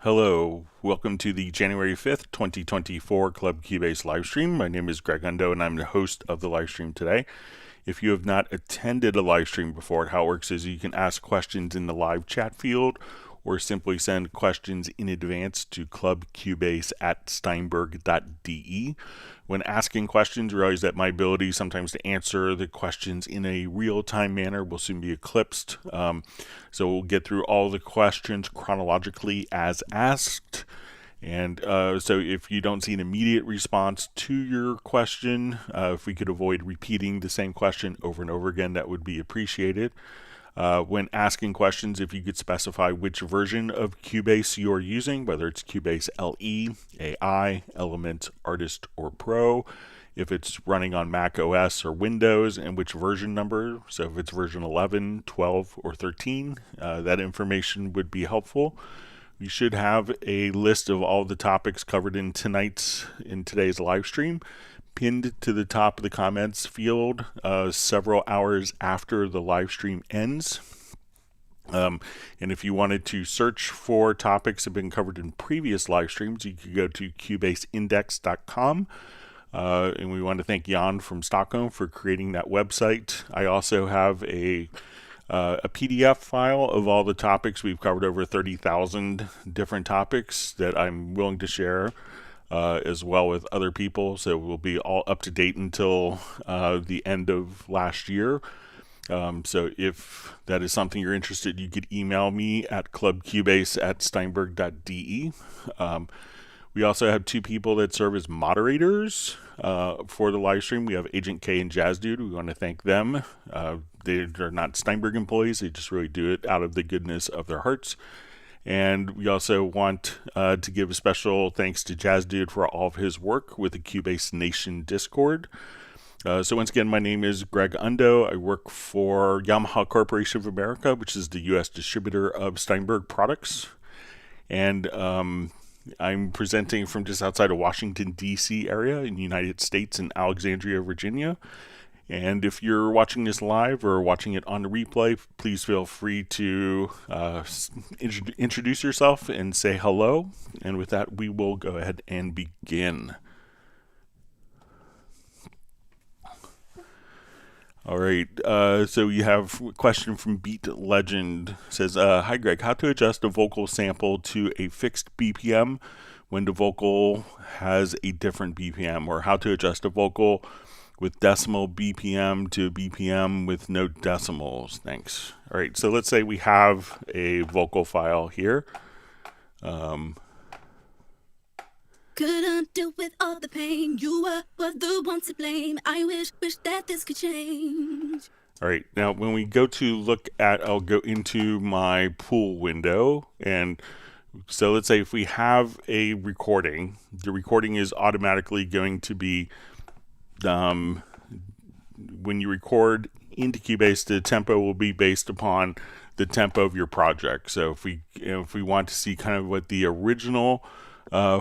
Hello, welcome to the January 5th, 2024 Club Cubase livestream. My name is Greg Undo and I'm the host of the livestream today. If you have not attended a livestream before, how it works is you can ask questions in the live chat field or simply send questions in advance to clubcubase@steinberg.de. When asking questions, realize that my ability sometimes to answer the questions in a real-time manner will soon be eclipsed. So we'll get through all the questions chronologically as asked. And so if you don't see an immediate response to your question, if we could avoid repeating the same question over and over again, that would be appreciated. When asking questions, if you could specify which version of Cubase you're using, whether it's Cubase LE, AI, Element, Artist, or Pro, if it's running on Mac OS or Windows, and which version number. So if it's version 11, 12, or 13, that information would be helpful. We should have a list of all the topics covered in today's live stream pinned to the top of the comments field several hours after the live stream ends. And if you wanted to search for topics that have been covered in previous live streams, you could go to cubaseindex.com. And we want to thank Jan from Stockholm for creating that website. I also have a PDF file of all the topics. We've covered over 30,000 different topics that I'm willing to share as well with other people. So we'll be all up to date until the end of last year. So if that is something you're interested, you could email me at clubcubase@steinberg.de. We also have two people that serve as moderators for the live stream. We have Agent K and Jazz Dude. We want to thank them. They're not Steinberg employees. They just really do it out of the goodness of their hearts. And we also want to give a special thanks to Jazz Dude for all of his work with the Cubase Nation Discord. So once again, my name is Greg Undo. I work for Yamaha Corporation of America, which is the U.S. distributor of Steinberg products. And I'm presenting from just outside of Washington, D.C. area in the United States in Alexandria, Virginia. And if you're watching this live or watching it on the replay, please feel free to introduce yourself and say hello. And with that, we will go ahead and begin. All right, so you have a question from Beat Legend. It says, hi Greg, how to adjust a vocal sample to a fixed BPM when the vocal has a different BPM, or how to adjust a vocal with decimal BPM to BPM with no decimals. Thanks. All right, so let's say we have a vocal file here. Couldn't deal with all the pain. You were the one to blame. I wish that this could change. All right, now when we go to look at, I'll go into my pool window. And so let's say if we have a recording, the recording is automatically going to be, when you record into Cubase, the tempo will be based upon the tempo of your project. So if we want to see kind of what the original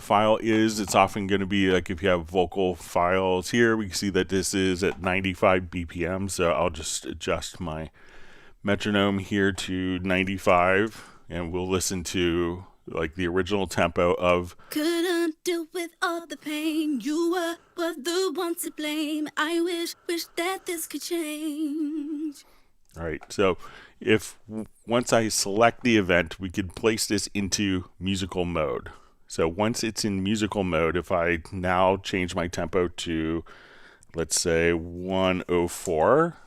file is, it's often going to be like if you have vocal files here, we can see that this is at 95 BPM. So I'll just adjust my metronome here to 95 and we'll listen to like the original tempo of Couldn't deal with all the pain. You were the one to blame. I wish that this could change. All right, so if once I select the event, we could place this into musical mode. So once it's in musical mode, if I now change my tempo to, let's say 104,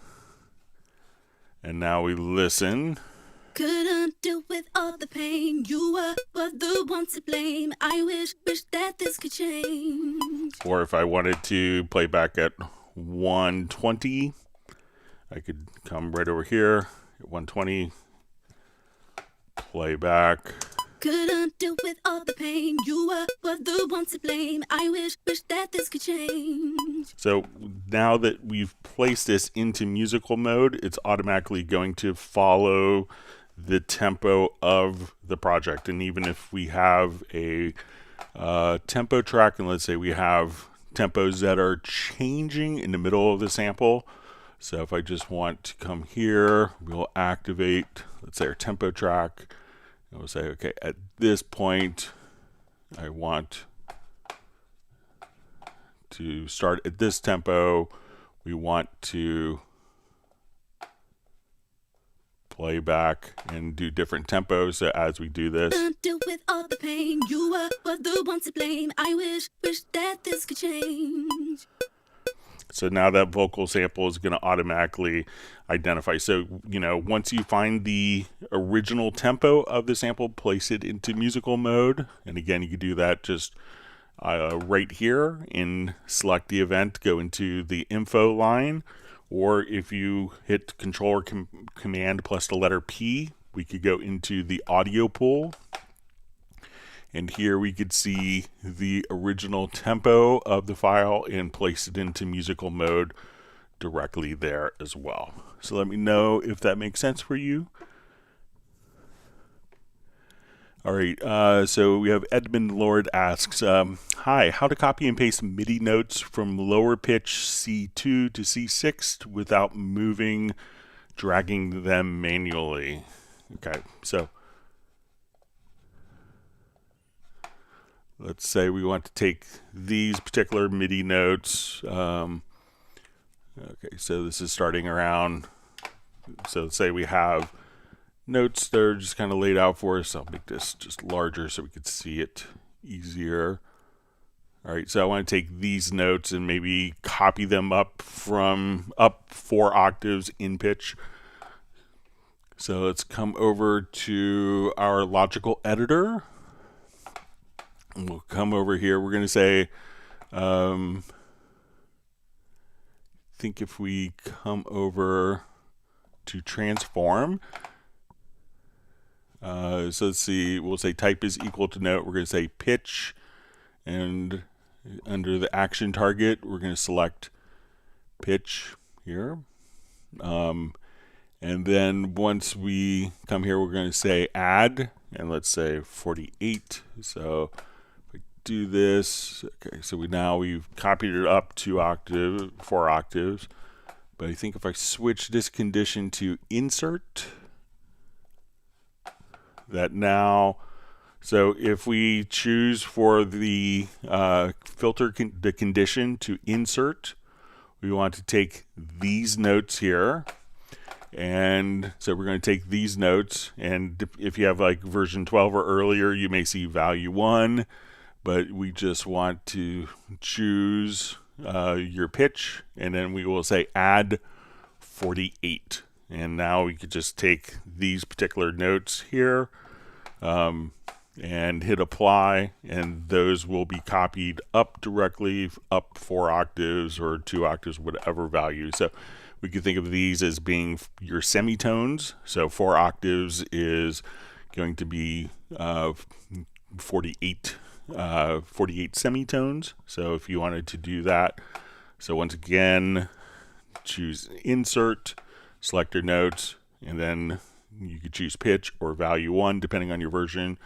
and now we listen. Couldn't deal with all the pain. You were the one to blame. I wish that this could change. Or if I wanted to play back at 120, I could come right over here at 120, play back. Couldn't deal with all the pain. You were the one to blame. I wish that this could change. So now that we've placed this into musical mode, it's automatically going to follow the tempo of the project. And even if we have a tempo track, and let's say we have tempos that are changing in the middle of the sample. So if I just want to come here, we'll activate, let's say, our tempo track. And we'll say, okay, at this point, I want to start at this tempo. We want to play back and do different tempos. So as we do this, Deal with all the pain. You were the one to blame. I wish that this could change. so now that vocal sample is going to automatically identify. So, you know, once you find the original tempo of the sample, place it into musical mode. And again, you can do that just right here and select the event, go into the info line. Or if you hit controller command plus the letter P, we could go into the audio pool. And here we could see the original tempo of the file and place it into musical mode directly there as well. So let me know if that makes sense for you. All right, so we have Edmund Lord asks, hi, how to copy and paste MIDI notes from lower pitch C2 to C6 without dragging them manually. Okay, so let's say we want to take these particular MIDI notes. Okay, so this is starting around, so let's say we have notes that are just kind of laid out for us. I'll make this just larger so we can see it easier. All right, so I want to take these notes and maybe copy them up 4 octaves in pitch. So let's come over to our logical editor. And we'll come over here. We're going to say, I think if we come over to transform, so let's see, we'll say type is equal to note. We're going to say pitch, and under the action target, we're going to select pitch here. And then once we come here, we're going to say add, and let's say 48. So if we do this, okay, so we've copied it up 4 octaves. But I think if I switch this condition to insert, that now, so if we choose for the the condition to insert, we want to take these notes here. And so we're going to take these notes, and if you have like version 12 or earlier, you may see value 1, but we just want to choose your pitch, and then we will say add 48. And now we could just take these particular notes here and hit apply, and those will be copied up directly up 4 octaves or 2 octaves, whatever value. So we could think of these as being your semitones. So 4 octaves is going to be 48 semitones. So if you wanted to do that, so once again, choose insert, select your notes, and then you could choose pitch or value 1 depending on your version.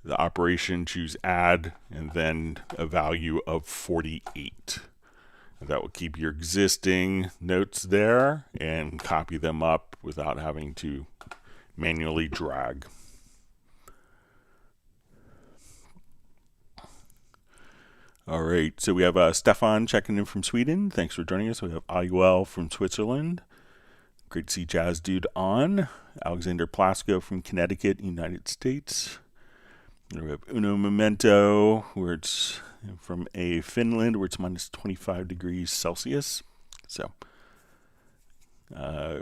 The operation, choose add, and then a value of 48. And that will keep your existing notes there and copy them up without having to manually drag. All right, so we have Stefan checking in from Sweden. Thanks for joining us. We have Ayuel from Switzerland. Great to see Jazz Dude on. Alexander Plasko from Connecticut, United States. And we have Uno Memento, where it's from Finland, where it's minus 25 degrees Celsius. So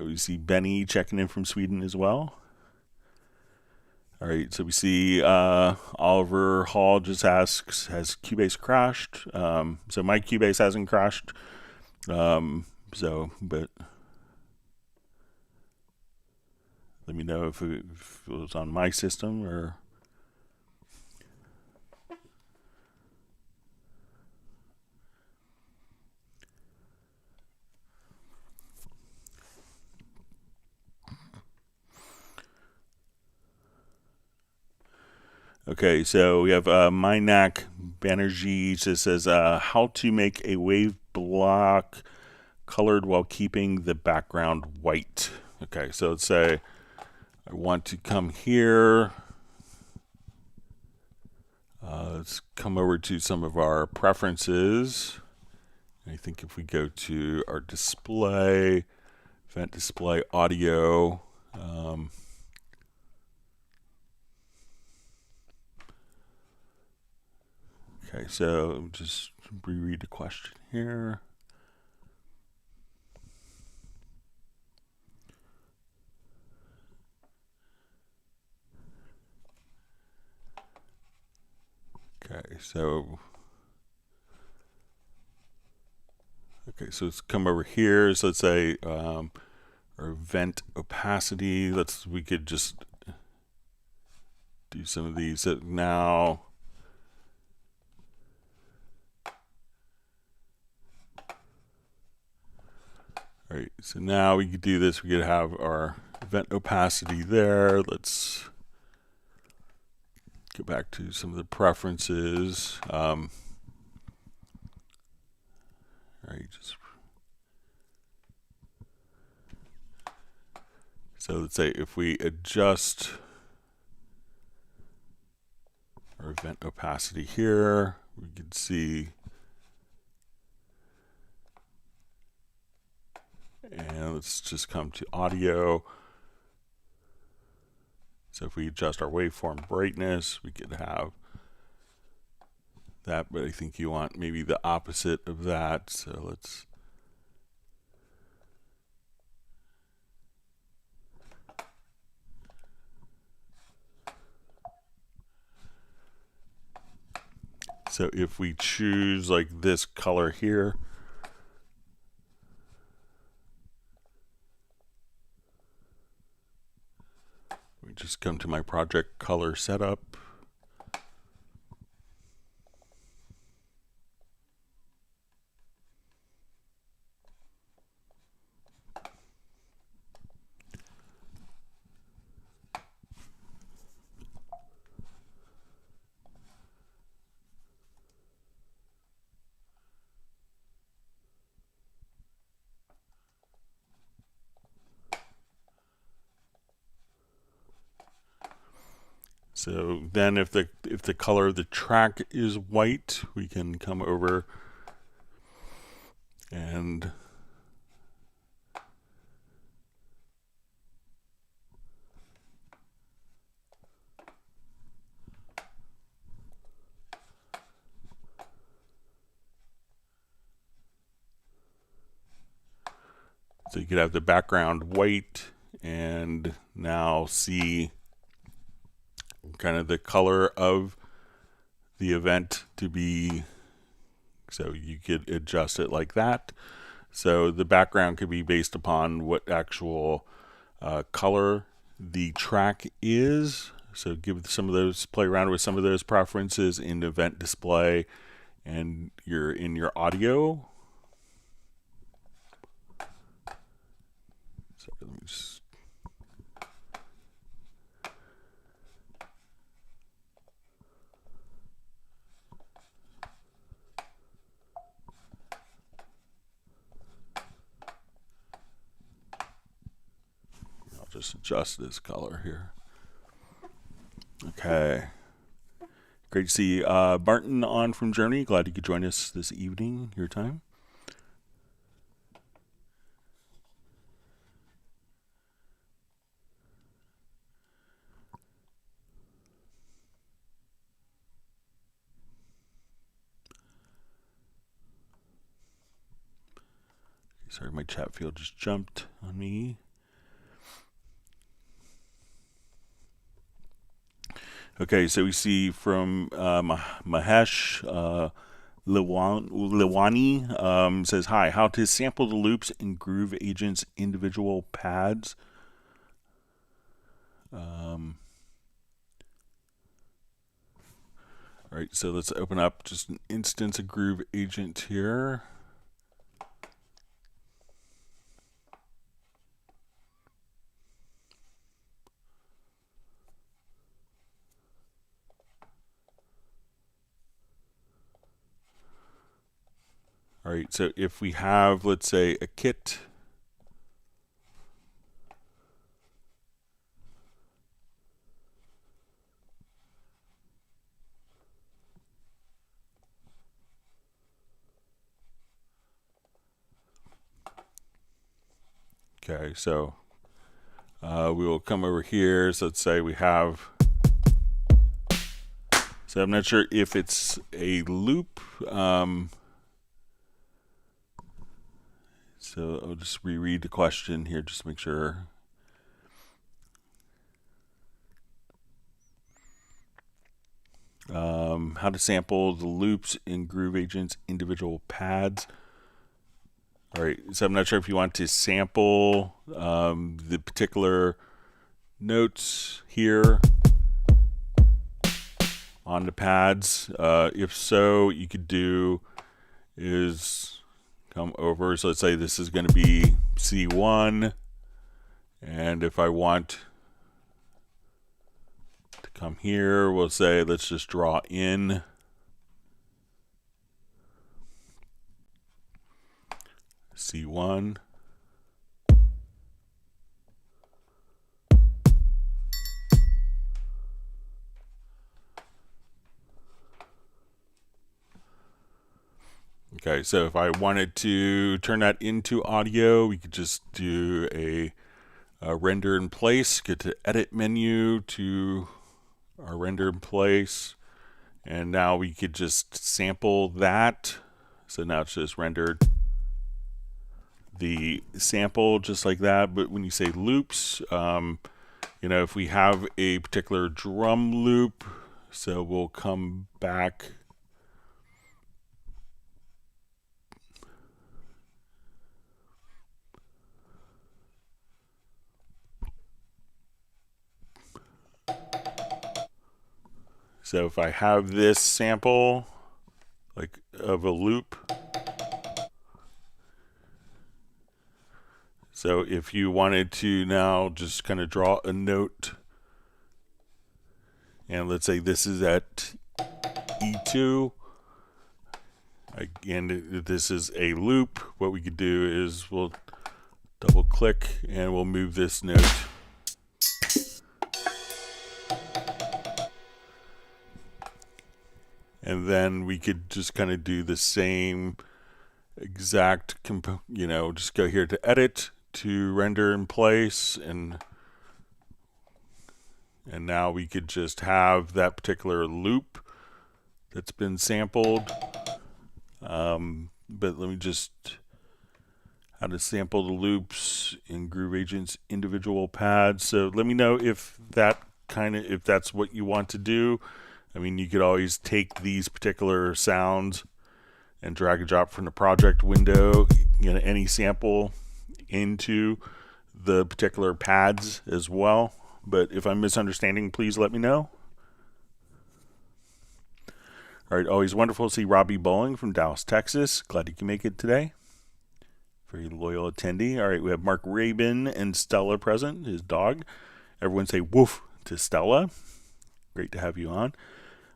we see Benny checking in from Sweden as well. All right, so we see Oliver Hall just asks, has Cubase crashed? So my Cubase hasn't crashed. But let me know if it was on my system or... Okay, so we have Minac Banerjee just says how to make a wave block colored while keeping the background white. Okay, so let's say I want to come here Let's come over to some of our preferences. I think if we go to our display, event display audio, okay, so just reread the question here. Okay, so let's come over here. So let's say our event opacity. We could just do some of these now. All right, so now we could do this. We could have our event opacity there. Let's go back to some of the preferences. All right, so let's say if we adjust our event opacity here, we can see, and let's just come to audio. So if we adjust our waveform brightness, we could have that, but I think you want maybe the opposite of that. So let's so if we choose like this color here, we just come to my project color setup. So then if the color of the track is white, we can come over and so you could have the background white and now see kind of the color of the event to be, so you could adjust it like that. So the background could be based upon what actual color the track is. So give some of those, play around with some of those preferences in event display and in your audio. So let me just adjust this color here. Okay. Great to see Martin on from Germany. Glad you could join us this evening, your time. Sorry, my chat field just jumped on me. Okay, so we see from Mahesh Liwani says, hi, how to sample the loops in Groove Agent's individual pads. All right, so let's open up just an instance of Groove Agent here. All right, so if we have, let's say, a kit, Okay, so we will come over here. So let's say we have, so I'm not sure if it's a loop. So I'll just reread the question here just to make sure. How to sample the loops in Groove Agent's individual pads. All right, so I'm not sure if you want to sample the particular notes here on the pads. If so, what you could do is come over. So let's say this is going to be C1. And if I want to come here, we'll say let's just draw in C1. Okay, so if I wanted to turn that into audio, we could just do a render in place, get to edit menu to our render in place, and now we could just sample that. So now it's just rendered the sample just like that. But when you say loops, you know, if we have a particular drum loop, so we'll come back. So if I have this sample, like of a loop, so if you wanted to now just kind of draw a note, and let's say this is at E2, again, this is a loop, what we could do is we'll double click and we'll move this note. And then we could just kind of do the same exact, you know, just go here to edit, to render in place, and now we could just have that particular loop that's been sampled. But let me just, how to sample the loops in Groove Agent's individual pads. So let me know if that's what you want to do. I mean, you could always take these particular sounds and drag and drop from the project window, you know, any sample into the particular pads as well. But if I'm misunderstanding, please let me know. All right, always wonderful to see Robbie Bowling from Dallas, Texas. Glad you can make it today. Very loyal attendee. All right, we have Mark Rabin and Stella present, his dog. Everyone say woof to Stella. Great to have you on.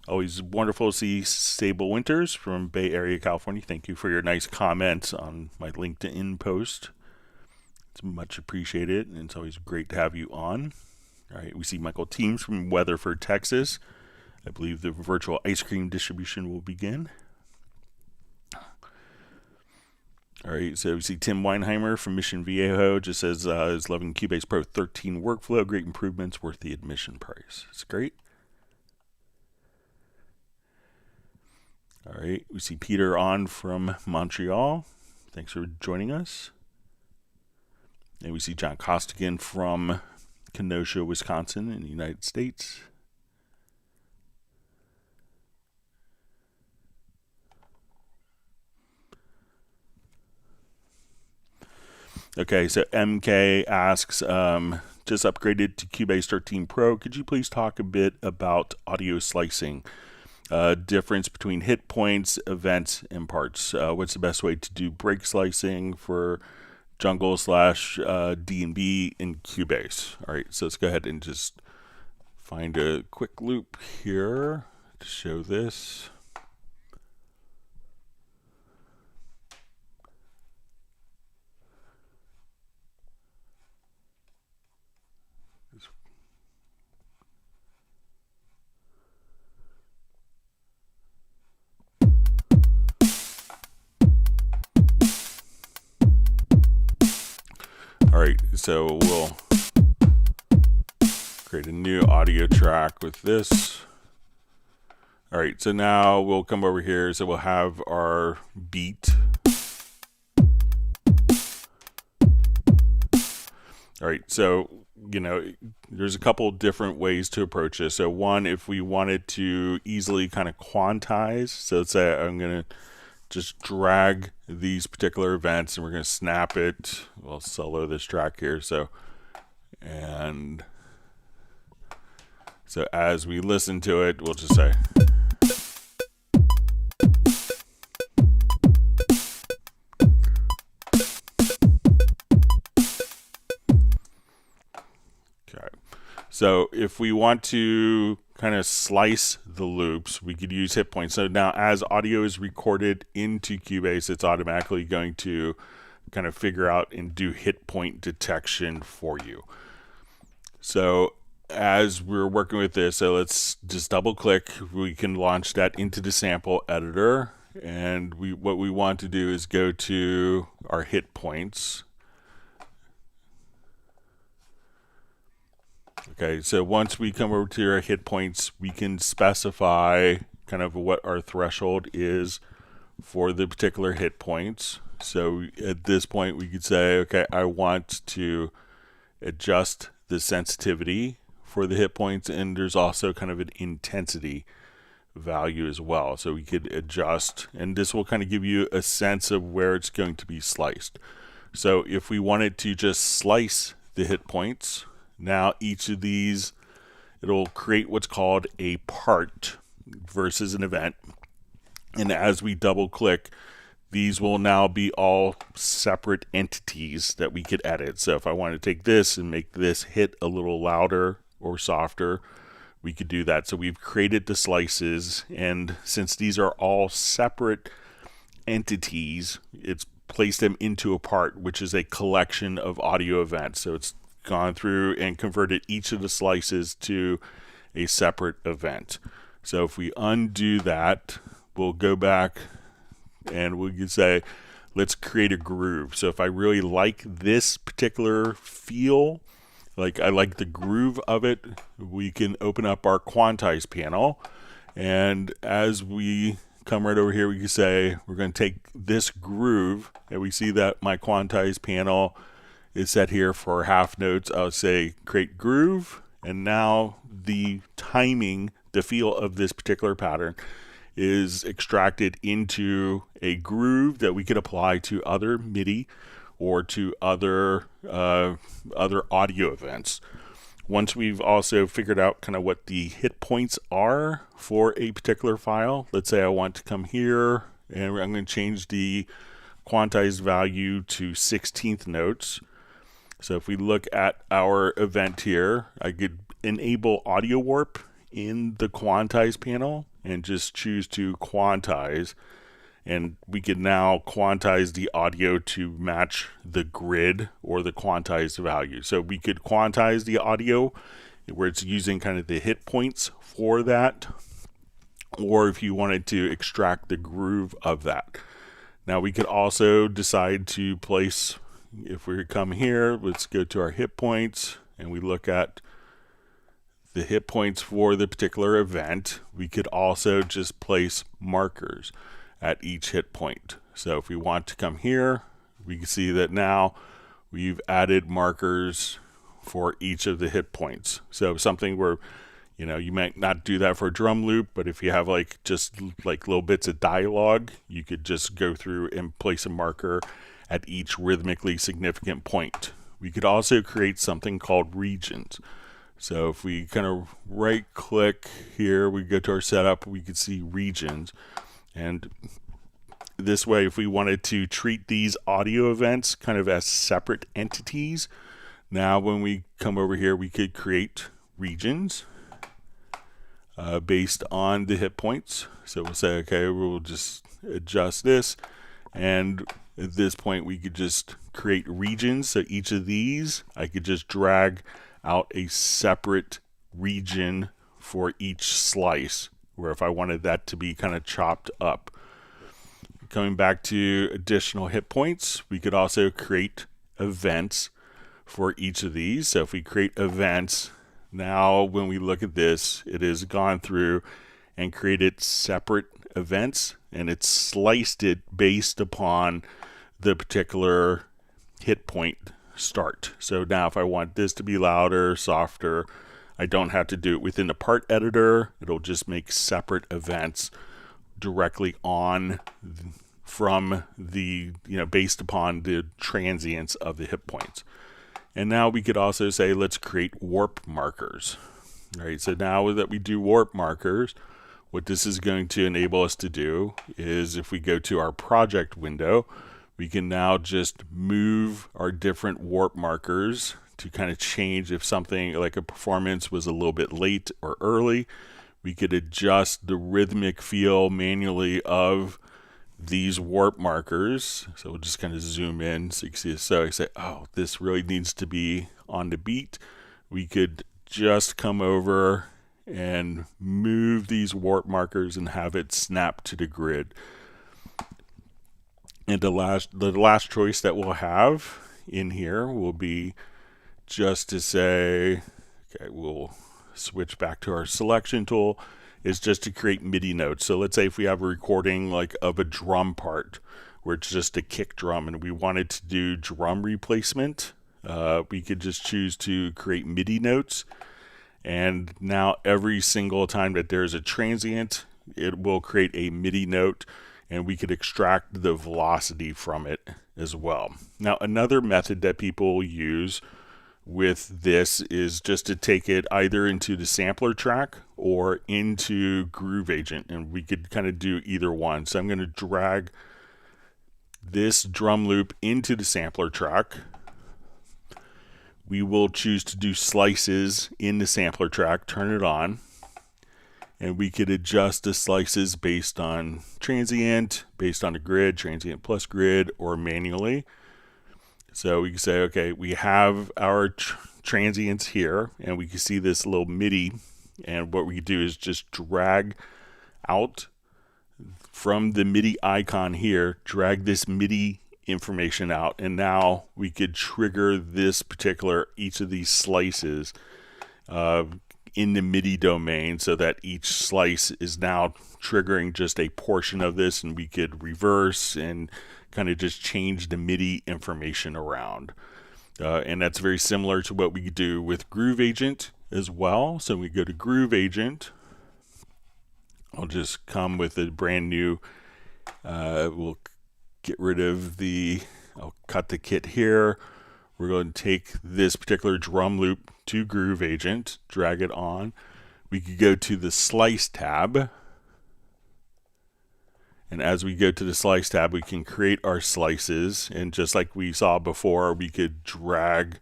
Always wonderful to see Sable Winters from Bay Area, California. Thank you for your nice comments on my LinkedIn post. It's much appreciated, and it's always great to have you on. All right, we see Michael Teams from Weatherford, Texas. I believe the virtual ice cream distribution will begin. All right, so we see Tim Weinheimer from Mission Viejo. Just says, is loving Cubase Pro 13 workflow. Great improvements, worth the admission price. It's great. All right, we see Peter on from Montreal. Thanks for joining us. And we see John Costigan from Kenosha, Wisconsin in the United States. Okay, so MK asks, just upgraded to Cubase 13 Pro. Could you please talk a bit about audio slicing? Difference between hit points, events, and parts. What's the best way to do break slicing for jungle / D&B in Cubase? All right, so let's go ahead and just find a quick loop here to show this. All Alright, so we'll create a new audio track with this. Alright, so now we'll come over here, so we'll have our beat. Alright, so, you know, there's a couple different ways to approach this. So one, if we wanted to easily kind of quantize, so let's say I'm going to just drag these particular events and we're going to snap it. We'll solo this track here. So as we listen to it, we'll just say, okay. So if we want to kind of slice the loops, we could use hit points. So now as audio is recorded into Cubase, it's automatically going to kind of figure out and do hit point detection for you. So as we're working with this, so let's just double click. We can launch that into the sample editor, and what we want to do is go to our hit points. Okay, so once we come over to our hit points, we can specify kind of what our threshold is for the particular hit points. So at this point, we could say, okay, I want to adjust the sensitivity for the hit points, and there's also kind of an intensity value as well. So we could adjust, and this will kind of give you a sense of where it's going to be sliced. So if we wanted to just slice the hit points, now each of these, it'll create what's called a part versus an event. And as we double click, these will now be all separate entities that we could edit. So if I want to take this and make this hit a little louder or softer, we could do that. So we've created the slices, and since these are all separate entities, it's placed them into a part, which is a collection of audio events. So it's gone through and converted each of the slices to a separate event. So if we undo that, we'll go back and we can say, let's create a groove. So if I really like this particular feel, like I like the groove of it, we can open up our quantize panel. And as we come right over here, we can say, we're going to take this groove, and we see that my quantize panel is set here for half notes. I'll say create groove, and now the timing, the feel of this particular pattern is extracted into a groove that we could apply to other MIDI or to other audio events. Once we've also figured out kind of what the hit points are for a particular file, let's say I want to come here and I'm going to change the quantized value to 16th notes. So if we look at our event here, I could enable audio warp in the quantize panel and just choose to quantize, and we can now quantize the audio to match the grid or the quantized value. So we could quantize the audio where it's using kind of the hit points for that, or if you wanted to extract the groove of that. Now we could also decide to place, if we come here, let's go to our hit points and we look at the hit points for the particular event. We could also just place markers at each hit point. So if we want to come here, we can see that now we've added markers for each of the hit points. So something where, you know, you might not do that for a drum loop, but if you have like just like little bits of dialogue, you could just go through and place a marker at each rhythmically significant point. We could also create something called regions. So if we kind of right click here, we go to our setup, we can see regions. And this way, if we wanted to treat these audio events kind of as separate entities, now when we come over here, we could create regions based on the hit points. So we'll say, okay, we'll just adjust this. And at this point, we could just create regions. So each of these, I could just drag out a separate region for each slice, where if I wanted that to be kind of chopped up. Coming back to additional hit points, we could also create events for each of these. So if we create events, now when we look at this, it has gone through and created separate events, and it's sliced it based upon the particular hit point start. So now if I want this to be louder, softer, I don't have to do it within the part editor. It'll just make separate events directly on from the, based upon the transients of the hit points. And now we could also say, let's create warp markers. All right, so now that we do warp markers, what this is going to enable us to do is if we go to our project window, we can now just move our different warp markers to kind of change if something like a performance was a little bit late or early. We could adjust the rhythmic feel manually of these warp markers. So we'll just kind of zoom in so you can see. So I say, oh, this really needs to be on the beat. We could just come over and move these warp markers and have it snap to the grid. And the last choice that we'll have in here will be just to say, okay, we'll switch back to our selection tool, is just to create MIDI notes. So let's say if we have a recording like of a drum part where it's just a kick drum and we wanted to do drum replacement, we could just choose to create MIDI notes. And now every single time that there's a transient, it will create a MIDI note, and we could extract the velocity from it as well. Now, another method that people use with this is just to take it either into the sampler track or into Groove Agent, and we could kind of do either one. So I'm going to drag this drum loop into the sampler track. We will choose to do slices in the sampler track, turn it on, and we could adjust the slices based on transient, based on the grid, transient plus grid, or manually. So we can say, okay, we have our transients here, and we can see this little MIDI, and what we can do is just drag out from the MIDI icon here, drag this MIDI information out, and now we could trigger this particular, each of these slices in the MIDI domain, so that each slice is now triggering just a portion of this, and we could reverse and kind of just change the MIDI information around. And that's very similar to what we could do with Groove Agent as well. So we go to Groove Agent. I'll just come with a brand new, we'll get rid of I'll cut the kit here. We're going to take this particular drum loop to Groove Agent, drag it on. We could go to the Slice tab. And as we go to the Slice tab, we can create our slices. And just like we saw before, we could drag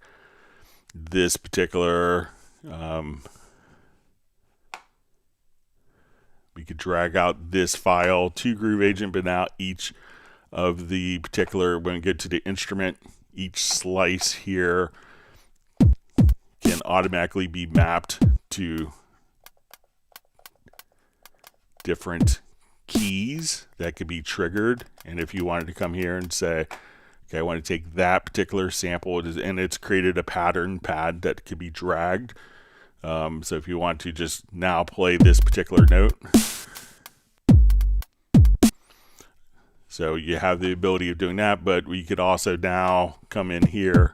this particular, we could drag out this file to Groove Agent, but now each of the particular, when we get to the instrument, each slice here can automatically be mapped to different keys that could be triggered. And if you wanted to come here and say, okay, I want to take that particular sample, and it's created a pattern pad that could be dragged. So if you want to just now play this particular note, so you have the ability of doing that, but we could also now come in here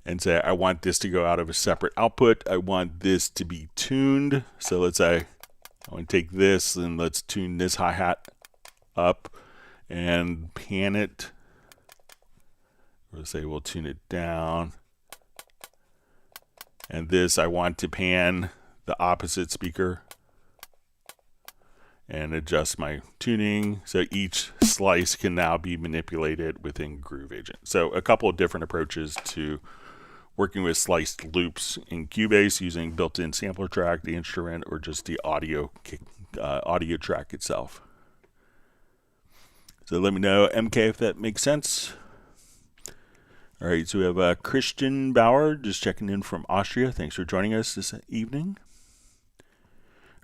and say, I want this to go out of a separate output. I want this to be tuned. So let's say I want to take this and let's tune this hi-hat up and pan it. Let's say we'll tune it down. And this, I want to pan the opposite speaker and adjust my tuning. So each slice can now be manipulated within Groove Agent. So a couple of different approaches to working with sliced loops in Cubase using built-in sampler track, the instrument, or just the audio track itself. So let me know, MK, if that makes sense. All right, so we have Christian Bauer just checking in from Austria. Thanks for joining us this evening.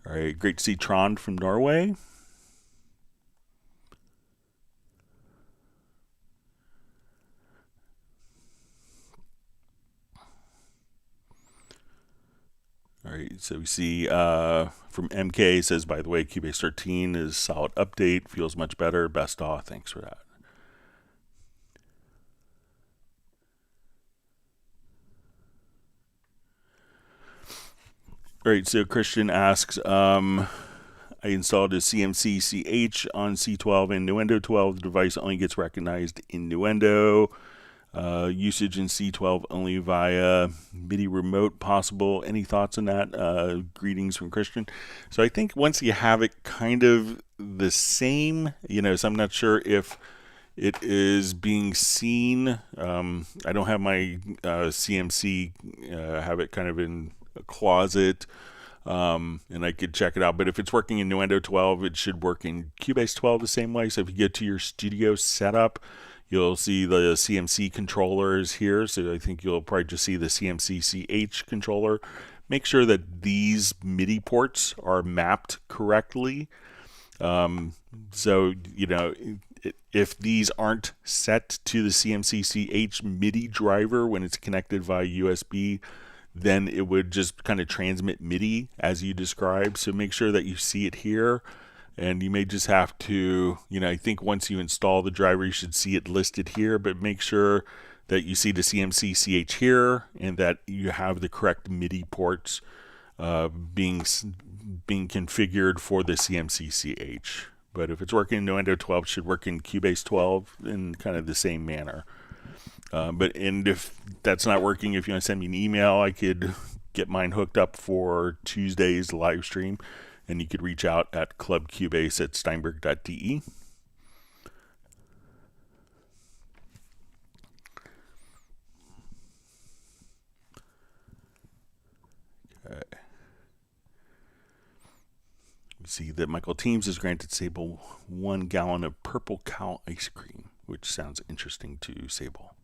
All right, great to see Trond from Norway. right, so we see from MK says, by the way, Cubase 13 is solid update, feels much better, best awe, thanks for that. All right, so Christian asks, I installed a CMC CH on C12 and Nuendo 12. The device only gets recognized in Nuendo. Usage in C12 only via MIDI Remote possible. Any thoughts on that? Greetings from Christian. So I think once you have it kind of the same, so I'm not sure if it is being seen. I don't have my CMC, have it kind of in a closet, and I could check it out. But if it's working in Nuendo 12, it should work in Cubase 12 the same way. So if you get to your studio setup, you'll see the CMC controllers here. So I think you'll probably just see the CMC CH controller. Make sure that these MIDI ports are mapped correctly. So, if these aren't set to the CMC CH MIDI driver when it's connected via USB, then it would just kind of transmit MIDI as you described. So make sure that you see it here. And you may just have to, I think once you install the driver, you should see it listed here, but make sure that you see the CMC CH here and that you have the correct MIDI ports being configured for the CMC CH. But if it's working in Nuendo 12, it should work in Cubase 12 in kind of the same manner. And if that's not working, if you want to send me an email, I could get mine hooked up for Tuesday's live stream. And you could reach out at clubcubase@steinberg.de. Okay. We see that Michael Teams is granted Sable 1 gallon of Purple Cow ice cream, which sounds interesting to Sable.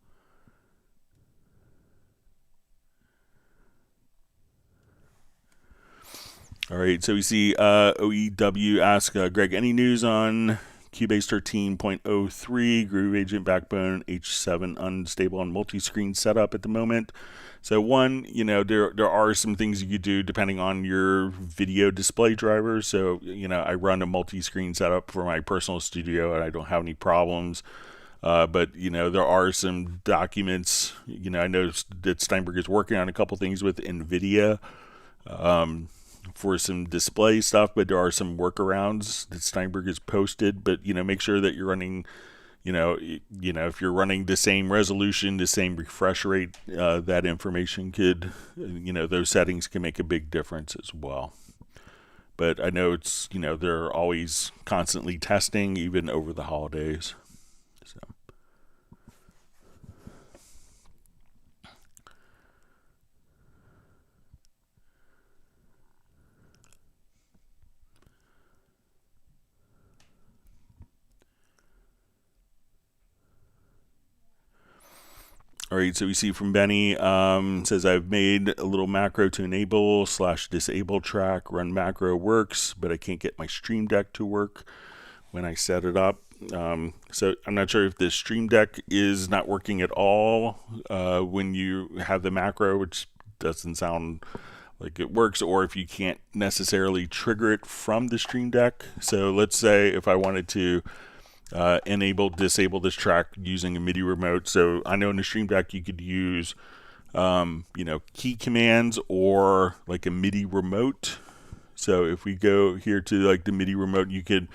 All right, so we see OEW ask, Greg, any news on Cubase 13.03, Groove Agent Backbone, H7 unstable and multi-screen setup at the moment? So one, there are some things you could do depending on your video display driver. So, I run a multi-screen setup for my personal studio and I don't have any problems. But, there are some documents, I noticed that Steinberg is working on a couple things with NVIDIA. For some display stuff, but there are some workarounds that Steinberg has posted. But make sure that you're running, if you're running the same resolution, the same refresh rate, that information could, those settings can make a big difference as well. But I know it's, they're always constantly testing, even over the holidays. So. All right, so we see from Benny, says, I've made a little macro to enable / disable track. Run macro works, but I can't get my Stream Deck to work when I set it up. So I'm not sure if the Stream Deck is not working at all when you have the macro, which doesn't sound like it works, or if you can't necessarily trigger it from the Stream Deck. So let's say if I wanted to disable this track using a MIDI remote. So I know in the Stream Deck you could use, key commands or like a MIDI remote. So if we go here to like the MIDI remote, you could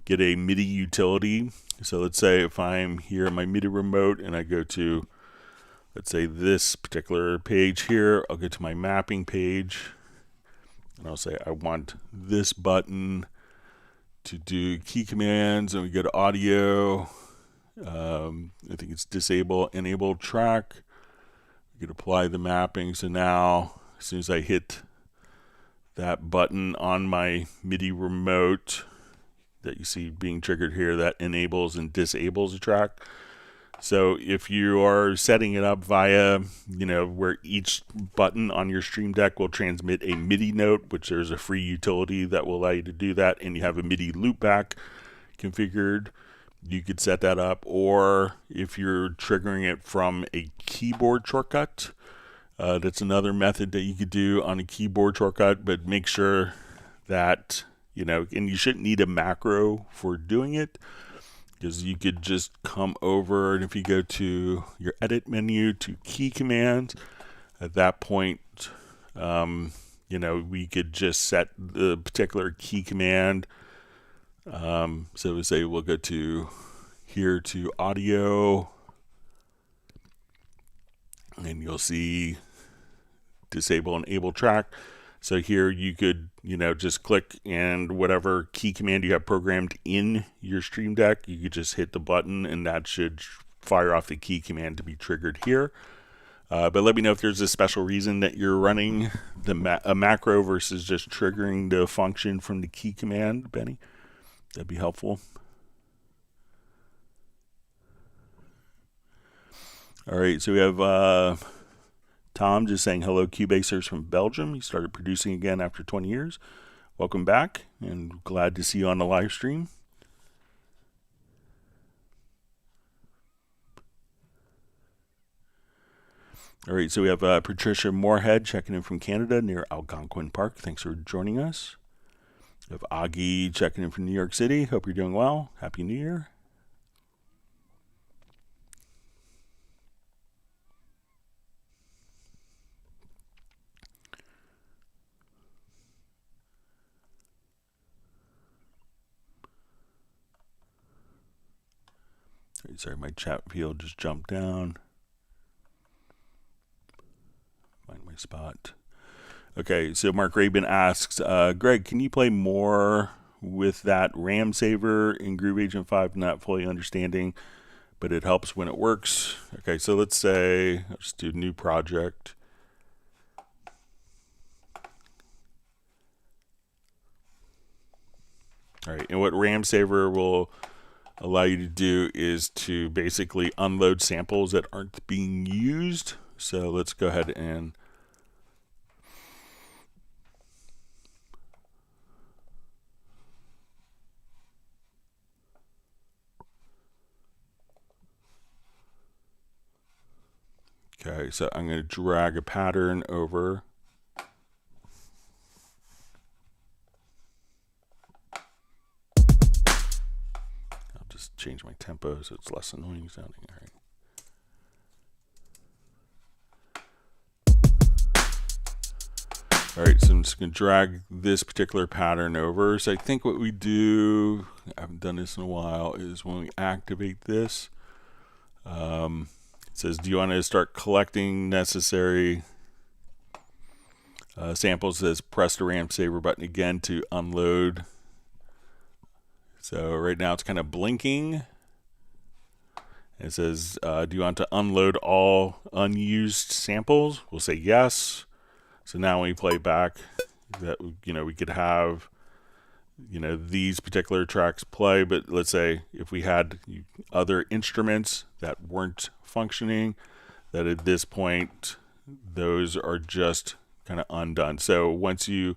get a MIDI utility. So let's say if I'm here on my MIDI remote and I go to, let's say this particular page here, I'll go to my mapping page and I'll say I want this button to do key commands, and we go to audio. I think it's disable, enable track. We could apply the mapping. So now, as soon as I hit that button on my MIDI remote that you see being triggered here, that enables and disables a track. So if you are setting it up via, where each button on your Stream Deck will transmit a MIDI note, which there's a free utility that will allow you to do that, and you have a MIDI loopback configured, you could set that up. Or if you're triggering it from a keyboard shortcut, That's another method that you could do on a keyboard shortcut, but make sure that, and you shouldn't need a macro for doing it, because you could just come over, and if you go to your edit menu to key commands, at that point, we could just set the particular key command. So we say we'll go to here to audio, and you'll see disable and enable track. So here you could, just click, and whatever key command you have programmed in your Stream Deck, you could just hit the button, and that should fire off the key command to be triggered here. But let me know if there's a special reason that you're running a macro versus just triggering the function from the key command, Benny. That'd be helpful. All right, so we have Tom just saying hello, Cubasers from Belgium. He started producing again after 20 years. Welcome back, and glad to see you on the live stream. All right, so we have Patricia Moorhead checking in from Canada near Algonquin Park. Thanks for joining us. We have Augie checking in from New York City. Hope you're doing well. Happy New Year. Sorry, my chat field just jumped down. Find my spot. Okay, so Mark Rabin asks, Greg, can you play more with that RAM saver in Groove Agent 5? Not fully understanding, but it helps when it works. Okay, so let's say, let's do new project. All right, and what RAM saver will allow you to do is to basically unload samples that aren't being used. So let's go ahead and okay, so I'm going to drag a pattern over. Change my tempo so it's less annoying sounding. All right, so I'm just going to drag this particular pattern over. So I think what we do, I haven't done this in a while, is when we activate this, it says, do you want to start collecting necessary samples? It says press the RAM saver button again to unload. So right now it's kind of blinking. It says, do you want to unload all unused samples? We'll say yes. So now when we play back, that we could have these particular tracks play, but let's say if we had other instruments that weren't functioning, that at this point those are just kind of undone. So once you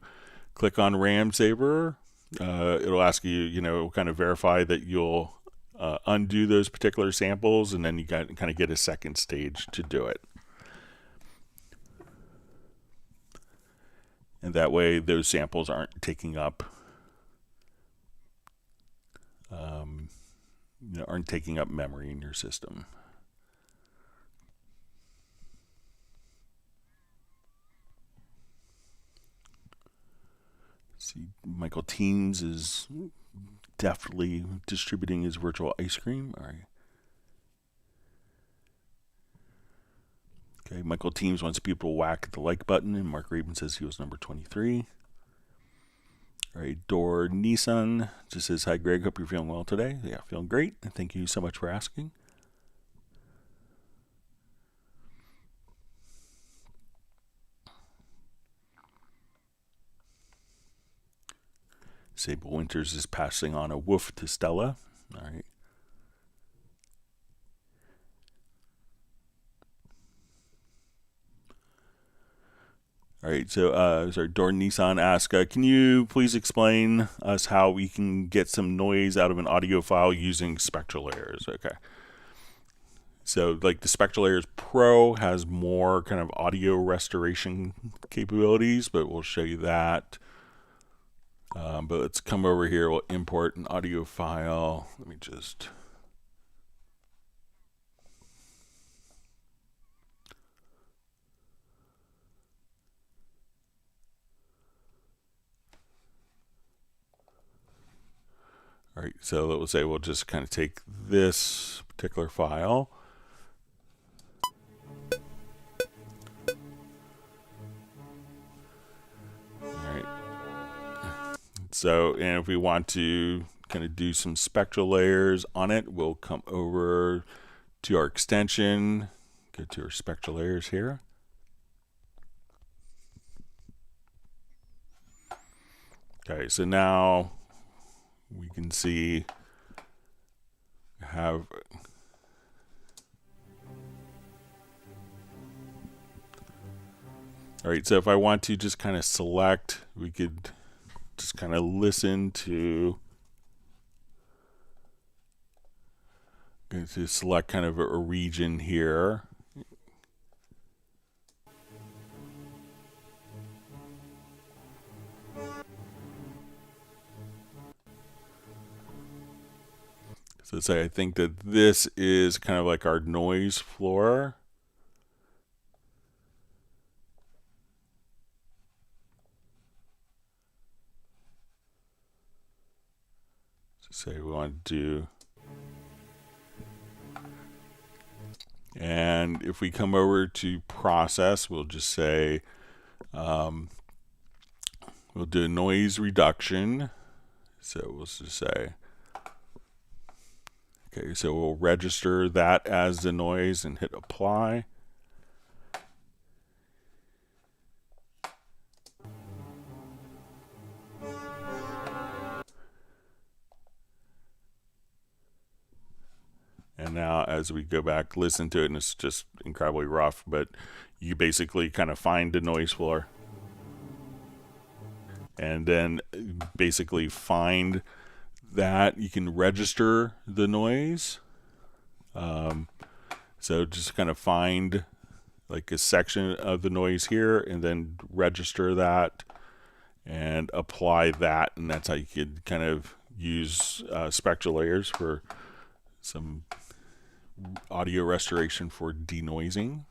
click on RAM saver, it'll ask you, it'll kind of verify that you'll undo those particular samples, and then you kind of get a second stage to do it. And that way those samples aren't taking up memory in your system. See, Michael Teams is deftly distributing his virtual ice cream. All right. Okay, Michael Teams wants people to whack the like button, and Mark Rabin says he was number 23. All right, Door Nissan just says, hi, Greg, hope you're feeling well today. Yeah, feeling great. Thank you so much for asking. Sable Winters is passing on a woof to Stella. All right. All right, so Door Nissan asks, can you please explain us how we can get some noise out of an audio file using spectral layers? Okay. So like the Spectral Layers Pro has more kind of audio restoration capabilities, but we'll show you that. But let's come over here. We'll import an audio file. Let me just... All right, so let's say we'll just kind of take this particular file. All right. So, and if we want to kind of do some spectral layers on it, we'll come over to our extension, go to our spectral layers here. Okay, so now we can see have all right, so if I want to just kind of select, we could just kind of listen to, going to select kind of a region here. So say I think that this is kind of like our noise floor. So say we want to do, and if we come over to process, we'll just say we'll do a noise reduction. So we'll just say, okay, so we'll register that as the noise and hit apply. And now as we go back, listen to it, and it's just incredibly rough, but you basically kind of find the noise floor. And then basically find that you can register the noise. So just kind of find like a section of the noise here and then register that and apply that, and that's how you could kind of use spectral layers for some audio restoration for denoising.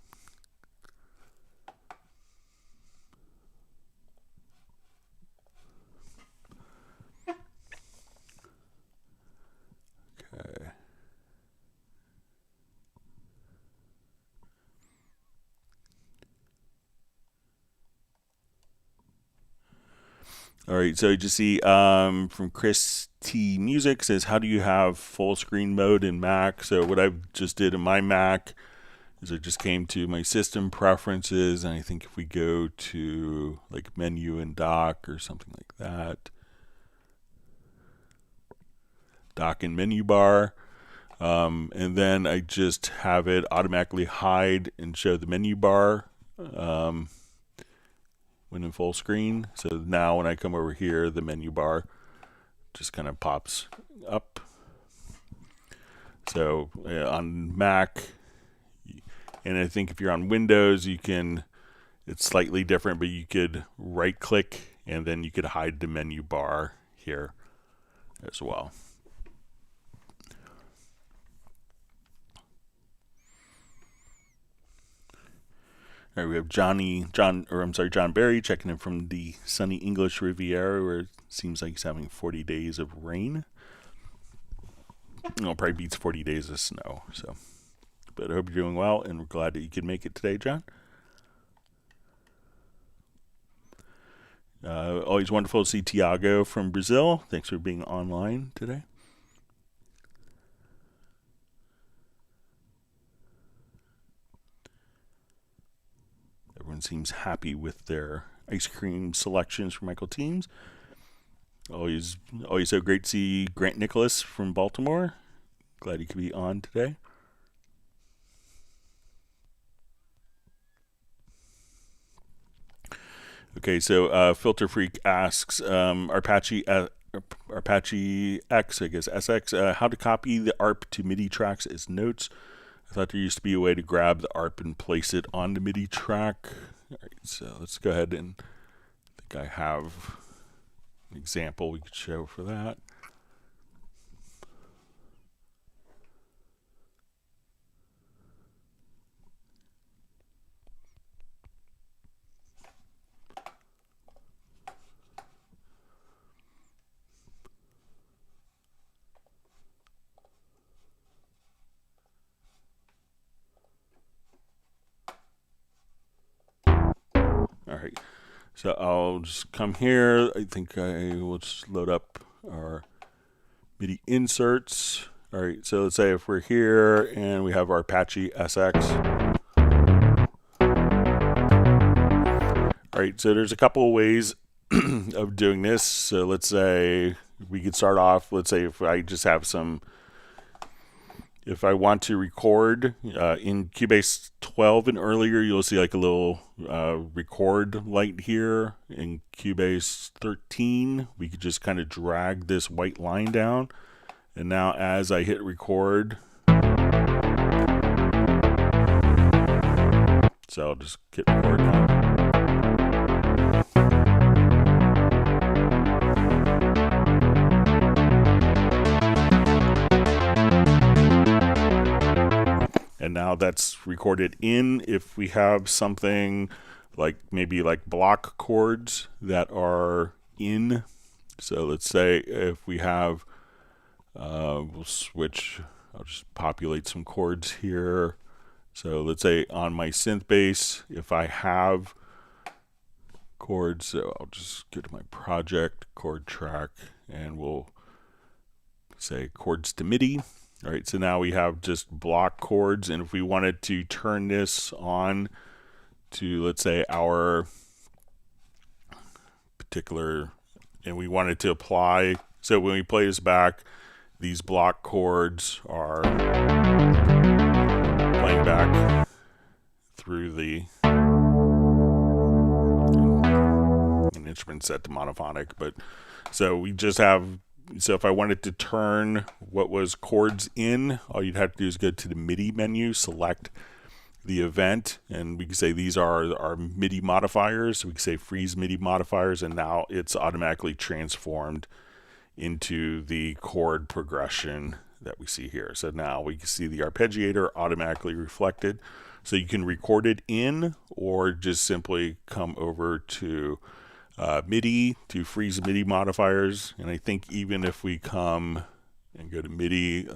Okay. All right, so you just see from Chris T Music says, how do you have full screen mode in Mac? So what I just did in my Mac is I just came to my system preferences, and I think if we go to like menu and dock or something like that, dock and menu bar, and then I just have it automatically hide and show the menu bar when in full screen. So now when I come over here, the menu bar just kind of pops up. So on Mac, and I think if you're on Windows, you can, it's slightly different, but you could right click and then you could hide the menu bar here as well. All right, we have John Barry checking in from the sunny English Riviera, where it seems like he's having 40 days of rain. Well, probably beats 40 days of snow. So, but I hope you're doing well, and we're glad that you could make it today, John. Always wonderful to see Tiago from Brazil. Thanks for being online today. Everyone seems happy with their ice cream selections for Michael Teams. Always so great to see Grant Nicholas from Baltimore. Glad he could be on today. Okay, so Filter Freak asks, Apache X, I guess SX, how to copy the ARP to MIDI tracks as notes. I thought there used to be a way to grab the ARP and place it on the MIDI track. All right, so let's go ahead and I think I have an example we could show for that. All right, so I'll just come here. I think I will just load up our MIDI inserts. All right, so let's say if we're here and we have our Apache SX. All right, so there's a couple of ways of doing this. So let's say we could start off, let's say if I just have some, if I want to record in Cubase 12 and earlier, you'll see like a little record light here. In Cubase 13, we could just kind of drag this white line down. And now as I hit record, so I'll just hit record now. And now that's recorded in. If we have something like maybe like block chords that are in, so let's say if we have, we'll switch, I'll just populate some chords here. So let's say on my synth bass, if I have chords, so I'll just go to my project chord track and we'll say chords to MIDI. All right, so now we have just block chords, and if we wanted to turn this on to, let's say, our particular, and we wanted to apply, so when we play this back, these block chords are playing back through the an instrument set to monophonic, but so we just have. So if I wanted to turn what was chords in, all you'd have to do is go to the MIDI menu, select the event, and we can say these are our MIDI modifiers. We can say freeze MIDI modifiers, and now it's automatically transformed into the chord progression that we see here. So now we can see the arpeggiator automatically reflected. So you can record it in, or just simply come over to MIDI to freeze MIDI modifiers. And I think even if we come and go to MIDI,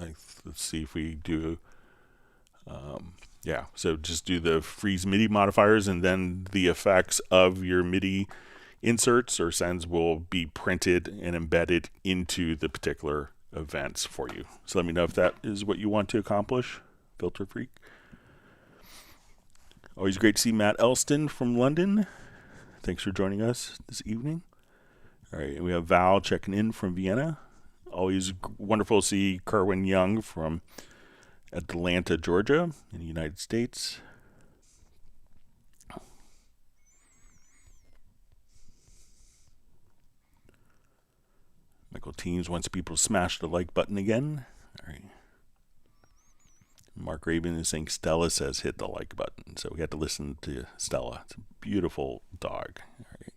let's see if we do, yeah, so just do the freeze MIDI modifiers, and then the effects of your MIDI inserts or sends will be printed and embedded into the particular events for you. So let me know if that is what you want to accomplish, Filter Freak. Always great to see Matt Elston from London. Thanks for joining us this evening. All right, and we have Val checking in from Vienna. Always wonderful to see Kerwin Young from Atlanta, Georgia, in the United States. Michael Teams wants people to smash the like button again. All right. Mark Rabin is saying Stella says hit the like button. So we had to listen to Stella. It's a beautiful dog. All right.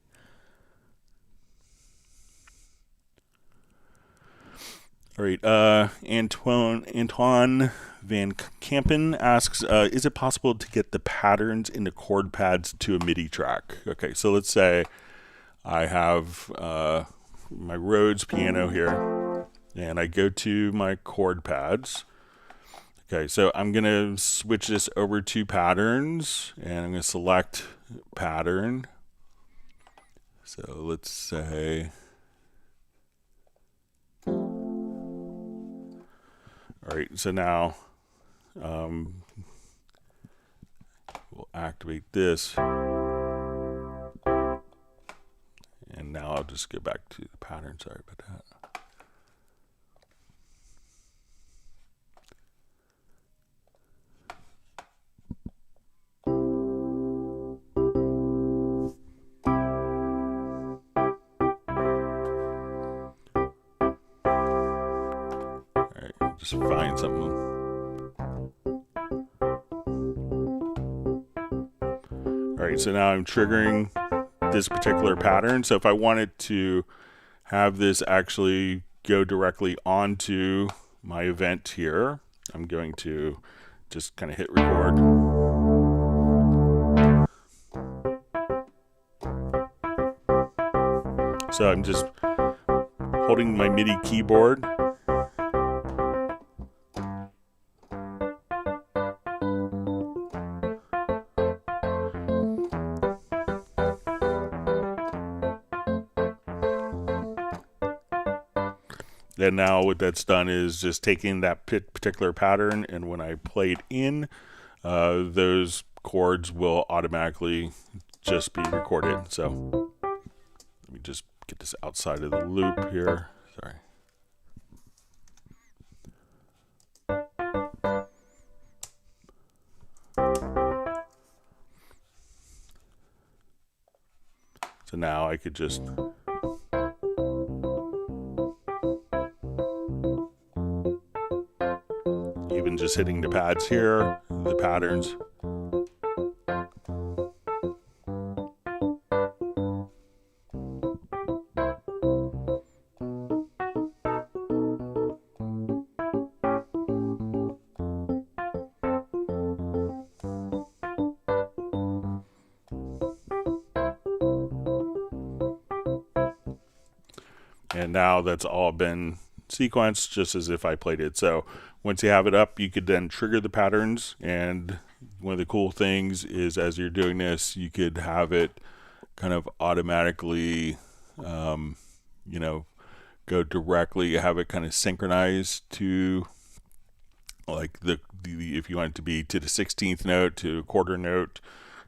All right. Antoine Van Kampen asks, is it possible to get the patterns in the chord pads to a MIDI track? Okay, so let's say I have my Rhodes piano here, and I go to my chord pads. Okay, so I'm going to switch this over to patterns, and I'm going to select pattern. So let's say, all right, so now we'll activate this. And now I'll just go back to the pattern. Sorry about that. Just find something. All right, so now I'm triggering this particular pattern. So if I wanted to have this actually go directly onto my event here, I'm going to just kind of hit record. So I'm just holding my MIDI keyboard. And now what that's done is just taking that particular pattern, and when I play it in, those chords will automatically just be recorded. So let me just get this outside of the loop here. Sorry. So now I could just even just hitting the pads here, the patterns. And now that's all been sequenced just as if I played it. So once you have it up, you could then trigger the patterns. And one of the cool things is as you're doing this, you could have it kind of automatically, you know, go directly, have it kind of synchronized to like the if you want it to be to the 16th note, to a quarter note,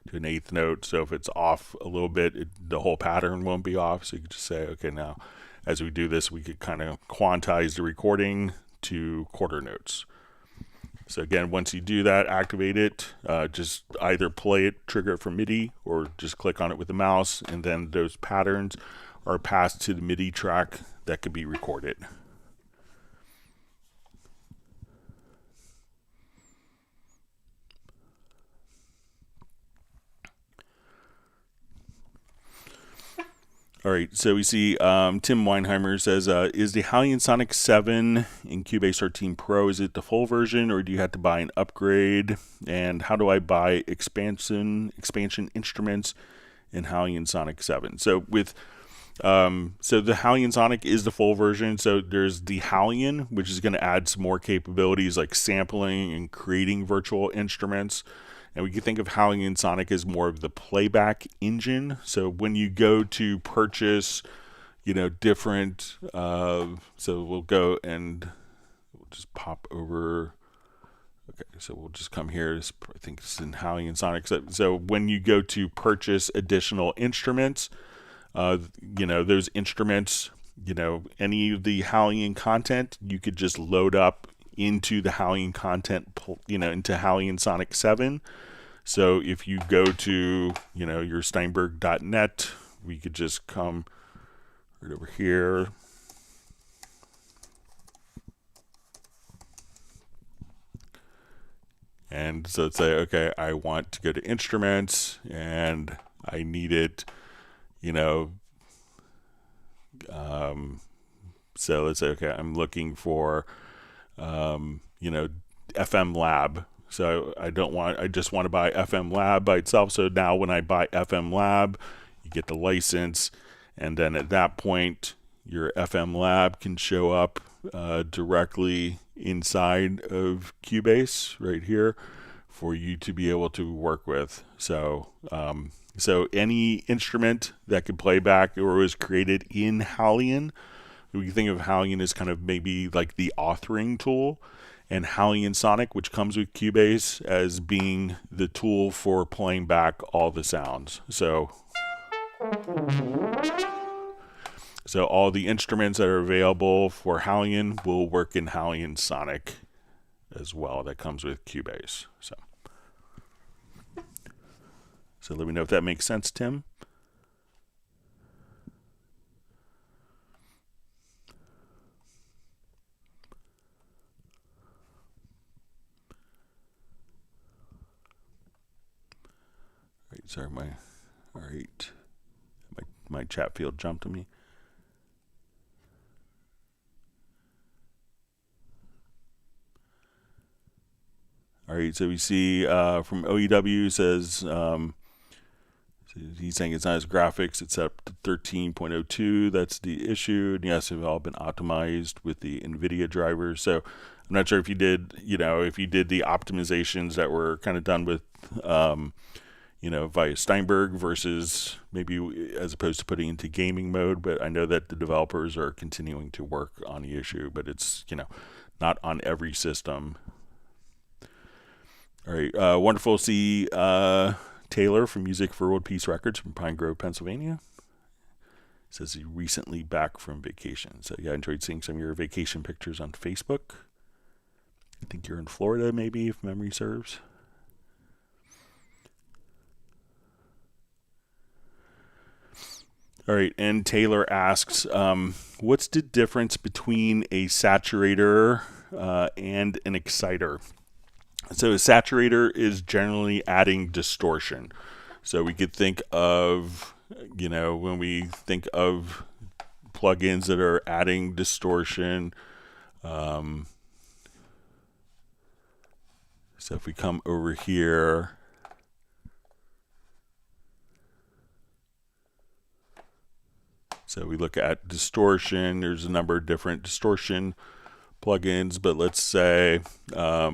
to an eighth note. So if it's off a little bit, the whole pattern won't be off. So you could just say, okay, now as we do this, we could kind of quantize the recording to quarter notes. So again, once you do that, activate it, just either play it, trigger it from MIDI, or just click on it with the mouse, and then those patterns are passed to the MIDI track that could be recorded. All right, so we see Tim Weinheimer says, is the Hien Sonic 7 in Cubase 13 Pro, is it the full version, or do you have to buy an upgrade? And how do I buy expansion instruments in Hien Sonic 7? So with so the Hien Sonic is the full version. So there's the Hien, which is going to add some more capabilities like sampling and creating virtual instruments. And we can think of Hien Sonic as more of the playback engine. So when you go to purchase, you know, different, so we'll go and we'll just pop over. Okay, so we'll just come here. I think it's in Hien Sonic. So when you go to purchase additional instruments, you know, those instruments, you know, any of the Hien content, you could just load up into the Hien content, you know, into Hien Sonic 7. So if you go to, you know, your Steinberg.net, we could just come right over here. And so let's say, okay, I want to go to instruments and I need it, you know, so let's say, okay, I'm looking for, you know, FM Lab. So I just want to buy FM Lab by itself. So now when I buy FM Lab, you get the license. And then at that point, your FM Lab can show up directly inside of Cubase right here for you to be able to work with. So, so any instrument that could play back or was created in Hien, we can think of Hien as kind of maybe like the authoring tool, and Hien Sonic, which comes with Cubase, as being the tool for playing back all the sounds. So all the instruments that are available for Hien will work in Hien Sonic as well. That comes with Cubase. So let me know if that makes sense, Tim. sorry, all right, my chat field jumped to me. All right, so we see from OEW says he's saying it's not his graphics, it's up to 13.02. That's the issue. And yes, they've all been optimized with the NVIDIA drivers. So I'm not sure if you did, if you did the optimizations that were kind of done with, via Steinberg versus maybe as opposed to putting into gaming mode. But I know that the developers are continuing to work on the issue, but it's, not on every system. All right, wonderful to see Taylor from Music for World Peace Records from Pine Grove, Pennsylvania. Says he's recently back from vacation. So yeah, I enjoyed seeing some of your vacation pictures on Facebook. I think you're in Florida, maybe, if memory serves. All right, and Taylor asks, what's the difference between a saturator and an exciter? So a saturator is generally adding distortion. So we could think of, when we think of plugins that are adding distortion. So if we come over here, so we look at distortion, there's a number of different distortion plugins, but let's say I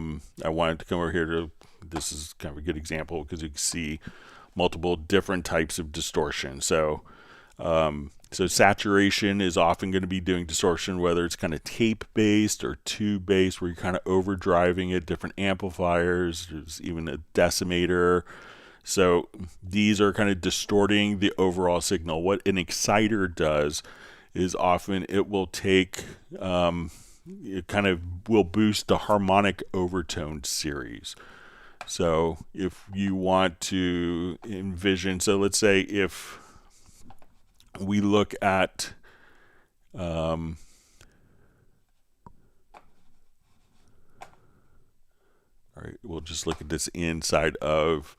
wanted to come over here to, this is kind of a good example because you can see multiple different types of distortion. So saturation is often going to be doing distortion, whether it's kind of tape based or tube based, where you're kind of overdriving it, different amplifiers, there's even a decimator. So these are kind of distorting the overall signal. What an exciter does is often it will take it kind of will boost the harmonic overtone series. So if you want to envision, so let's say if we look at all right, we'll just look at this inside of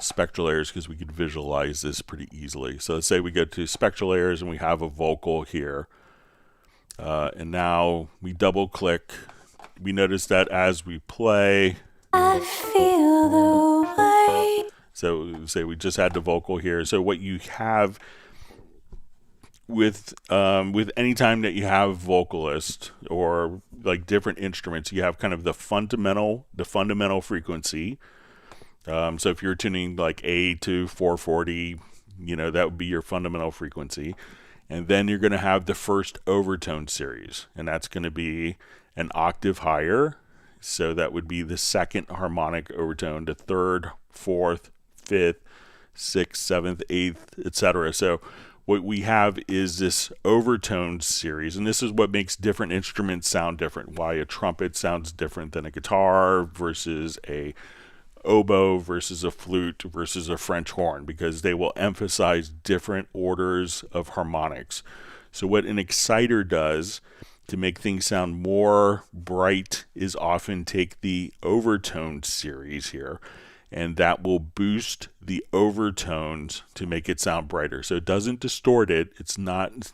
spectral layers because we could visualize this pretty easily. So let's say we go to spectral layers and we have a vocal here. And now we double click. We notice that as we play, I feel the way. So say we just had the vocal here. So what you have with any time that you have vocalist or like different instruments, you have kind of the fundamental frequency. So if you're tuning like A to 440, that would be your fundamental frequency. And then you're going to have the first overtone series, and that's going to be an octave higher. So that would be the second harmonic overtone, the third, fourth, fifth, sixth, seventh, eighth, etc. So what we have is this overtone series, and this is what makes different instruments sound different. Why a trumpet sounds different than a guitar versus a oboe versus a flute versus a French horn, because they will emphasize different orders of harmonics. So what an exciter does to make things sound more bright is often take the overtone series here, and that will boost the overtones to make it sound brighter. So it doesn't distort it, it's not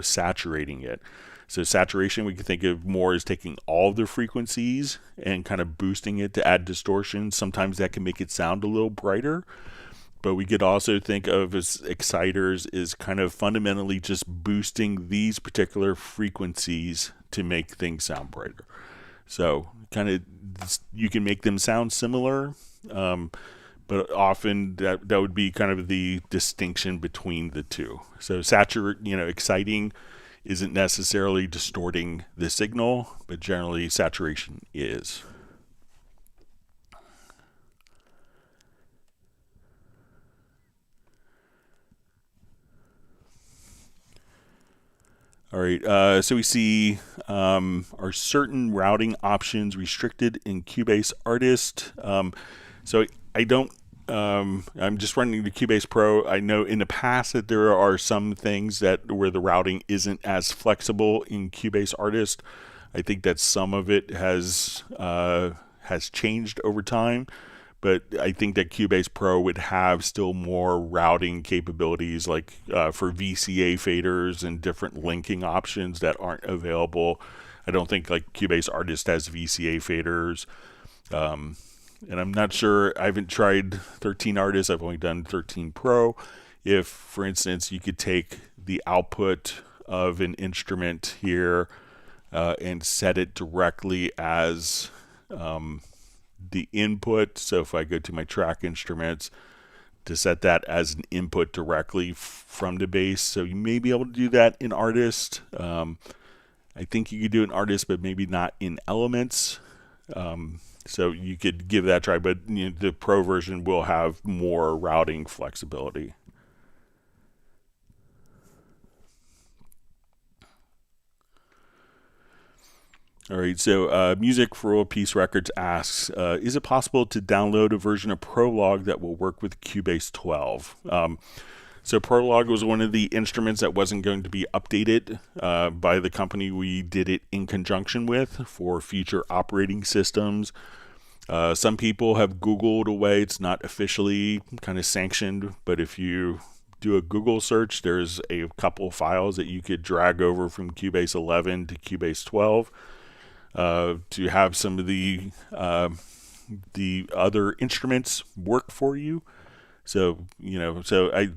saturating it. So saturation we can think of more as taking all the frequencies and kind of boosting it to add distortion. Sometimes that can make it sound a little brighter, but we could also think of as exciters is kind of fundamentally just boosting these particular frequencies to make things sound brighter. So kind of you can make them sound similar, but often that would be kind of the distinction between the two. So exciting isn't necessarily distorting the signal, but generally saturation is. All right, so we see are certain routing options restricted in Cubase Artist? So I don't, I'm just running the Cubase Pro. I know in the past that there are some things where the routing isn't as flexible in Cubase Artist. I think that some of it has changed over time, but I think that Cubase Pro would have still more routing capabilities, like for VCA faders and different linking options that aren't available. I don't think like Cubase Artist has VCA faders. And I'm not sure, I haven't tried 13 Artist, I've only done 13 Pro. If, for instance, you could take the output of an instrument here and set it directly as the input. So if I go to my track instruments, to set that as an input directly from the bass. So you may be able to do that in Artist. I think you could do an Artist, but maybe not in Elements. So you could give that a try, but the Pro version will have more routing flexibility. All right, so Music for World Peace Records asks, is it possible to download a version of Prologue that will work with Cubase 12? So Prologue was one of the instruments that wasn't going to be updated by the company we did it in conjunction with for future operating systems. Some people have Googled away. It's not officially kind of sanctioned, but if you do a Google search, there's a couple files that you could drag over from Cubase 11 to Cubase 12 to have some of the other instruments work for you. So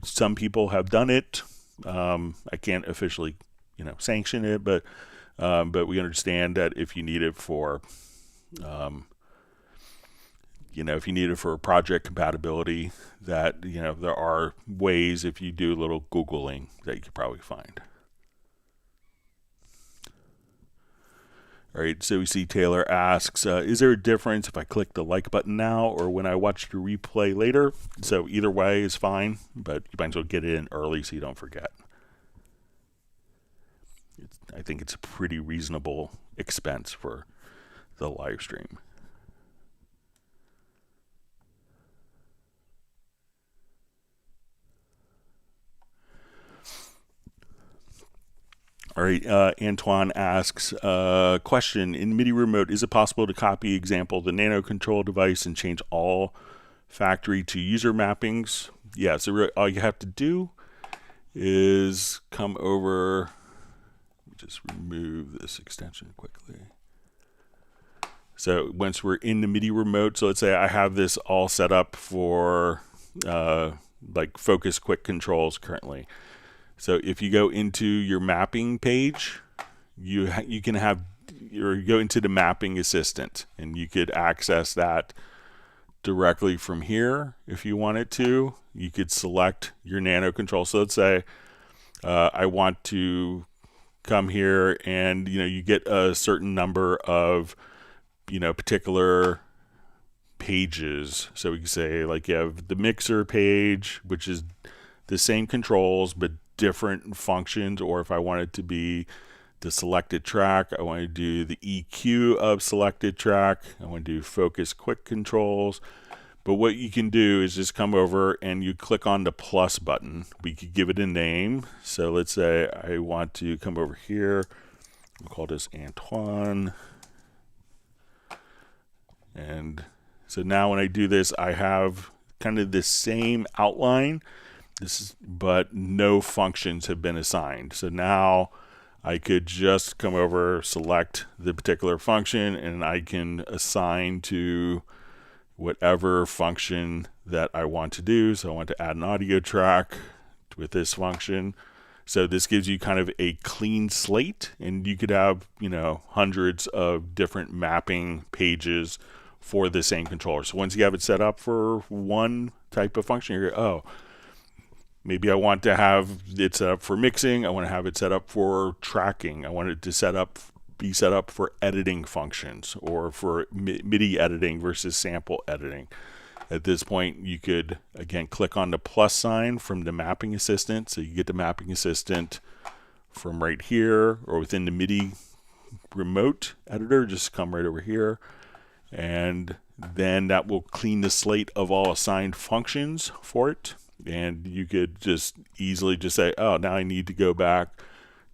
some people have done it. I can't officially sanction it, but we understand that if you need it for if you need it for project compatibility, that there are ways, if you do a little Googling, that you could probably find. All right, so we see Taylor asks, is there a difference if I click the like button now or when I watch the replay later? So either way is fine, but you might as well get it in early so you don't forget. I think it's a pretty reasonable expense for the live stream. All right, Antoine asks, question, in MIDI Remote, is it possible to copy, example, the Nano Control device and change all factory to user mappings? Yeah, so all you have to do is come over, just remove this extension quickly. So once we're in the MIDI Remote, so let's say I have this all set up for like focus quick controls currently. So if you go into your mapping page, you can go into the mapping assistant, and you could access that directly from here if you wanted to. You could select your Nano Control. So let's say I want to come here, and you get a certain number of particular pages. So we can say like you have the mixer page, which is the same controls but different functions, or if I want it to be the selected track, I want to do the EQ of selected track, I want to do focus quick controls. But what you can do is just come over and you click on the plus button. We could give it a name. So let's say I want to come over here, we'll call this Antoine, and so now when I do this, I have kind of the same outline. But no functions have been assigned. So now I could just come over, select the particular function, and I can assign to whatever function that I want to do. So I want to add an audio track with this function. So this gives you kind of a clean slate, and you could have, hundreds of different mapping pages for the same controller. So once you have it set up for one type of function, you're maybe I want to have it set up for mixing. I want to have it set up for tracking. I want it to be set up for editing functions, or for MIDI editing versus sample editing. At this point, you could, again, click on the plus sign from the mapping assistant. So you get the mapping assistant from right here, or within the MIDI Remote editor, just come right over here. And then that will clean the slate of all assigned functions for it. And you could just easily just say, oh, now I need to go back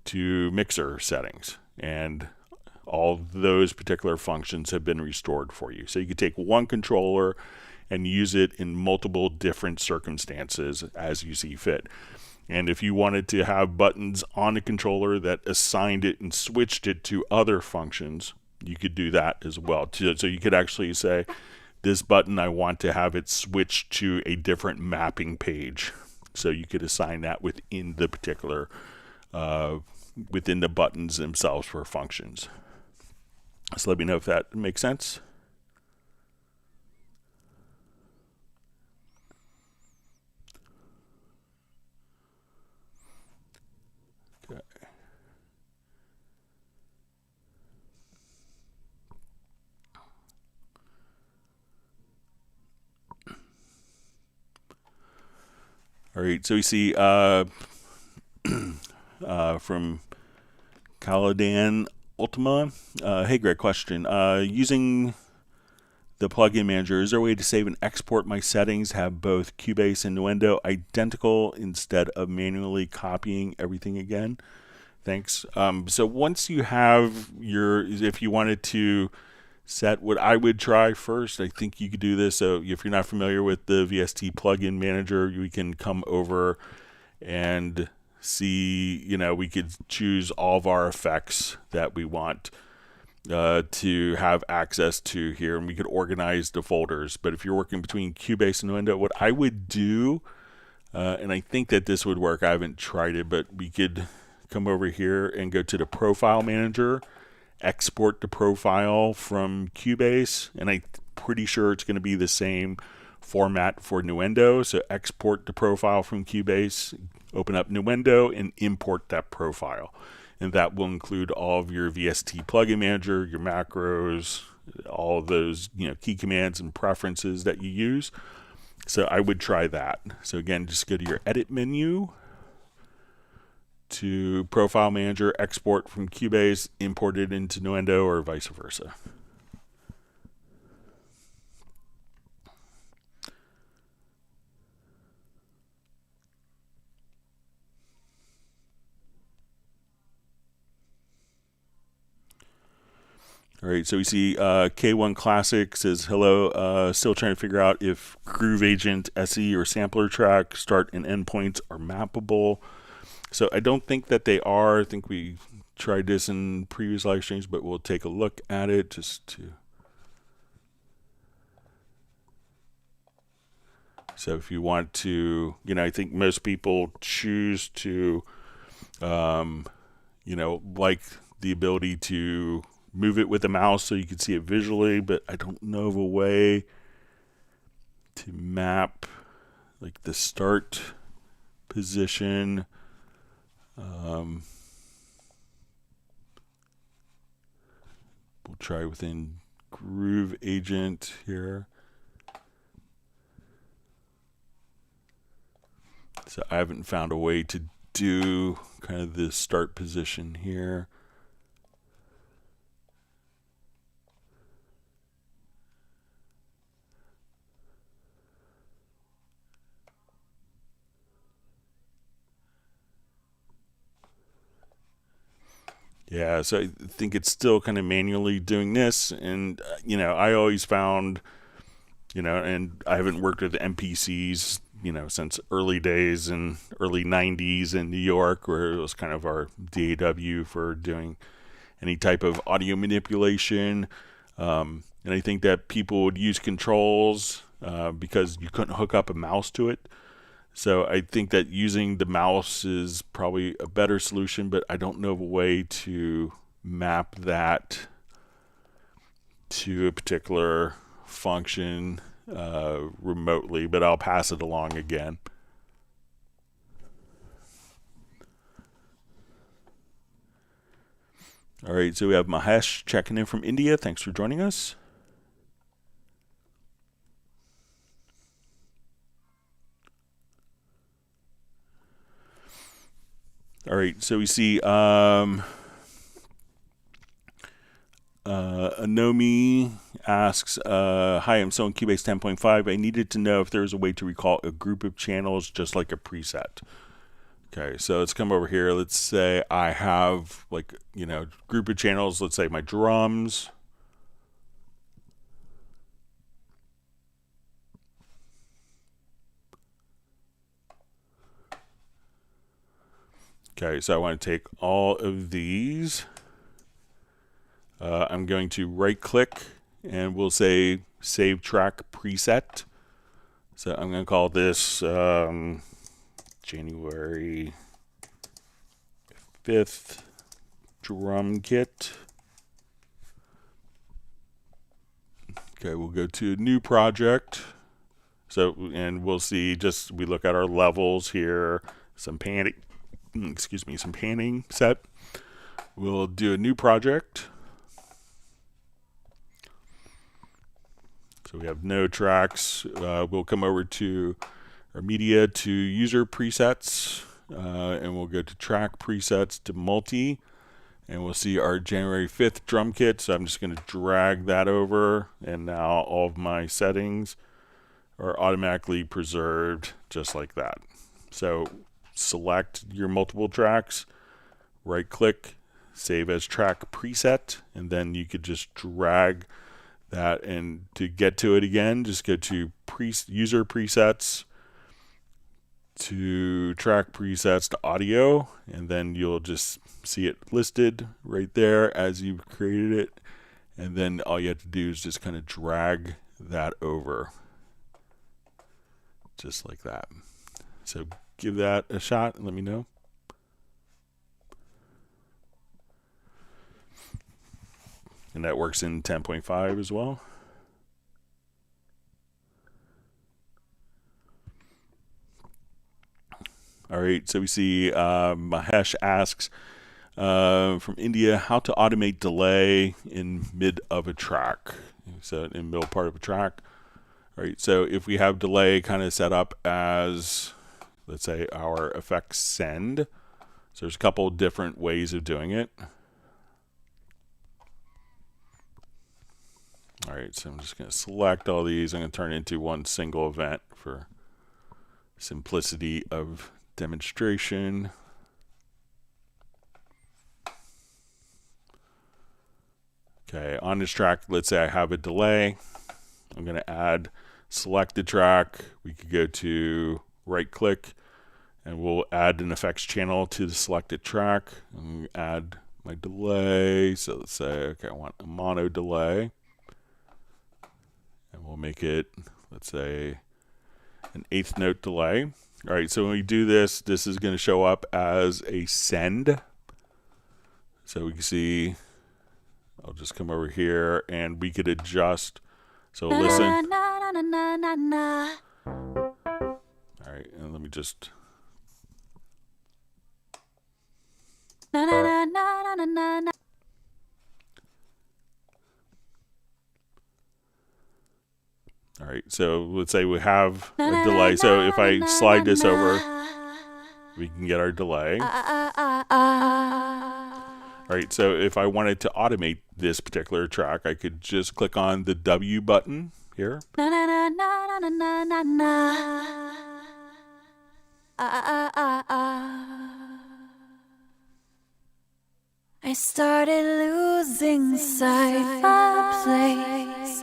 to mixer settings. And all those particular functions have been restored for you. So you could take one controller and use it in multiple different circumstances as you see fit. And if you wanted to have buttons on the controller that assigned it and switched it to other functions, you could do that as well. So you could actually say, this button, I want to have it switched to a different mapping page. So you could assign that within the particular, within the buttons themselves for functions. So let me know if that makes sense. Okay. All right, so we see from Caladan Ultima. Hey, Greg, question. Using the plugin manager, is there a way to save and export my settings, have both Cubase and Nuendo identical instead of manually copying everything again? Thanks. So once you have if you wanted to set what I would try first, I think you could do this. So if you're not familiar with the VST plugin manager, we can come over and see, we could choose all of our effects that we want to have access to here, and we could organize the folders. But if you're working between Cubase and Nuendo, what I would do, and I think that this would work, I haven't tried it, but we could come over here and go to the profile manager, export the profile from Cubase, and I'm pretty sure it's going to be the same format for Nuendo. So export the profile from Cubase, open up Nuendo, and import that profile. And that will include all of your VST plugin manager, your macros, all of those key commands and preferences that you use. So I would try that. So again, just go to your edit menu, to Profile Manager, export from Cubase, import it into Nuendo, or vice versa. All right, so we see K1 Classic says, hello, still trying to figure out if Groove Agent, SE, or Sampler Track start and end points are mappable. So I don't think that they are. I think we tried this in previous live streams, but we'll take a look at it just to. So if you want to, I think most people choose to, like the ability to move it with the mouse so you can see it visually, but I don't know of a way to map like the start position. We'll try within Groove Agent here. So I haven't found a way to do kind of the start position here. Yeah, so I think it's still kind of manually doing this. And, I always found, and I haven't worked with MPCs, since early days in early 90s in New York, where it was kind of our DAW for doing any type of audio manipulation. And I think that people would use controls because you couldn't hook up a mouse to it. So I think that using the mouse is probably a better solution, but I don't know of a way to map that to a particular function remotely, but I'll pass it along again. All right, so we have Mahesh checking in from India. Thanks for joining us. All right, so we see Anomi asks, hi, I'm still in Cubase 10.5. I needed to know if there was a way to recall a group of channels just like a preset. Okay, so let's come over here. Let's say I have group of channels. Let's say my drums. Okay, so I want to take all of these. I'm going to right click and we'll say save track preset. So I'm going to call this January 5th drum kit. Okay, we'll go to new project. So, and we'll see, just we look at our levels here, some panning, some panning set. We'll do a new project. So we have no tracks. We'll come over to our media to user presets, and we'll go to track presets to multi, and we'll see our January 5th drum kit. So I'm just going to drag that over, and now all of my settings are automatically preserved just like that. So select your multiple tracks, right click, save as track preset, and then you could just drag that, and to get to it again, just go to user presets, to track presets to audio, and then you'll just see it listed right there as you've created it, and then all you have to do is just kind of drag that over just like that. So give that a shot and let me know. And that works in 10.5 as well. All right, so we see Mahesh asks from India, how to automate delay in mid of a track. So in middle part of a track. All right, so if we have delay kind of set up as, let's say, our effect send. So there's a couple different ways of doing it. All right, so I'm just going to select all these. I'm going to turn it into one single event for simplicity of demonstration. Okay, on this track, let's say I have a delay. I'm going to add selected track. We could go to right click and we'll add an effects channel to the selected track. And add my delay. So let's say, okay, I want a mono delay. And we'll make it, let's say, an 1/8 note delay. All right, so when we do this, this is going to show up as a send. So we can see, I'll just come over here and we could adjust. So listen. All right, and let me just. All right, so let's say we have a delay. So if I slide this over, we can get our delay. All right, so if I wanted to automate this particular track, I could just click on the W button here. I started losing sight of place.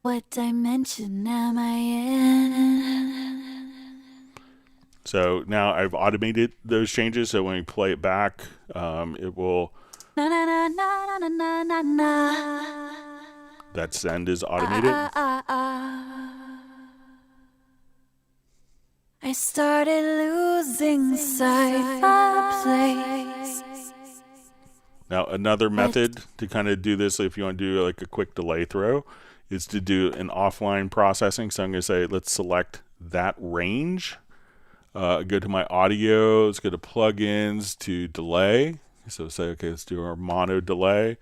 What dimension am I in? So now I've automated those changes. So when we play it back, it will. That send is automated. I started losing sight of place. Now another method to kind of do this, if you want to do like a quick delay throw, is to do an offline processing. So I'm going to say, let's select that range. Go to my audio, let's go to plugins, to delay. So say, okay, let's do our mono delay.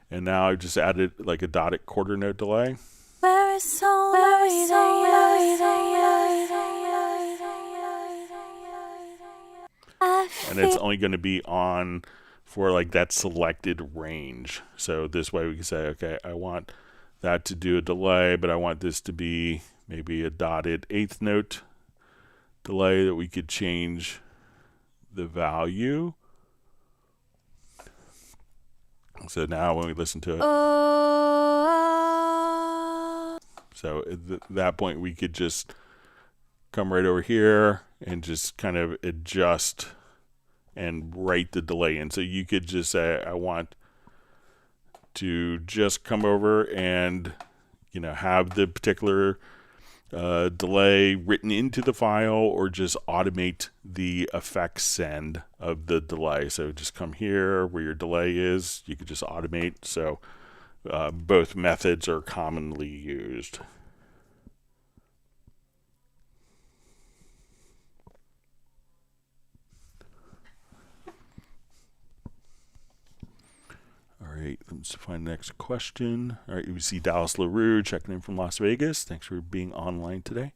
And now I've just added like a dotted quarter note delay. Where is and it's only going to be on for like that selected range. So this way we can say, okay, I want that to do a delay, but I want this to be maybe a dotted 1/8 note delay that we could change the value. So now when we listen to it, so at that point we could just come right over here and just kind of adjust and write the delay in. So you could just say, I want to just come over and, you know, have the particular delay written into the file, or just automate the effect send of the delay. So just come here where your delay is, you could just automate. So both methods are commonly used. All right, let's find the next question. All right, we see Dallas LaRue checking in from Las Vegas. Thanks for being online today.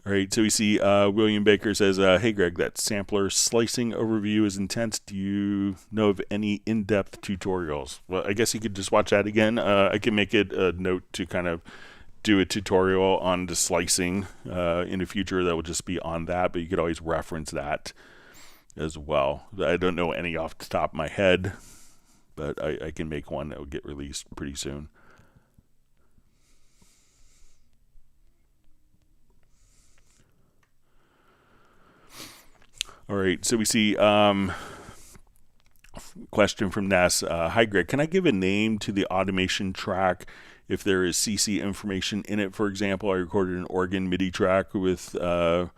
All right, so we see William Baker says, hey Greg, that sampler slicing overview is intense. Do you know of any in-depth tutorials? Well, I guess you could just watch that again. I can make it a note to kind of do a tutorial on the slicing in the future that will just be on that, but you could always reference that as well. I don't know any off the top of my head, but I can make one that will get released pretty soon. All right, so we see question from Ness. Hi Greg, can I give a name to the automation track if there is CC information in it? For example, I recorded an organ MIDI track with rotor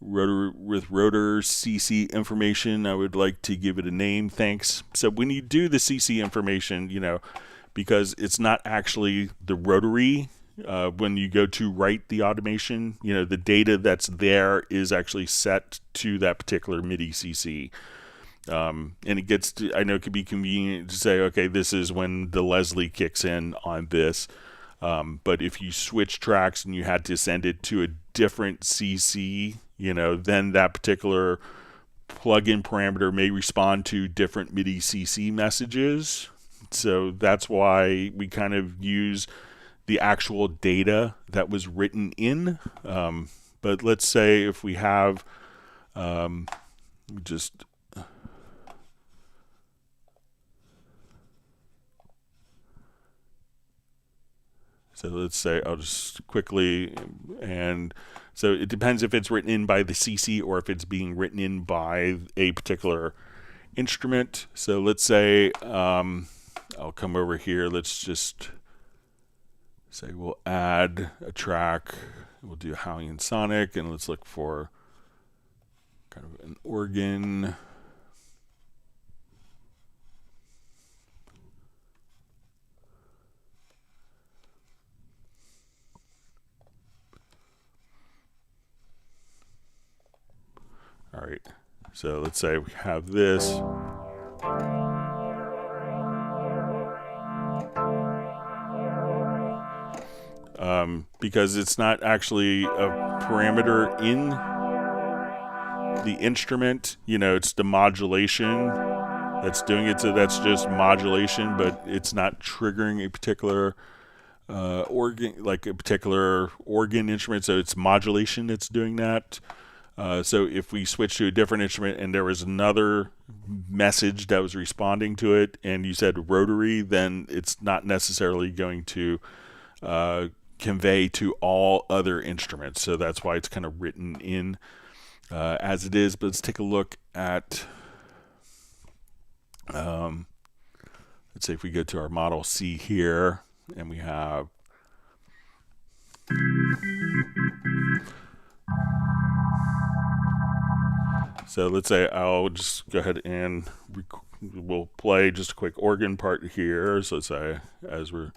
CC information. I would like to give it a name. Thanks. So when you do the CC information, you know, because it's not actually the rotary, when you go to write the automation, you know, the data that's there is actually set to that particular MIDI CC. And it gets to, I know it could be convenient to say, okay, this is when the Leslie kicks in on this. But if you switch tracks and you had to send it to a different CC, you know, then that particular plugin parameter may respond to different MIDI CC messages. So that's why we kind of use the actual data that was written in. But let's say if we have just so let's say I'll just quickly, and so it depends if it's written in by the CC or if it's being written in by a particular instrument. So let's say I'll come over here. Let's just say we'll add a track. We'll do Hien Sonic, and let's look for kind of an organ. All right, so let's say we have this. Because it's not actually a parameter in the instrument, you know, it's the modulation that's doing it. So that's just modulation, but it's not triggering a particular organ, like a particular organ instrument. So it's modulation that's doing that. So if we switch to a different instrument and there was another message that was responding to it and you said rotary, then it's not necessarily going to convey to all other instruments. So that's why it's kind of written in as it is. But let's take a look at, let's say if we go to our Model C here and we have so let's say I'll just go ahead and we'll play just a quick organ part here. So let's say as we're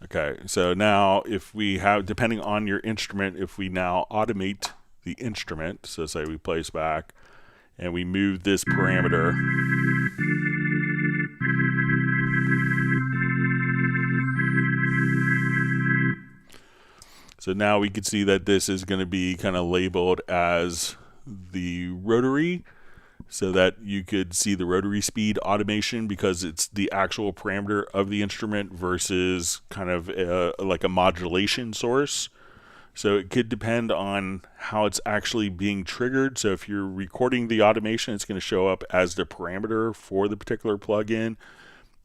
okay, so now if we have, depending on your instrument, if we now automate the instrument, so say we place back and we move this parameter, so now we can see that this is going to be kind of labeled as the rotary, so that you could see the rotary speed automation because it's the actual parameter of the instrument versus kind of like a modulation source. So it could depend on how it's actually being triggered. So if you're recording the automation, it's going to show up as the parameter for the particular plugin.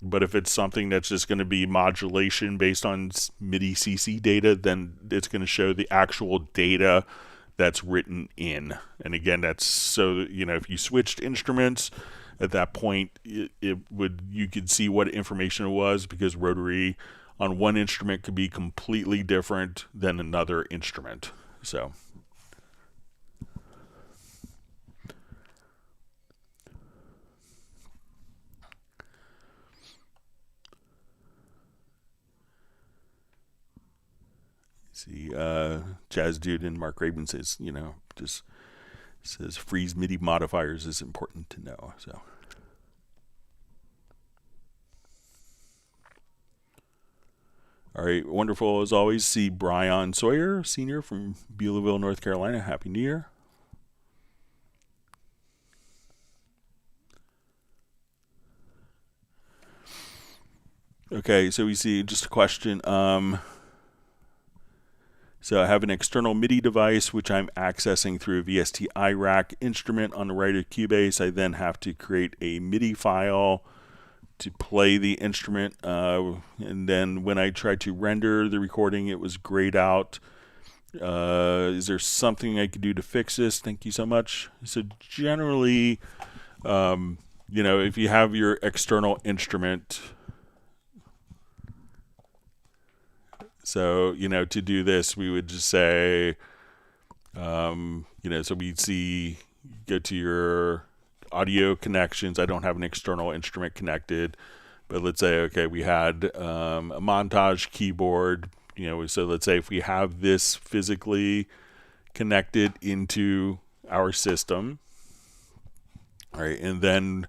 But if it's something that's just going to be modulation based on MIDI CC data, then it's going to show the actual data that's written in. And again, that's so, if you switched instruments at that point, you could see what information it was, because rotary on one instrument could be completely different than another instrument. So see, Jazz Dude and Mark Raven says, just says freeze MIDI modifiers is important to know. So all right, wonderful as always. See Brian Sawyer, senior from Beulahville, North Carolina. Happy New Year. Okay, so we see just a question. So I have an external MIDI device which I'm accessing through a VST iRack instrument on the right of Cubase. I then have to create a MIDI file to play the instrument, and then when I tried to render the recording, it was grayed out. Is there something I could do to fix this? Thank you so much. So generally, if you have your external instrument, so to do this, we would just say, so we'd see, go to your audio connections. I don't have an external instrument connected, but let's say, okay, we had a montage keyboard, so let's say if we have this physically connected into our system, all right, and then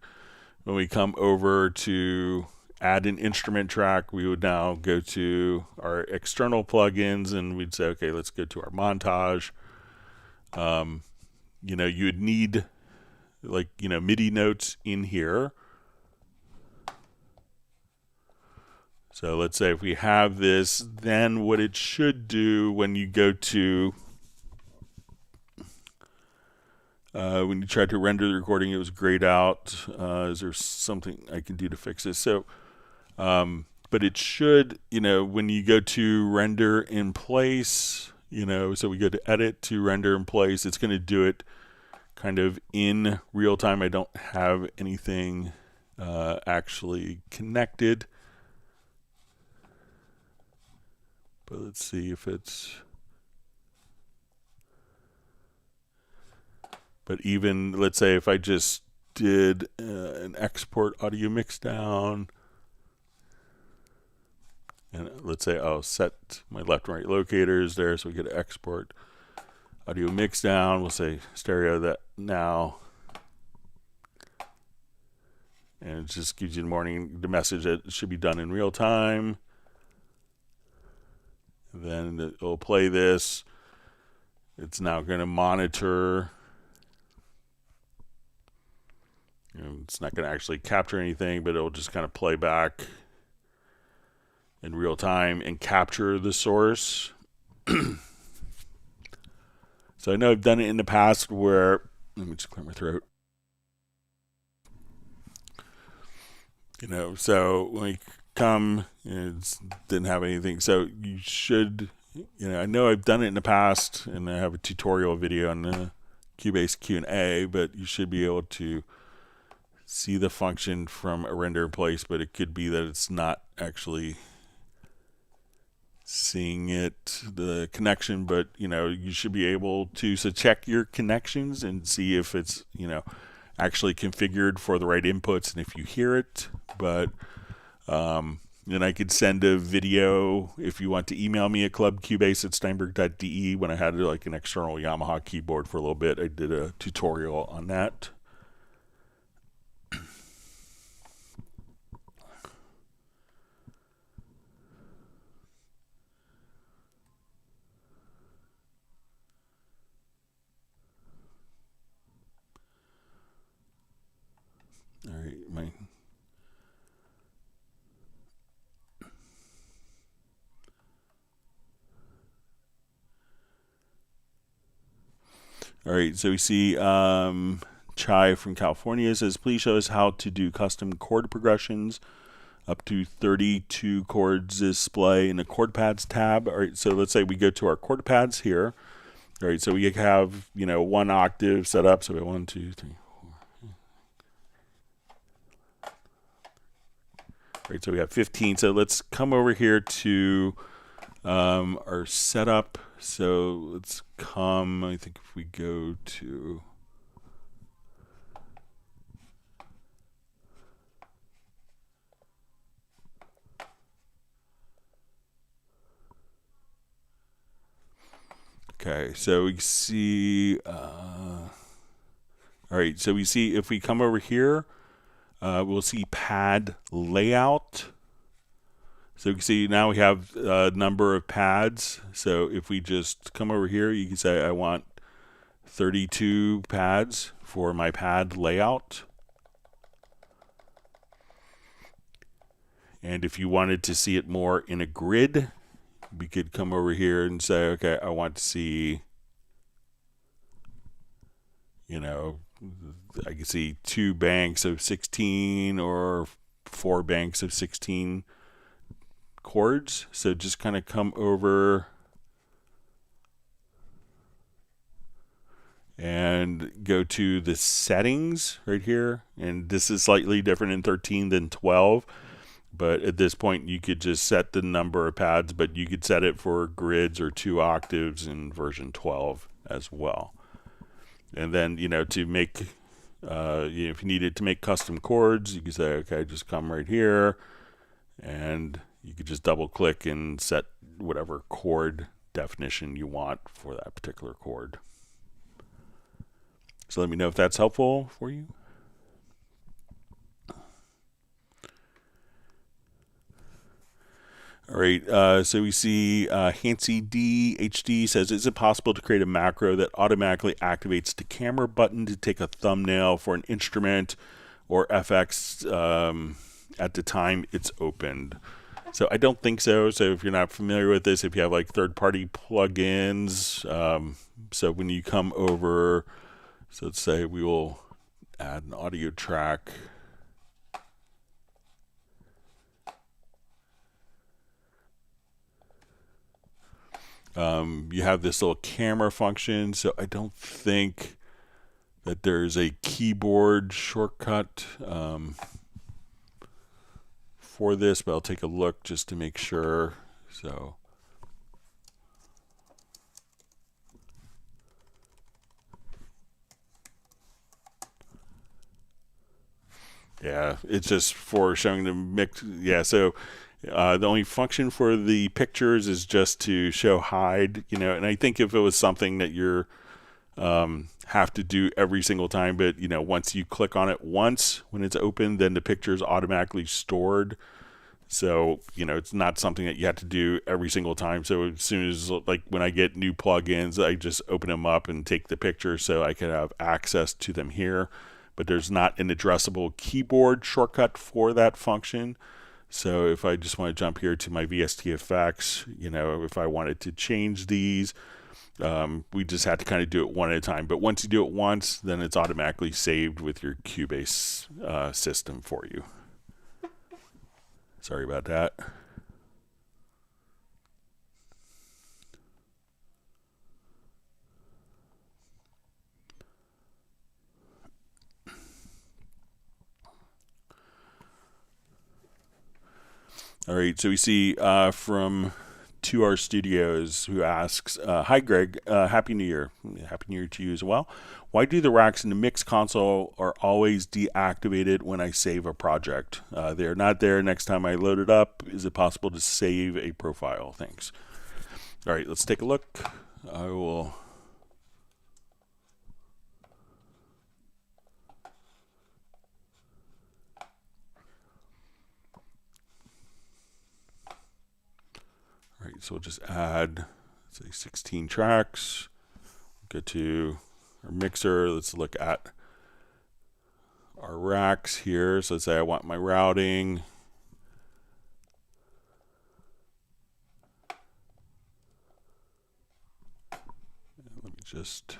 when we come over to add an instrument track, we would now go to our external plugins and we'd say, okay, let's go to our montage. You would need MIDI notes in here. So let's say if we have this, then what it should do when you go to when you try to render the recording, it was grayed out. Is there something I can do to fix this? So but it should, when you go to render in place, so we go to edit to render in place, it's going to do it kind of in real time. I don't have anything actually connected, but let's see if it's, but even let's say if I just did an export audio mix down, and let's say I'll set my left and right locators there, so we get to export audio mix down. We'll say stereo that now, and it just gives you the message that it should be done in real time. And then it'll play this. It's now going to monitor. It's not going to actually capture anything, but it'll just kind of play back in real time and capture the source. So I know I've done it in the past where, let me just clear my throat. So when we come, it didn't have anything. So you should, I know I've done it in the past, and I have a tutorial video on the Cubase Q&A, but you should be able to see the function from a render in place, but it could be that it's not actually seeing the connection, but you should be able to check your connections and see if it's actually configured for the right inputs and if you hear it. But then I could send a video if you want to email me at clubcubase@steinberg.de. When I had an external Yamaha keyboard for a little bit, I did a tutorial on that. All right, All right, so we see Chai from California says, please show us how to do custom chord progressions up to 32 chords display in the chord pads tab. All right, so let's say we go to our chord pads here. All right, so we have, one octave set up. So we have 1, 2, 3, 4. All right, so we have 15. So let's come over here to our setup. So let's come, I think if we go to, okay, so we see, all right, so we see if we come over here, we'll see pad layout. So you can see now we have a number of pads. So if we just come over here, you can say I want 32 pads for my pad layout. And if you wanted to see it more in a grid, we could come over here and say, okay, I want to see, I can see 2 banks of 16 or 4 banks of 16 chords. So just kind of come over and go to the settings right here. And this is slightly different in 13 than 12. But at this point, you could just set the number of pads, but you could set it for grids or 2 octaves in version 12 as well. And then, to make, if you needed to make custom chords, you could say, okay, just come right here and you could just double click and set whatever chord definition you want for that particular chord. So let me know if that's helpful for you. All right, so we see Hancy DHD says, is it possible to create a macro that automatically activates the camera button to take a thumbnail for an instrument or FX at the time it's opened? So I don't think so. So if you're not familiar with this, if you have like third-party plugins, so when you come over, so let's say we will add an audio track. You have this little camera function, so I don't think that there's a keyboard shortcut for this, but I'll take a look just to make sure. So yeah, it's just for showing the mix. Yeah, so the only function for the pictures is just to show hide, and I think if it was something that you're have to do every single time, but once you click on it once when it's open, then the picture is automatically stored. So it's not something that you have to do every single time. So as soon as, like, when I get new plugins, I just open them up and take the picture so I can have access to them here. But there's not an addressable keyboard shortcut for that function. So if I just want to jump here to my VST effects, if I wanted to change these, we just had to kind of do it one at a time. But once you do it once, then it's automatically saved with your Cubase system for you. Sorry about that. All right, so we see from 2R Studios who asks, hi Greg, Happy New Year. Happy New Year to you as well. Why do the racks in the mix console are always deactivated when I save a project? They are not there next time I load it up. Is it possible to save a profile? Thanks. All right, let's take a look. I will... All right, so we'll just add, say, 16 tracks. Go to our mixer. Let's look at our racks here. So let's say I want my routing. Let me just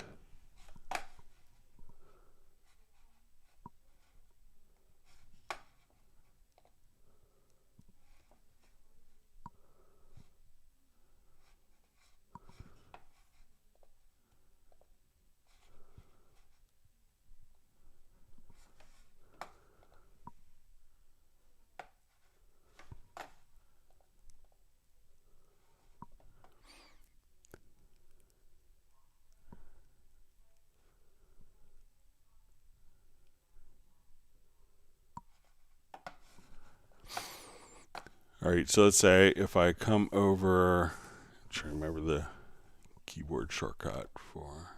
All right, so let's say if I come over, I'm trying to remember the keyboard shortcut for.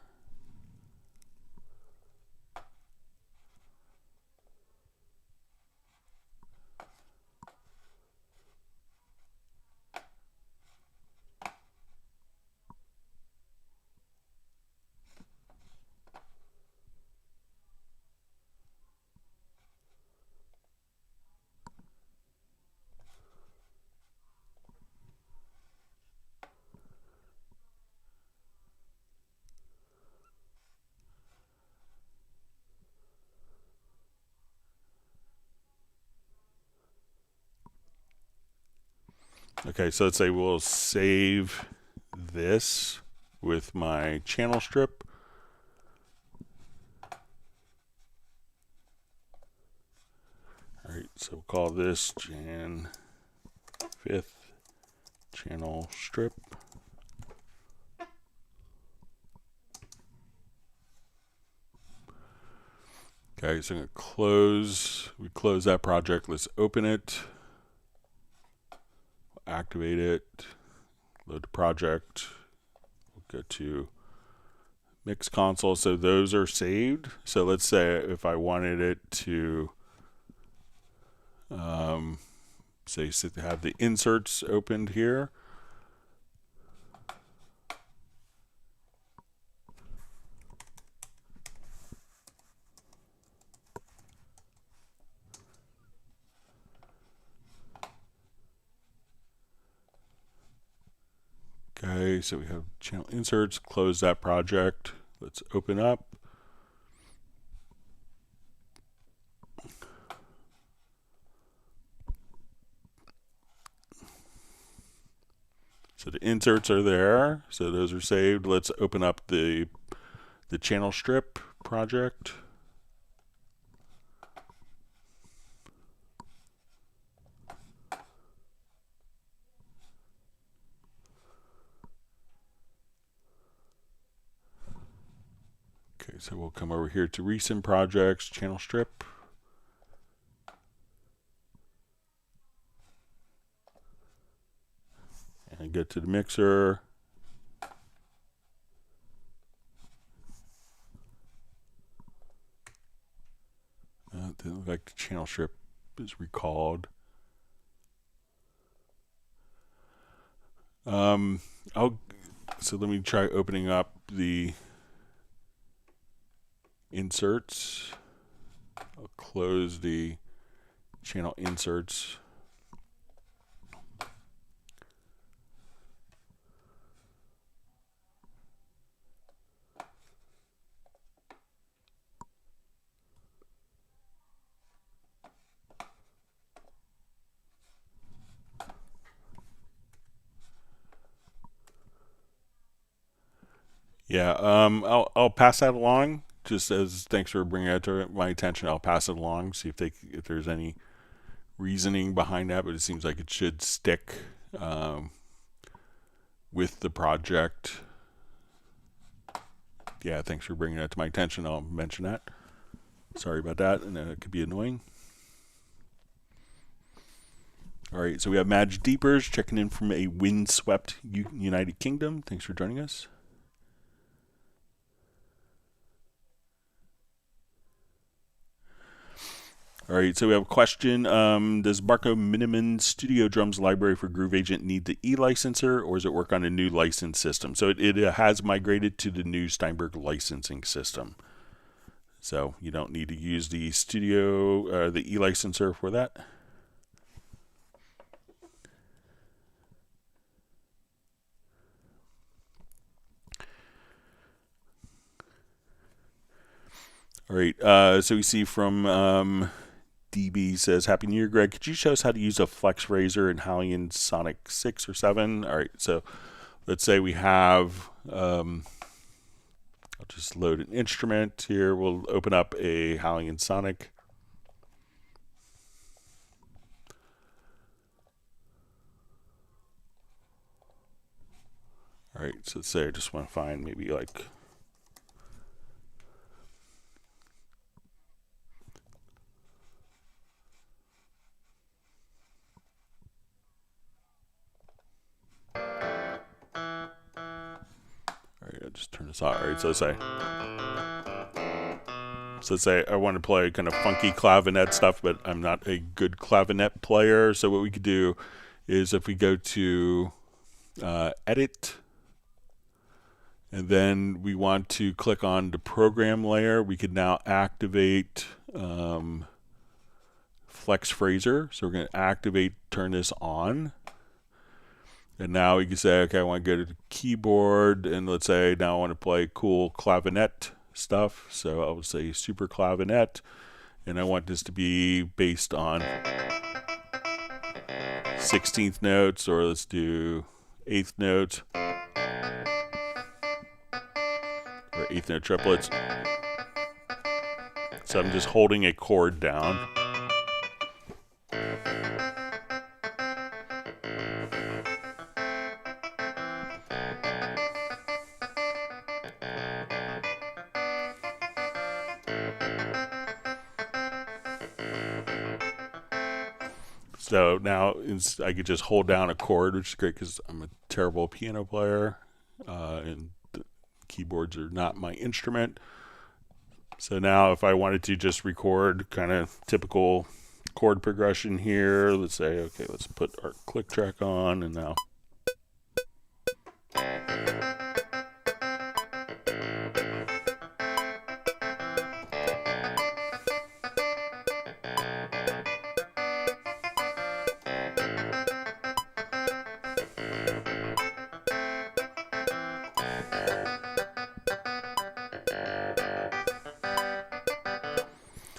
Okay, so let's say we'll save this with my channel strip. All right, so we'll call this Jan 5th channel strip. Okay, so I'm going to close that project. Let's open it, activate it, load the project. We'll go to Mix Console. So those are saved. So let's say if I wanted it to, say, have the inserts opened here. Okay, so we have channel inserts, close that project. Let's open up. So the inserts are there, so those are saved. Let's open up the channel strip project. Okay, so we'll come over here to recent projects, channel strip. And get to the mixer. Didn't look like the channel strip is recalled. So let me try opening up the inserts. I'll close the channel inserts. Yeah, I'll pass that along. Just as thanks for bringing it to my attention, I'll pass it along. See if there's any reasoning behind that, but it seems like it should stick with the project. Yeah, thanks for bringing that to my attention. I'll mention that. Sorry about that, and it could be annoying. All right, so we have Madge Deepers checking in from a windswept United Kingdom. Thanks for joining us. All right, so we have a question. Does Barco Miniman Studio Drums library for Groove Agent need the e-licenser, or does it work on a new license system? So it has migrated to the new Steinberg licensing system. So you don't need to use the the e-licenser for that. All right, so we see from DB says, Happy New Year, Greg. Could you show us how to use a flex razor in Hien Sonic 6 or 7? All right, so let's say we have, I'll just load an instrument here. We'll open up a Hien Sonic. All right, so let's say I just want to find maybe like just turn this on. All right, so let's say I want to play kind of funky clavinet stuff, but I'm not a good clavinet player. So what we could do is if we go to Edit, and then we want to click on the program layer, we could now activate Flex Phaser. So we're going to activate, turn this on. And now we can say, okay, I want to go to the keyboard, and let's say now I want to play cool clavinet stuff. So I'll say super clavinet, and I want this to be based on 16th notes, or let's do 8th note, or 8th note triplets. So I'm just holding a chord down. So now I could just hold down a chord, which is great because I'm a terrible piano player, and the keyboards are not my instrument. So now if I wanted to just record kind of typical chord progression here, let's say, okay, let's put our click track on, and now.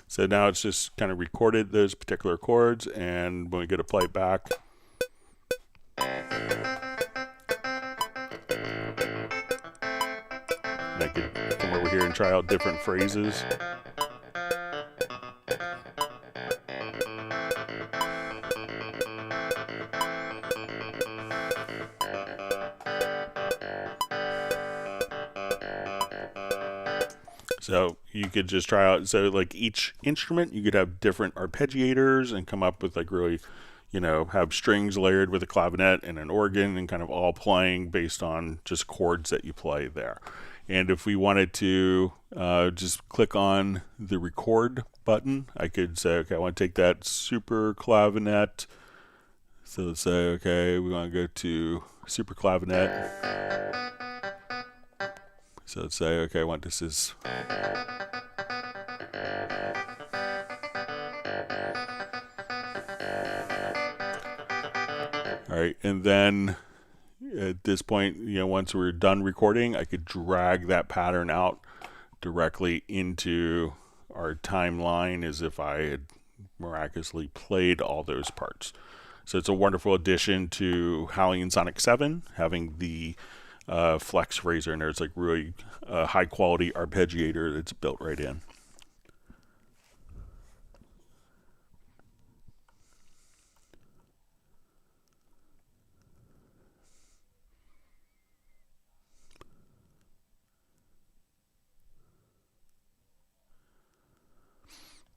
So now it's just kind of recorded those particular chords, and when we go to play it back, I could come over here and try out different phrases. So you could just try out, so like each instrument, you could have different arpeggiators and come up with like really, you know, have strings layered with a clavinet and an organ and kind of all playing based on just chords that you play there. And if we wanted to just click on the record button, I could say, okay, I want to take that super clavinet. So let's say, okay, we want to go to super clavinet. So let's say, okay, I want this is. All right, and then at this point, you know, once we're done recording, I could drag that pattern out directly into our timeline as if I had miraculously played all those parts. So it's a wonderful addition to Hien Sonic 7, having the Flex Phaser in there. It's like really high quality arpeggiator that's built right in.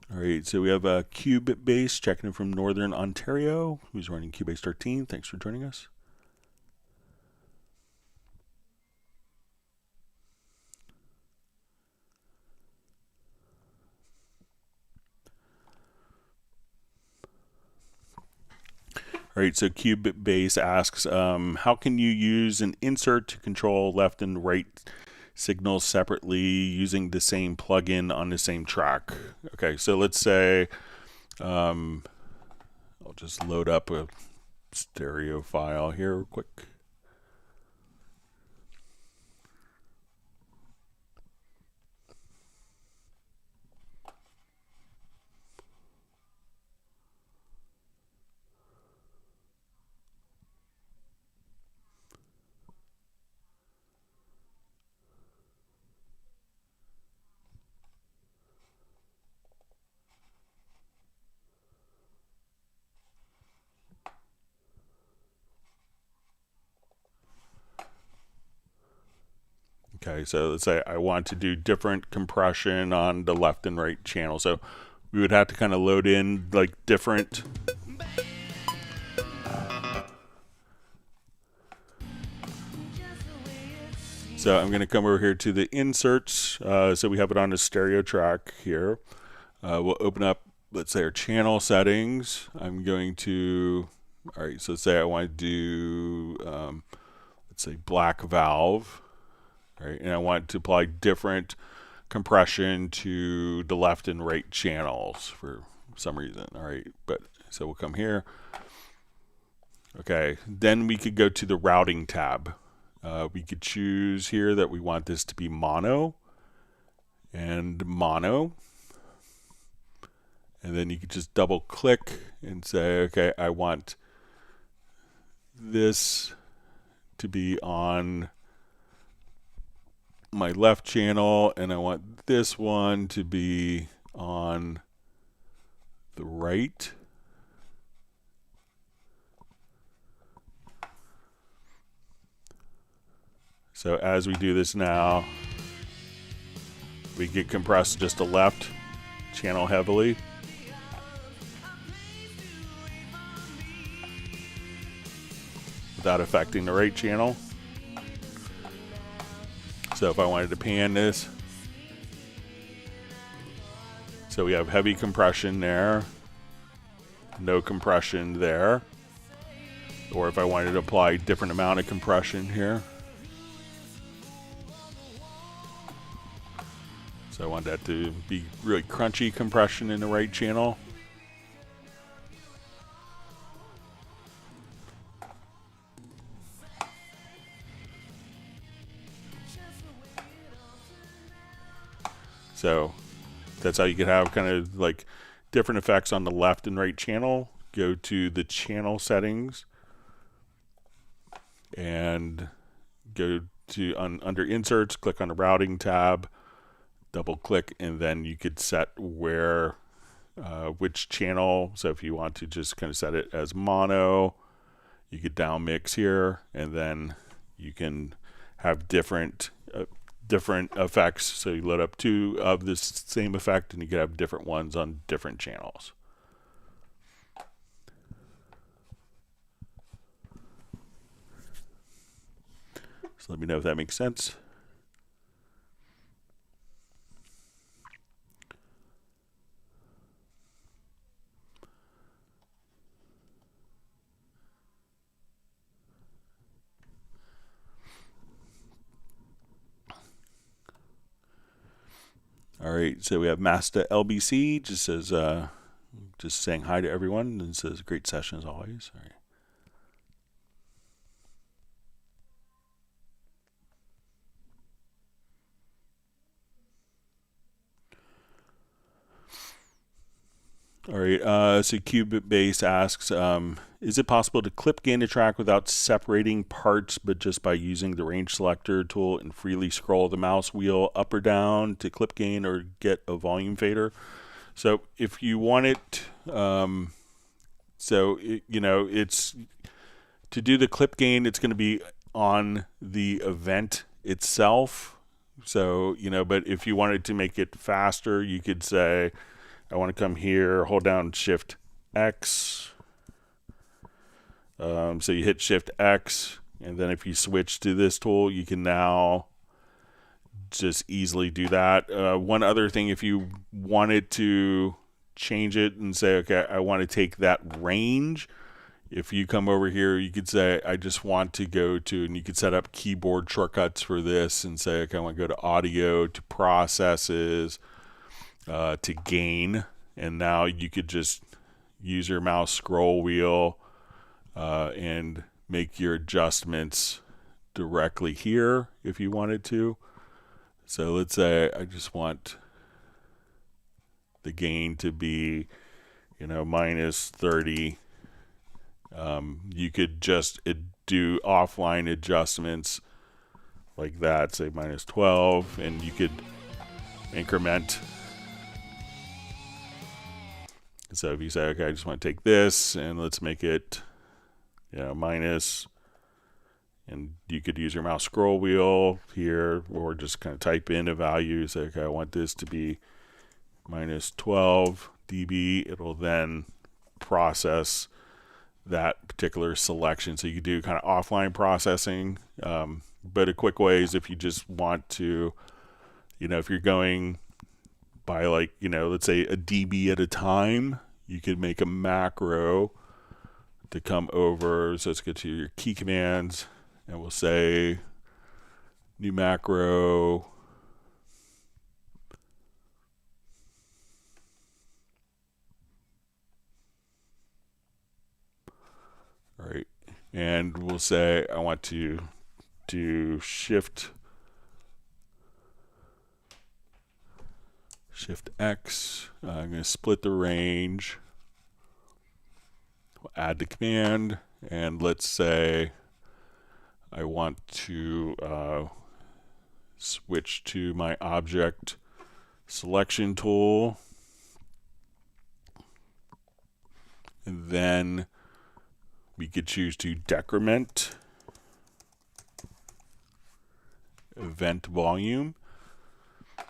All right, so we have a Cubase checking in from Northern Ontario, who's running Cubase 13. Thanks for joining us. All right, so Cubase asks, how can you use an insert to control left and right signals separately using the same plugin on the same track? Okay, so let's say I'll just load up a stereo file here real quick. Okay, so let's say I want to do different compression on the left and right channel. So we would have to kind of load in like different. So I'm going to come over here to the inserts. So we have it on a stereo track here. We'll open up, let's say, our channel settings. I'm going to, all right, so let's say I want to do, let's say, black valve. All right, and I want to apply different compression to the left and right channels for some reason. All right, but so we'll come here. Okay, then we could go to the routing tab. We could choose here that we want this to be mono and mono. And then you could just double click and say, okay, I want this to be on my left channel, and I want this one to be on the right. So as we do this now, we get compressed just the left channel heavily. Without affecting the right channel. So if I wanted to pan this, so we have heavy compression there, no compression there. Or if I wanted to apply a different amount of compression here. So I want that to be really crunchy compression in the right channel. So that's how you could have kind of like different effects on the left and right channel. Go to the channel settings and go to under inserts, click on the routing tab, double click, and then you could set where which channel. So if you want to just kind of set it as mono, you could down mix here, and then you can have different effects. So you load up two of this same effect, and you can have different ones on different channels. So let me know if that makes sense. All right, so we have Master LBC, just says, just saying hi to everyone, and says great session as always. All right. All right, so Cubase asks, is it possible to clip gain a track without separating parts, but just by using the range selector tool and freely scroll the mouse wheel up or down to clip gain or get a volume fader? So if you want it, it's to do the clip gain, it's going to be on the event itself. So, but if you wanted to make it faster, you could say, I want to come here, hold down Shift X. So you hit Shift X, and then if you switch to this tool, you can now just easily do that. One other thing, if you wanted to change it and say, okay, I want to take that range, if you come over here, you could say, I just want to go to, and you could set up keyboard shortcuts for this and say, okay, I want to go to audio, to processes, to gain, and now you could just use your mouse scroll wheel and make your adjustments directly here if you wanted to. So let's say I just want the gain to be, minus 30. You could just do offline adjustments like that, say minus 12, and you could increment. So if you say, okay, I just want to take this and let's make it, minus, and you could use your mouse scroll wheel here or just kind of type in a value. Say, okay, I want this to be minus 12 dB. It'll then process that particular selection. So you can do kind of offline processing But a quick way is if you just want to, if you're going by like, let's say a dB at a time, you could make a macro to come over. So let's get to your key commands, and we'll say new macro. All right, and we'll say I want to do shift X. I'm going to split the range. We'll add the command, and let's say I want to switch to my object selection tool, and then we could choose to decrement event volume.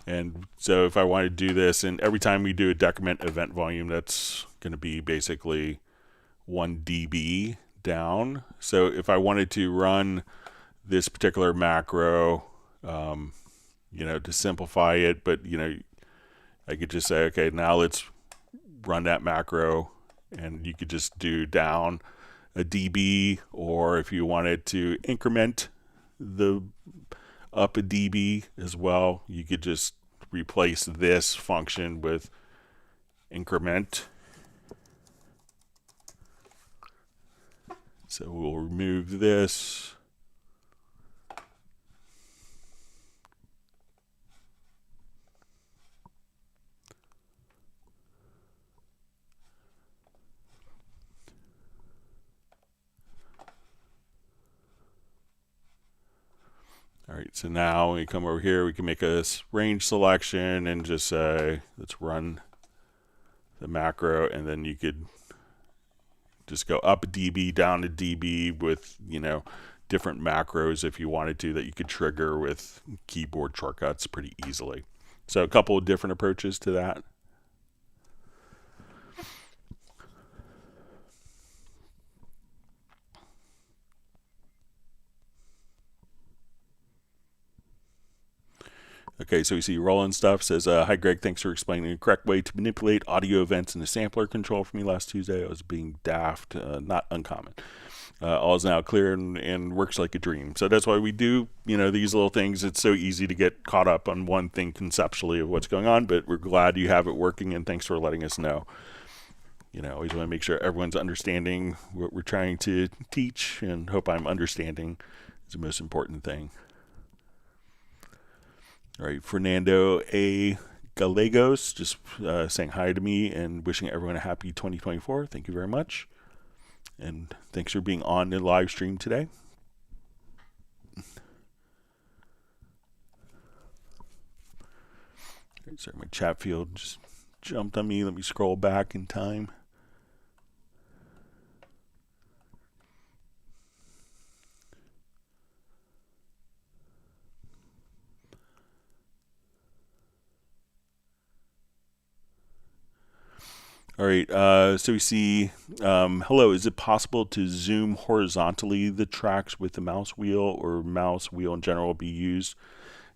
And so if I want to do this, and every time we do a decrement event volume, that's going to be basically 1 dB down. So if I wanted to run this particular macro, to simplify it, but I could just say, okay, now let's run that macro, and you could just do down a dB, or if you wanted to increment the up a dB as well, you could just replace this function with increment. So we'll remove this. All right, so now we come over here, we can make a range selection and just say, let's run the macro, and then you could just go up a dB, down a dB with, different macros if you wanted to, that you could trigger with keyboard shortcuts pretty easily. So a couple of different approaches to that. Okay, so we see Roland stuff says, hi Greg, thanks for explaining the correct way to manipulate audio events in the sampler control for me last Tuesday. I was being daft, not uncommon. All is now clear and works like a dream. So that's why we do, these little things. It's so easy to get caught up on one thing conceptually of what's going on, but we're glad you have it working, and thanks for letting us know. Always want to make sure everyone's understanding what we're trying to teach, and hope I'm understanding is the most important thing. All right, Fernando A. Gallegos just saying hi to me and wishing everyone a happy 2024. Thank you very much. And thanks for being on the live stream today. Right, sorry, my chat field just jumped on me. Let me scroll back in time. All right, so we see, hello, is it possible to zoom horizontally the tracks with the mouse wheel, or mouse wheel in general be used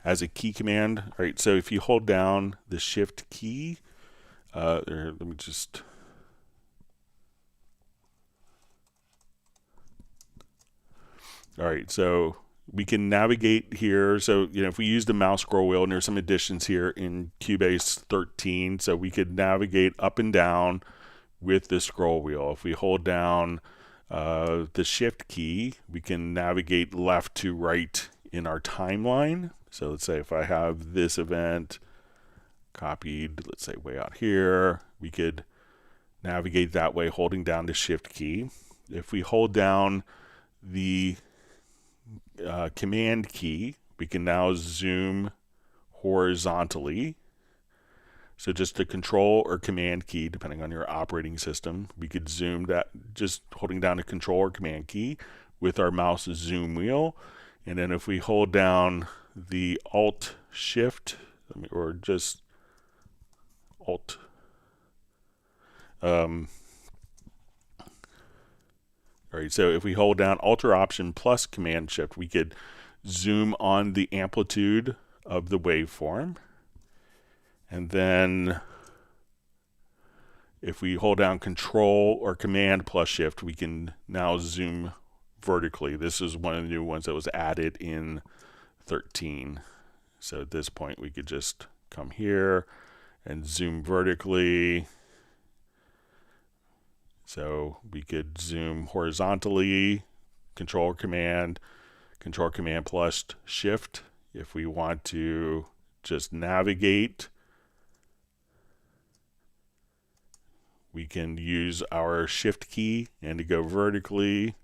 as a key command? All right, so if you hold down the shift key, let me just, all right, so we can navigate here. So, if we use the mouse scroll wheel, and there's some additions here in Cubase 13, so we could navigate up and down with the scroll wheel. If we hold down the shift key, we can navigate left to right in our timeline. So let's say if I have this event copied, let's say way out here, we could navigate that way holding down the shift key. If we hold down the command key, we can now zoom horizontally. So just the control or command key, depending on your operating system, we could zoom that just holding down the control or command key with our mouse zoom wheel. And then if we hold down the alt shift, or just alt, all right, so if we hold down Alt or Option plus Command Shift, we could zoom on the amplitude of the waveform. And then if we hold down Control or Command plus Shift, we can now zoom vertically. This is one of the new ones that was added in 13. So at this point, we could just come here and zoom vertically. So we could zoom horizontally, Control Command plus Shift. If we want to just navigate, we can use our Shift key, and to go vertically,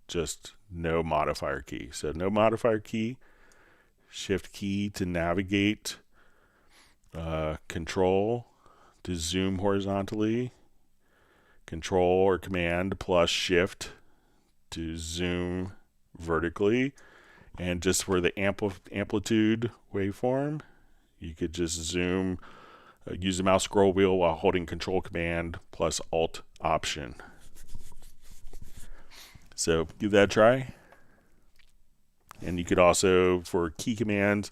just no modifier key. So no modifier key, Shift key to navigate, Control to zoom horizontally, Control or Command plus Shift to zoom vertically. And just for the amplitude waveform, you could just zoom, use the mouse scroll wheel while holding Control Command plus Alt Option. So give that a try. And you could also, for key commands,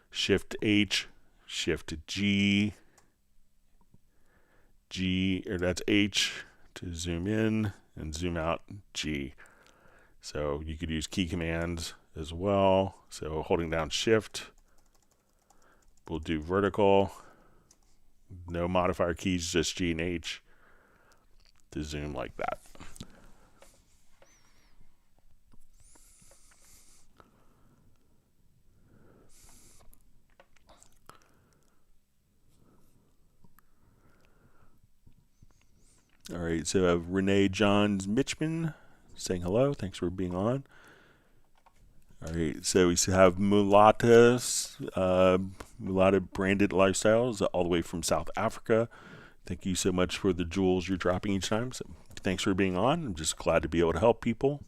Shift H, Shift G, or that's H to zoom in, and zoom out G. So you could use key commands as well. So holding down Shift, we'll do vertical. No modifier keys, just G and H to zoom like that. All right, so I have Renee Johns Mitchman saying hello. Thanks for being on. All right, so we have Mulatta Branded Lifestyles all the way from South Africa. Thank you so much for the jewels you're dropping each time. So thanks for being on. I'm just glad to be able to help people.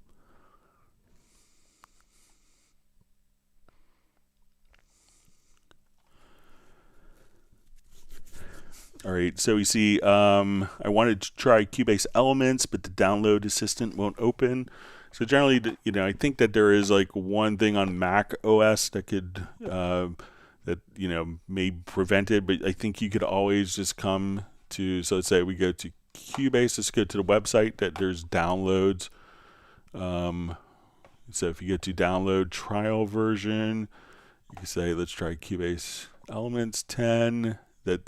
All right, so we see I wanted to try Cubase Elements, but the download assistant won't open. So generally, I think that there is like one thing on Mac OS that could may prevent it, but I think you could always just come to, so let's say we go to Cubase, let's go to the website that there's downloads. So if you get to download trial version, you can say, let's try Cubase Elements 10. That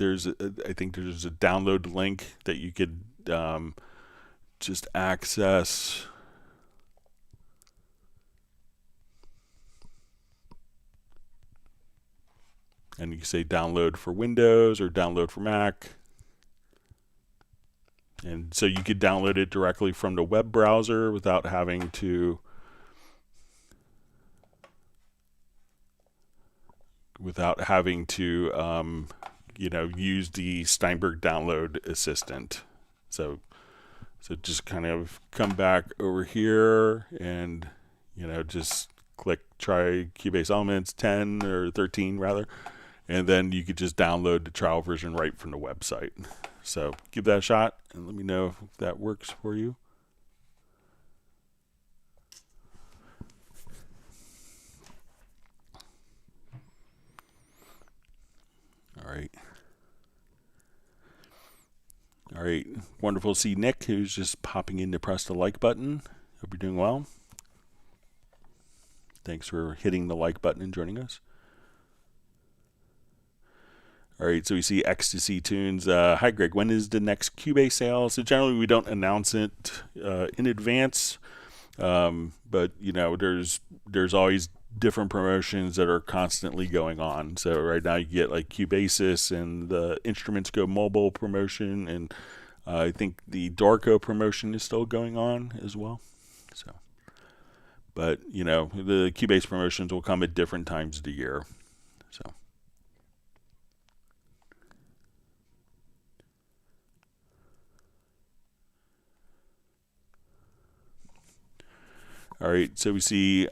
I think there's a download link that you could just access. And you can say download for Windows or download for Mac. And so you could download it directly from the web browser without having to use the Steinberg download assistant. So just kind of come back over here and, just click try Cubase Elements 10 or 13 rather. And then you could just download the trial version right from the website. So give that a shot and let me know if that works for you. All right, wonderful to see Nick, who's just popping in to press the like button. Hope you're doing well. Thanks for hitting the like button and joining us. All right, so we see Ecstasy Tunes. Hi, Greg. When is the next Cubase sale? So generally, we don't announce it in advance, but there's always different promotions that are constantly going on. So right now, you get like Cubasis and the Instruments Go Mobile promotion, and I think the Dorco promotion is still going on as well. So, but the Cubase promotions will come at different times of the year. So. All right, so we see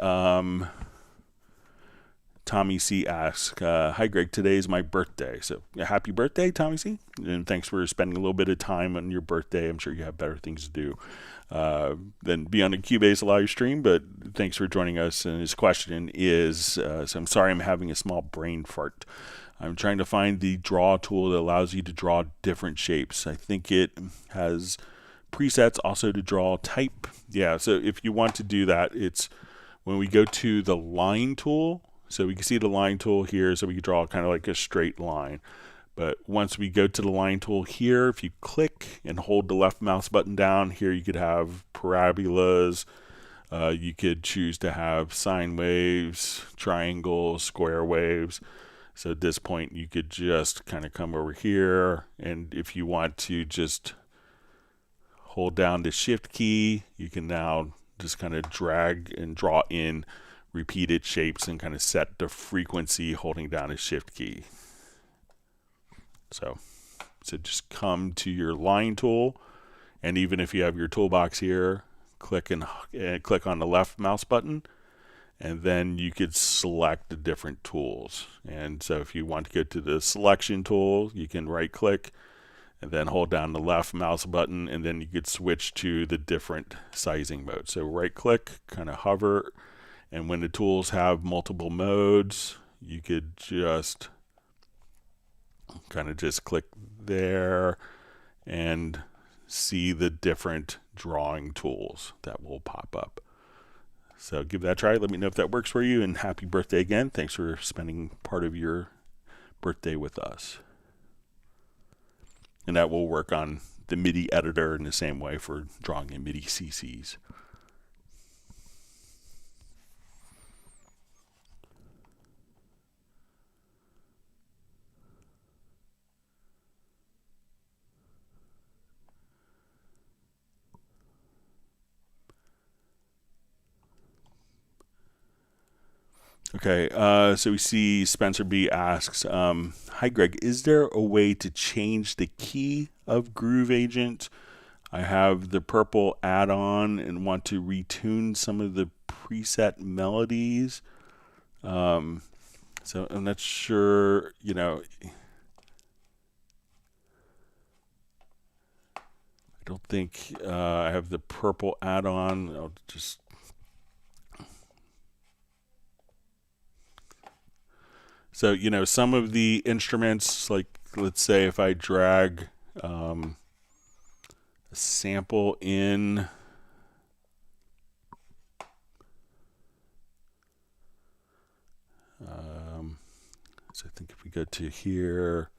Tommy C asks, hi Greg, today is my birthday. So happy birthday, Tommy C. And thanks for spending a little bit of time on your birthday. I'm sure you have better things to do than be on a Cubase live stream, but thanks for joining us. And his question is, so I'm sorry I'm having a small brain fart. I'm trying to find the draw tool that allows you to draw different shapes. I think it has presets also to draw type. Yeah, so if you want to do that, it's when we go to the line tool. So we can see the line tool here, so we can draw kind of like a straight line. But once we go to the line tool here, if you click and hold the left mouse button down, here you could have parabolas. You could choose to have sine waves, triangles, square waves. So at this point, you could just kind of come over here, and if you want to just hold down the shift key, you can now just kind of drag and draw in repeated shapes and kind of set the frequency holding down a shift key. So just come to your line tool, and even if you have your toolbox here, click on the left mouse button, and then you could select the different tools. And so if you want to go to the selection tool, you can right click and then hold down the left mouse button, and then you could switch to the different sizing modes. So right click, kind of hover, and when the tools have multiple modes, you could just kind of just click there and see the different drawing tools that will pop up. So give that a try. Let me know if that works for you, and happy birthday again. Thanks for spending part of your birthday with us. And that will work on the MIDI editor in the same way for drawing in MIDI CCs. Okay, so we see Spencer B asks, hi Greg, is there a way to change the key of Groove Agent? I have the purple add-on and want to retune some of the preset melodies. So I'm not sure, I don't think I have the purple add-on. I'll just... So, some of the instruments, like let's say if I drag a sample in, so I think if we go to here,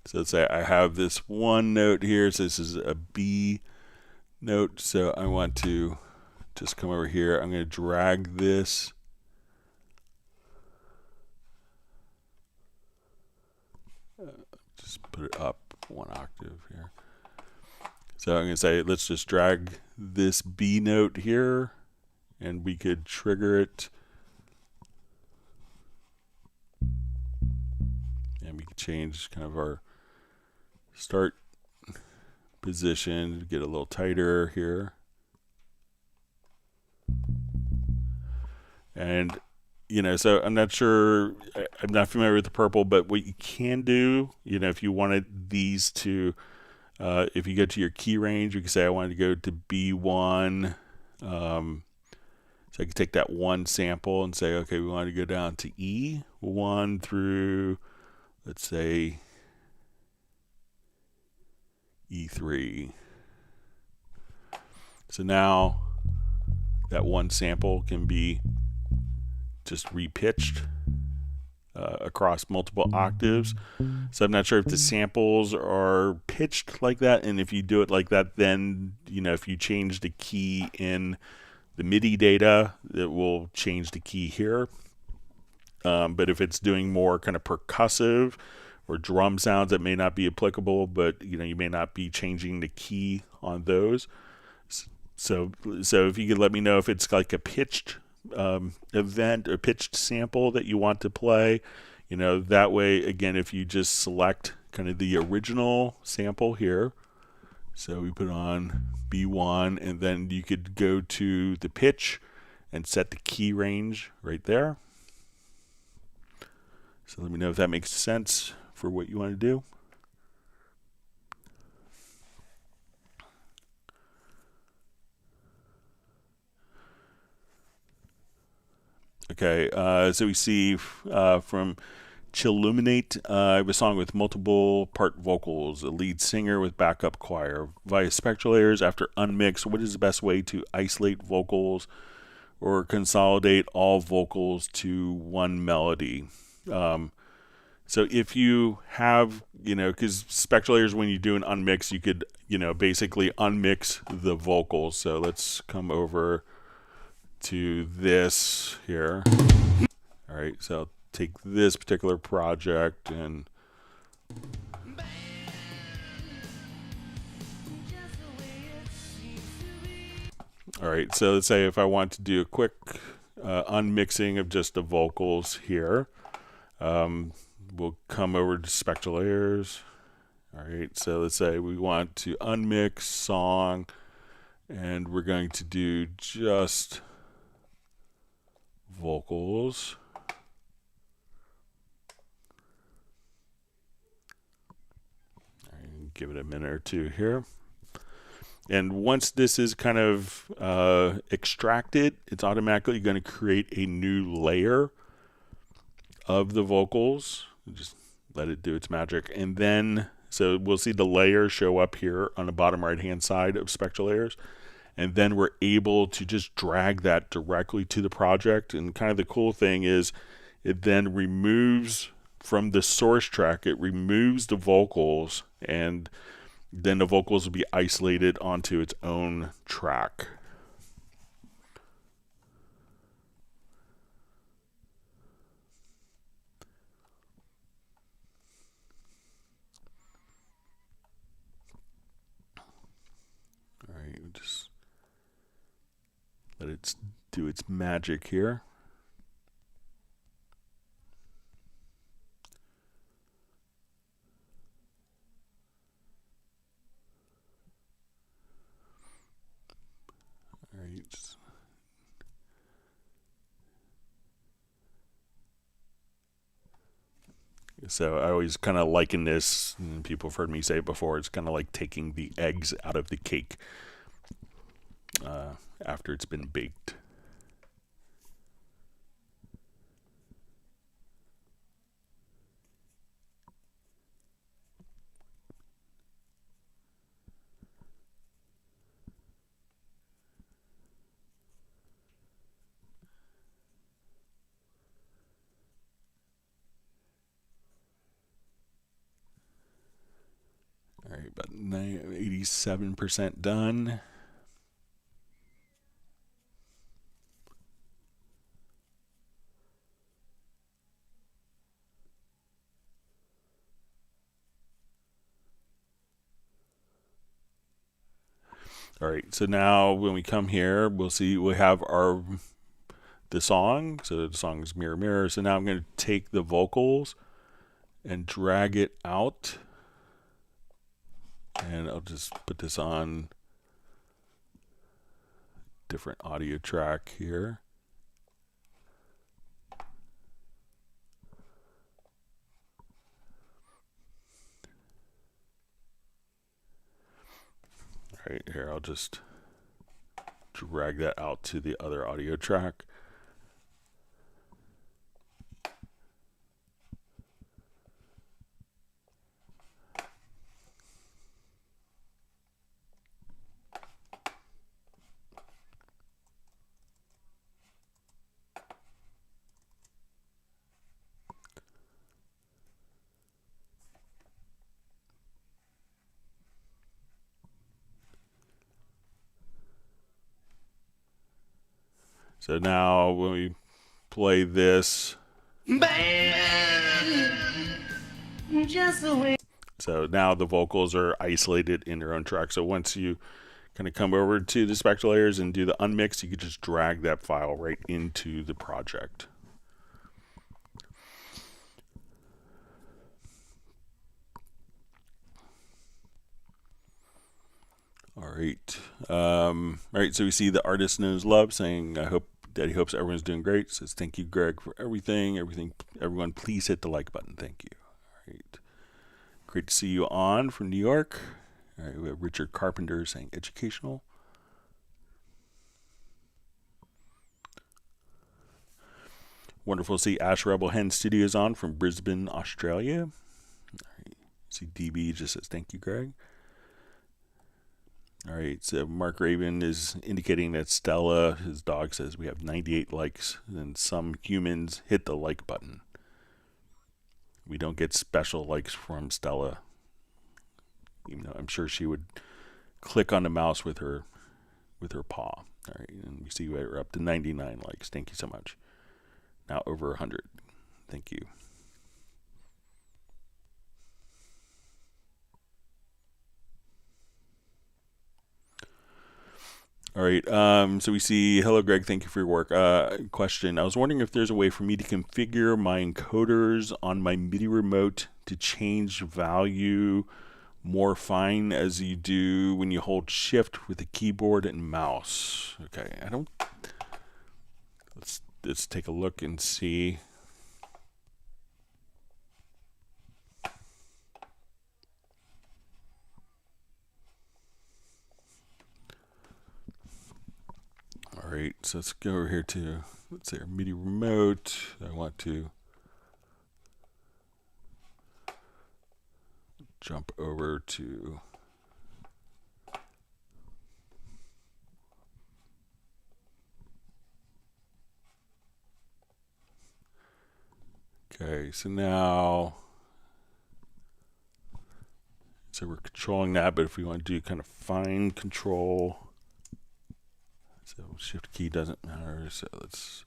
so let's say I have this one note here, so this is a B note, so I want to just come over here. I'm going to drag this just put it up one octave here. So I'm going to say, let's just drag this B note here, and we could trigger it. And we could change kind of our start position, get a little tighter here. And, so I'm not sure, I'm not familiar with the purple, but what you can do, if you wanted these to, if you go to your key range, you can say I wanted to go to B1. So I could take that one sample and say, okay, we want to go down to E1 through, let's say, E3. So now that one sample can be just repitched across multiple octaves. So I'm not sure if the samples are pitched like that, and if you do it like that, then if you change the key in the MIDI data, it will change the key here. But if it's doing more kind of percussive or drum sounds, that may not be applicable, but you may not be changing the key on those. So if you could let me know if it's like a pitched event or pitched sample that you want to play, that way, again, if you just select kind of the original sample here. So we put on B1, and then you could go to the pitch and set the key range right there. So let me know if that makes sense for what you want to do. Okay, so we see from Chilluminate, I have a song with multiple part vocals, a lead singer with backup choir. Via spectral layers after unmix, what is the best way to isolate vocals or consolidate all vocals to one melody? So if you have, because spectral layers, when you do an unmix, you could, basically unmix the vocals. So let's come over to this here. All right, so I'll take this particular project and all right, so let's say if I want to do a quick unmixing of just the vocals here, we'll come over to spectral layers. All right, so let's say we want to unmix song, and we're going to do just vocals. Give it a minute or two here. And once this is kind of extracted, it's automatically going to create a new layer of the vocals. Just let it do its magic. And then, so we'll see the layer show up here on the bottom right-hand side of spectral layers. And then we're able to just drag that directly to the project. And kind of the cool thing is it then removes from the source track, it removes the vocals, and then the vocals will be isolated onto its own track. All right, just let it do its magic here. So I always kind of liken this, and people have heard me say it before, it's kind of like taking the eggs out of the cake after it's been baked. All right, about 87% done. All right, so now when we come here, we'll see we have the song. So the song is Mirror Mirror. So now I'm going to take the vocals and drag it out. And I'll just put this on different audio track here. All right, here I'll just drag that out to the other audio track. So now when we play this, so now the vocals are isolated in their own track. So once you kind of come over to the spectral layers and do the unmix, you can just drag that file right into the project. All right. All right. So we see the artist knows love saying, "I hope Daddy hopes everyone's doing great." Says, "Thank you, Greg, for everything. Everyone, please hit the like button. Thank you." All right. Great to see you on from New York. All right. We have Richard Carpenter saying, "Educational." Wonderful to see Ash Rebel Hen Studios on from Brisbane, Australia. All right. See DB just says, "Thank you, Greg." All right, so Mark Raven is indicating that Stella, his dog, says we have 98 likes, and some humans hit the like button. We don't get special likes from Stella, even though I'm sure she would click on the mouse with her paw. All right, and we see we're up to 99 likes. Thank you so much. Now over 100. Thank you. All right, so we see, hello, Greg, thank you for your work. Question, I was wondering if there's a way for me to configure my encoders on my MIDI remote to change value more fine as you do when you hold shift with the keyboard and mouse. Okay, let's take a look and see. All right, so let's go over here to, let's say, our MIDI remote. I want to jump over to okay, so now so we're controlling that, but if we want to do kind of fine control, so shift key doesn't matter, so let's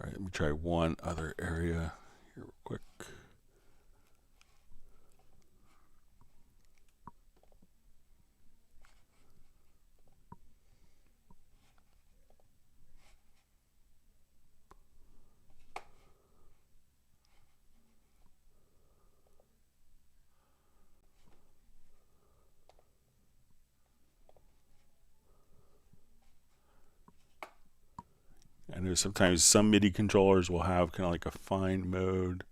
all right, let me try one other area here real quick. I know sometimes some MIDI controllers will have kind of like a fine mode.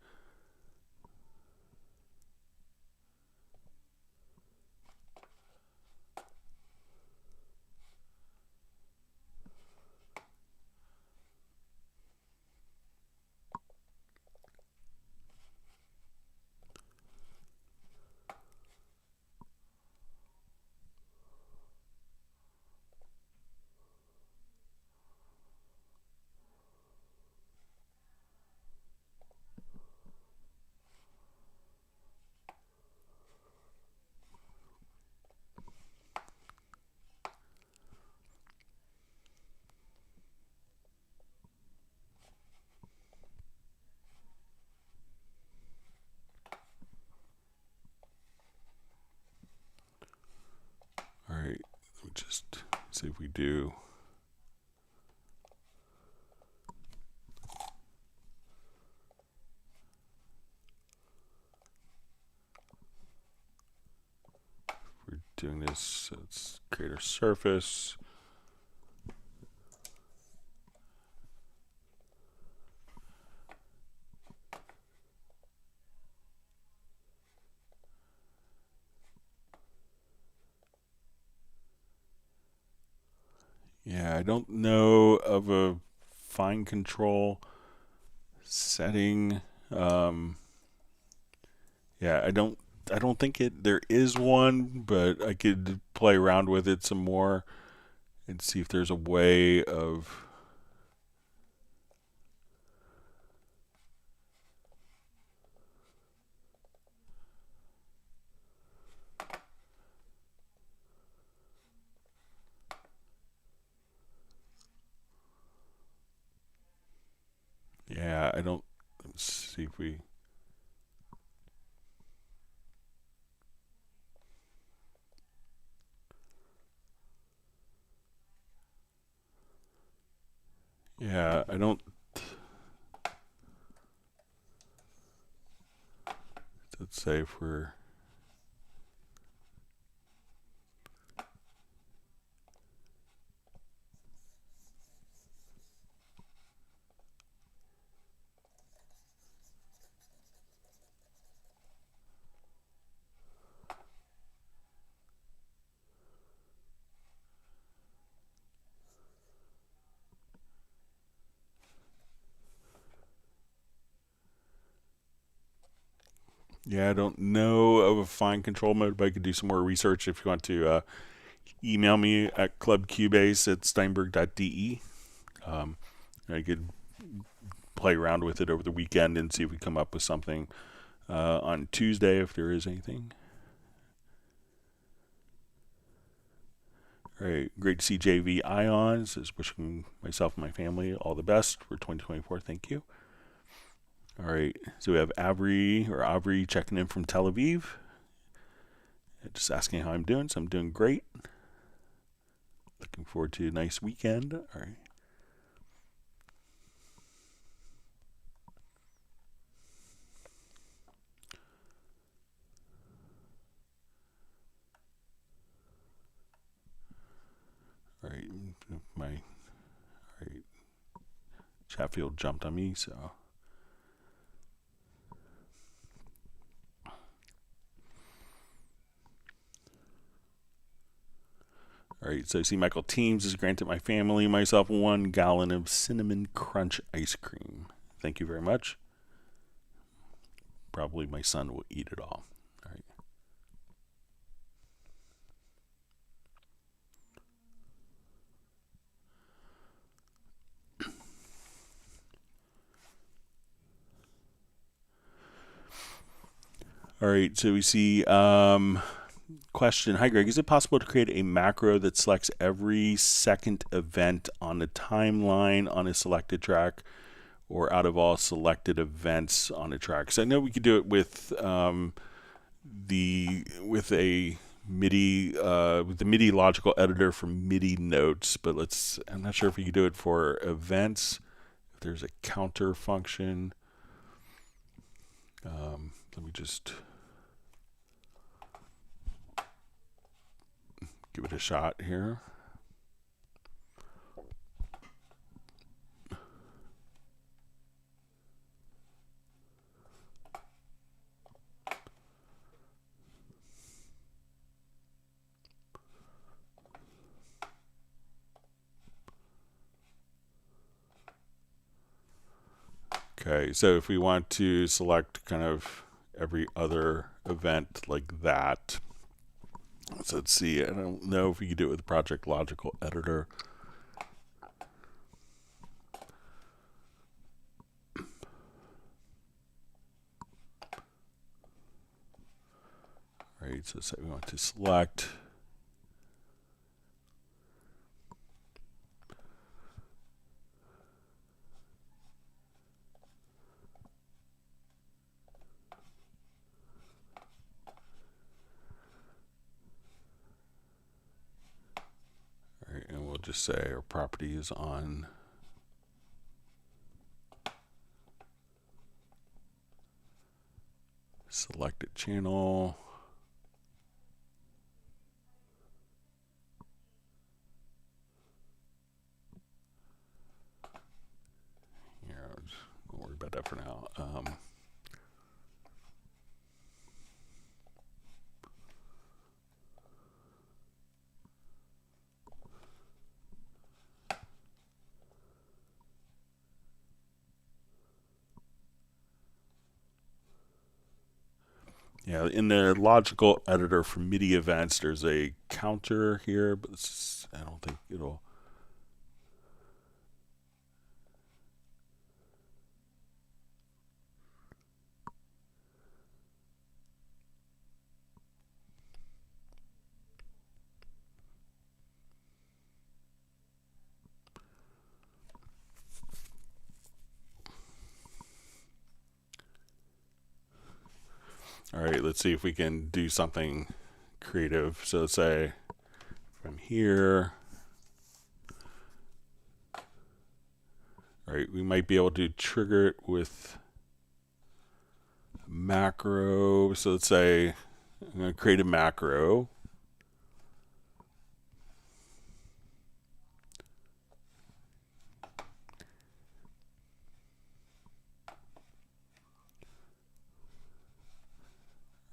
All right, let me just see if we do. We're doing this, so let's create our surface. Yeah, I don't know of a fine control setting. Yeah, I don't think there is one, but I could play around with it some more and see if there's a way of Yeah, I don't. Let's see if we. Yeah, I don't. Let's say if we're. Yeah, I don't know of a fine control mode, but I could do some more research if you want to email me at clubcubase@steinberg.de. I could play around with it over the weekend and see if we come up with something on Tuesday if there is anything. All right, great to see JV Ions is wishing myself and my family all the best for 2024. Thank you. All right, so we have Avery checking in from Tel Aviv. Just asking how I'm doing. So I'm doing great. Looking forward to a nice weekend. All right. All right, all right. Chatfield jumped on me, so. All right, so I see Michael Teams has granted my family and myself 1 gallon of cinnamon crunch ice cream. Thank you very much. Probably my son will eat it all. All right. All right, so we see question. Hi, Greg. Is it possible to create a macro that selects every second event on the timeline on a selected track or out of all selected events on a track? So I know we could do it with with a MIDI with the MIDI logical editor for MIDI notes, but I'm not sure if we could do it for events. If there's a counter function, let me just give it a shot here. Okay, so if we want to select kind of every other event like that, so let's see, I don't know if we could do it with the Project Logical Editor. Right, so say we want to select and we'll just say our property is on selected channel. Yeah, don't worry about that for now. Yeah, in the logical editor for MIDI events, there's a counter here, but I don't think it'll. All right, let's see if we can do something creative. So let's say from here, all right, we might be able to trigger it with a macro. So let's say I'm going to create a macro.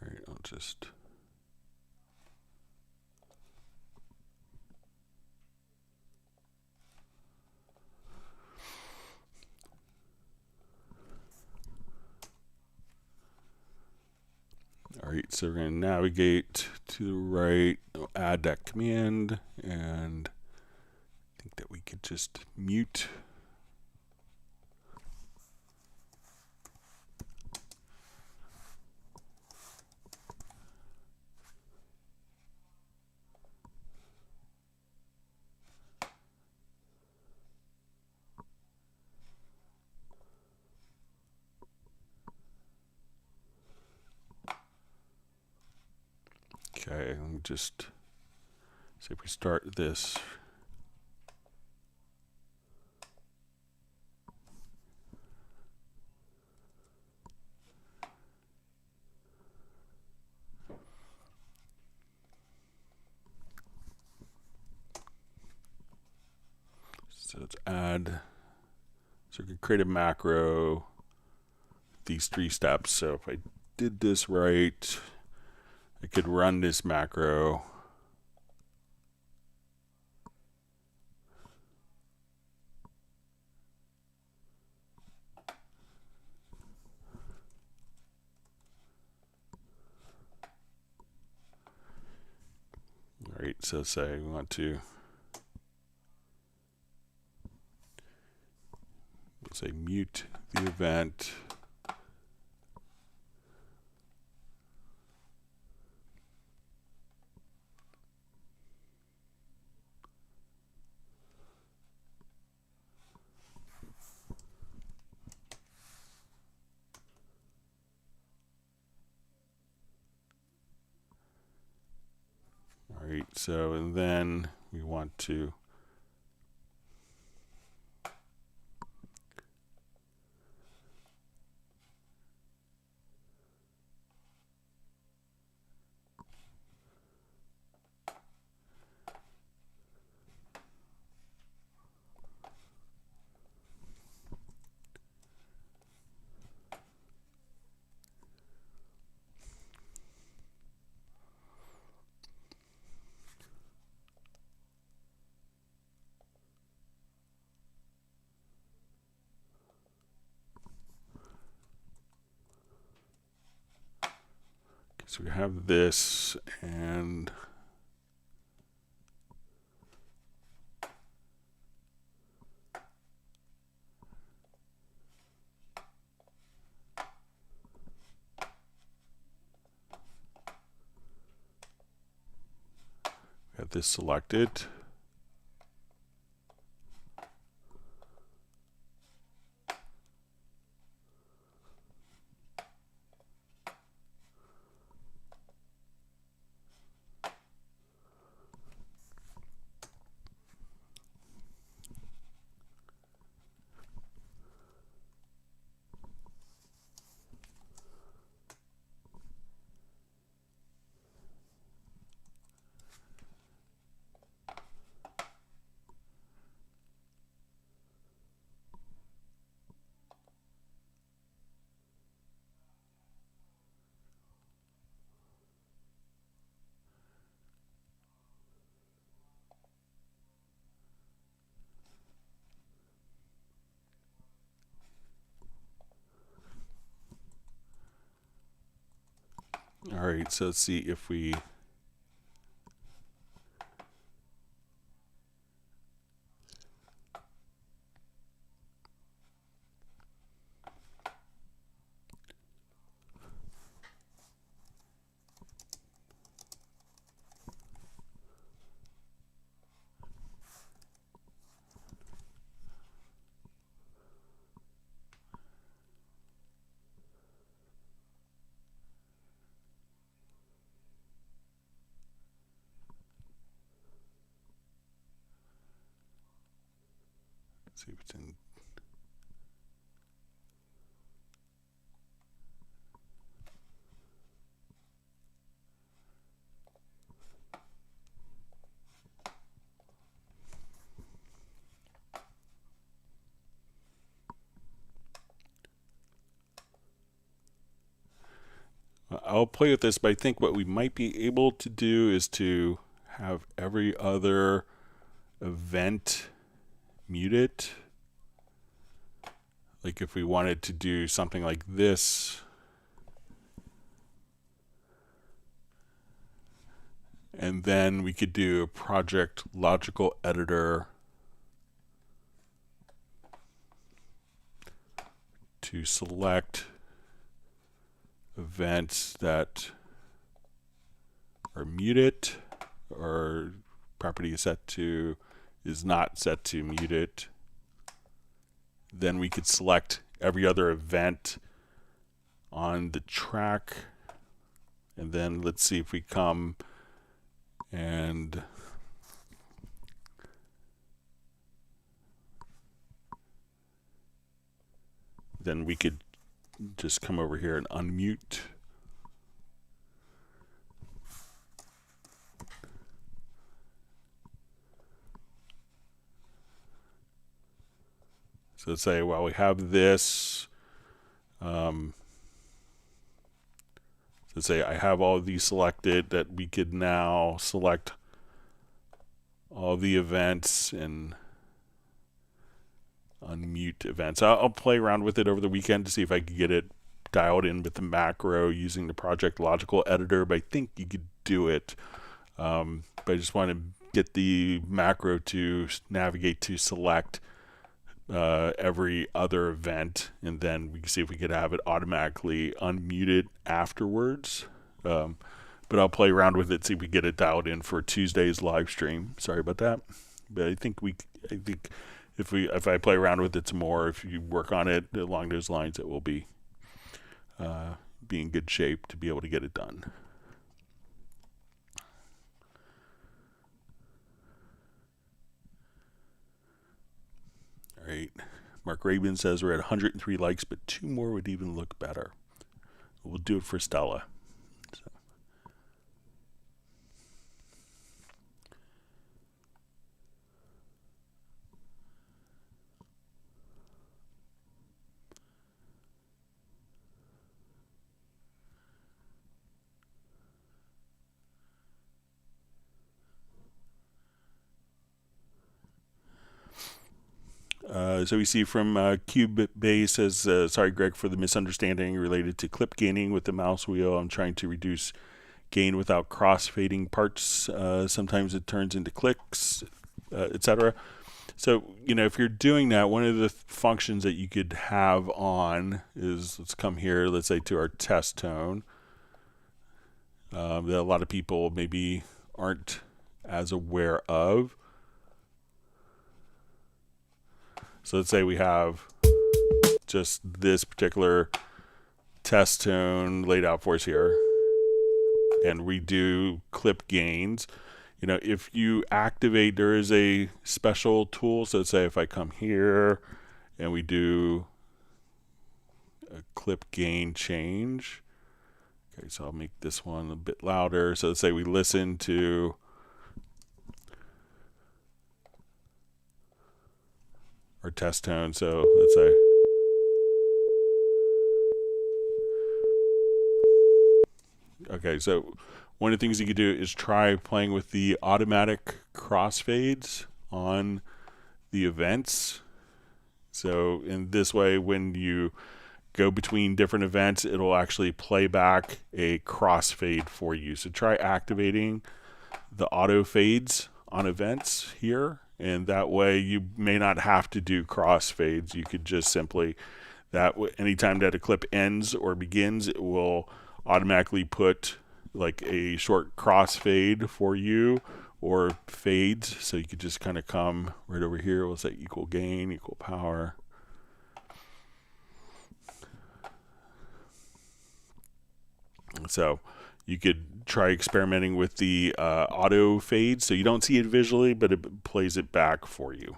All right, I'll just... All right, so we're going to navigate to the right, add that command, and I think that we could just mute. Okay, let me just see if we start this. So let's add, so we can create a macro, these 3 steps. So if I did this right, I could run this macro. All right, so say we want to, let's say mute the event. All right, so and then we want to so we have this, and we have this selected. All right, so let's see if we see if it's in. I'll play with this, but I think what we might be able to do is to have every other event muted. Like if we wanted to do something like this, and then we could do a project logical editor to select events that are muted or property is not set to muted. Then we could select every other event on the track, and then let's see if we come and then we could just come over here and unmute. So let's say, well, we have this. Let's say I have all of these selected, that we could now select all the events and unmute events. I'll play around with it over the weekend to see if I could get it dialed in with the macro using the project logical editor, but I think you could do it. But I just want to get the macro to navigate to select every other event, and then we can see if we could have it automatically unmuted afterwards. But I'll play around with it, see if we get it dialed in for Tuesday's live stream. Sorry about that, but I think if I play around with it some more, if you work on it along those lines, it will be in good shape to be able to get it done. All right. Mark Rabin says we're at 103 likes, but 2 more would even look better. We'll do it for Stella. So we see from Cubase says, sorry, Greg, for the misunderstanding related to clip gaining with the mouse wheel. I'm trying to reduce gain without cross-fading parts. Sometimes it turns into clicks, etc. So, if you're doing that, one of the functions that you could have on is, let's come here, let's say to our test tone, that a lot of people maybe aren't as aware of. So let's say we have just this particular test tone laid out for us here, and we do clip gains. If you activate, there is a special tool. So let's say if I come here and we do a clip gain change. Okay, so I'll make this one a bit louder. So let's say we listen to our test tone. So let's say okay, so one of the things you could do is try playing with the automatic crossfades on the events. So in this way, when you go between different events, it'll actually play back a crossfade for you. So try activating the auto fades on events here, and that way you may not have to do crossfades. You could just simply, anytime that a clip ends or begins, it will automatically put like a short crossfade for you or fades. So you could just kind of come right over here. We'll say equal gain, equal power. So you could try experimenting with the auto fade. So you don't see it visually, but it plays it back for you.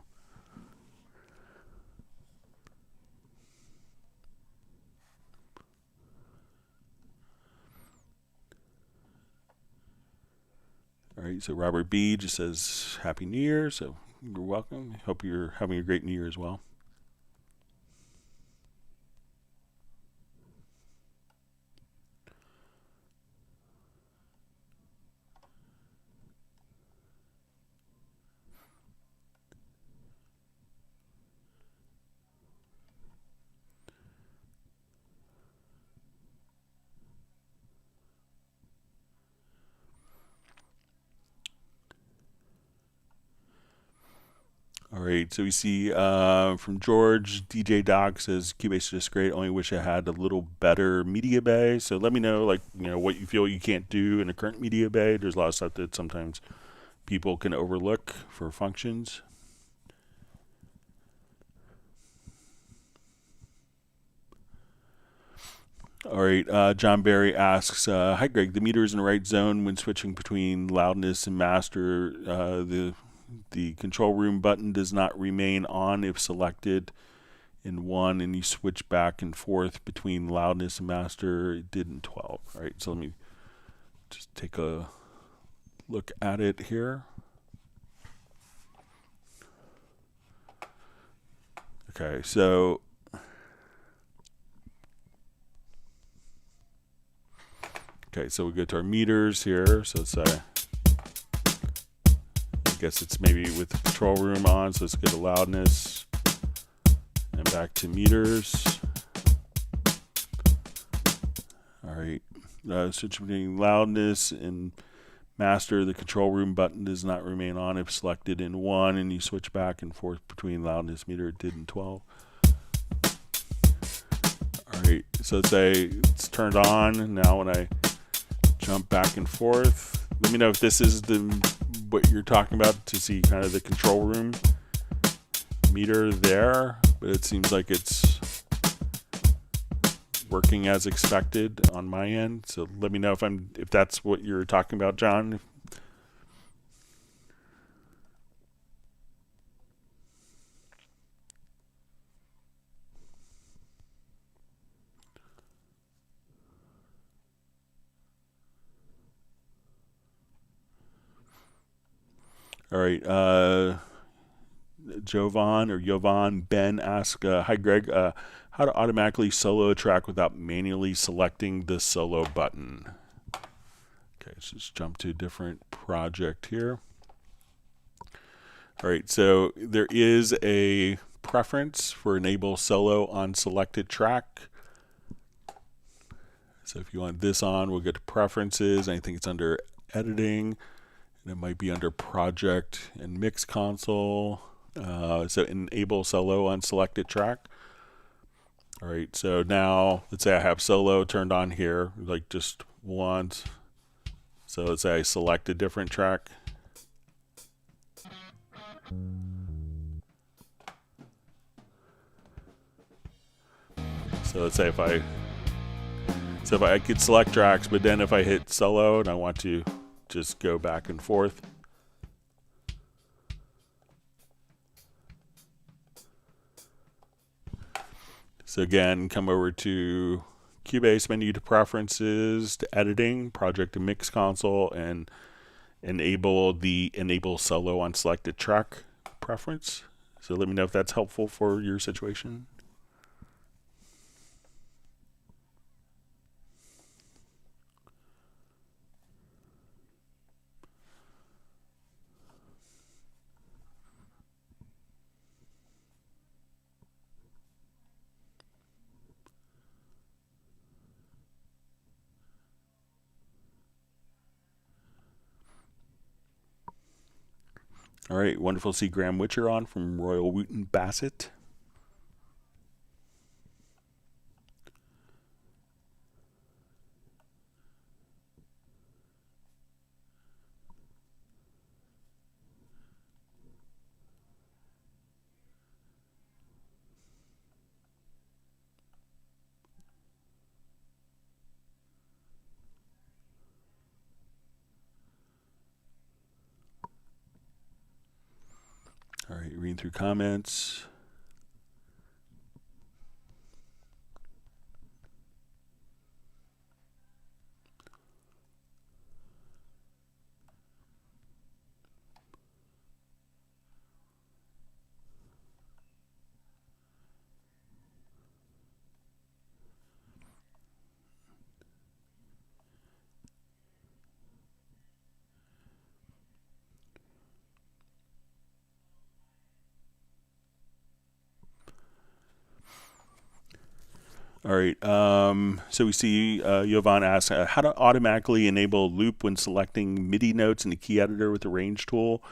right, so Robert B just says Happy New Year, so you're welcome. Hope you're having a great New Year as well. All right, so we see from George, DJ Doc says Cubase is just great. Only wish I had a little better media bay. So let me know, like, what you feel you can't do in the current media bay. There's a lot of stuff that sometimes people can overlook for functions. All right, John Barry asks, hi Greg, the meter is in the right zone when switching between loudness and master. The control room button does not remain on if selected in 1 and you switch back and forth between loudness and master. It did in 12. All right, so let me just take a look at it here. Okay, so we go to our meters here. So let's say, I guess it's maybe with the control room on. So let's go to loudness and back to meters. All right, switch between loudness and master. The control room button does not remain on if selected in 1 and you switch back and forth between loudness meter. It did in 12. All right, so let's say it's turned on. Now when I jump back and forth, let me know if this is what you're talking about, to see kind of the control room meter there, but it seems like it's working as expected on my end. So let me know if that's what you're talking about, John. All right, Jovan Ben asks, hi Greg, how to automatically solo a track without manually selecting the solo button. Okay, let's just jump to a different project here. All right, so there is a preference for enable solo on selected track. So if you want this on, we'll go to preferences. I think it's under editing. It might be under project and mix console. So enable solo on selected track. All right, so now let's say I have solo turned on here, like just once. So let's say I select a different track. So let's say if I could select tracks, but then if I hit solo and I want to just go back and forth. So again, come over to Cubase menu to preferences, to editing, project and mix console, and enable the enable solo on selected track preference. So let me know if that's helpful for your situation. All right, wonderful to see Graham Witcher on from Royal Wooten Bassett. All right, reading through comments. All right, so we see Jovan asks how to automatically enable loop when selecting MIDI notes in the key editor with the range tool.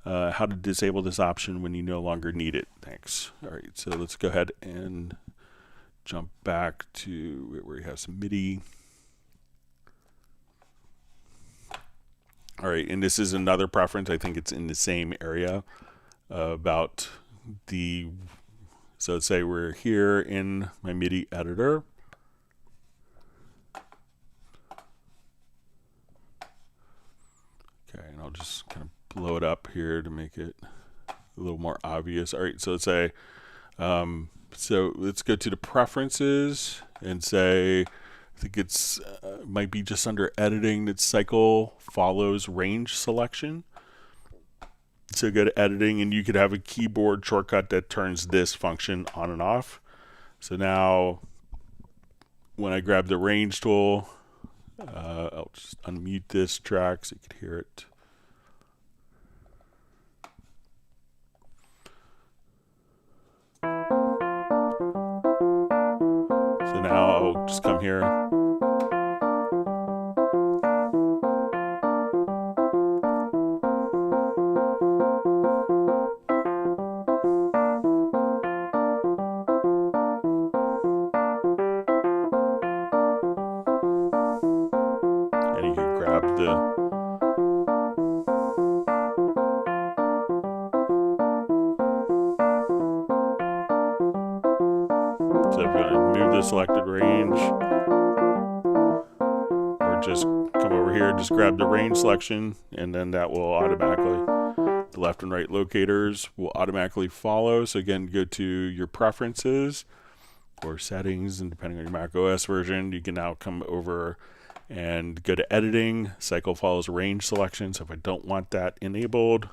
How to disable this option when you no longer need it. Thanks. All right, so let's go ahead and jump back to where we have some MIDI. All right, and this is another preference. I think it's in the same area about the, so let's say we're here in my MIDI editor. Okay, and I'll just kind of blow it up here to make it a little more obvious. All right, so let's say, so let's go to the preferences and say, I think it's might be just under editing that cycle follows range selection. So go to editing and you could have a keyboard shortcut that turns this function on and off. So now when I grab the range tool, I'll just unmute this track so you could hear it. So now I'll just come here. And you can grab the so if you want to move the selected range, or just come over here, just grab the range selection, and then that will automatically, the left and right locators will automatically follow. So again, go to your preferences or settings, and depending on your Mac OS version, you can now come over and go to editing, cycle follows range selection. So if I don't want that enabled,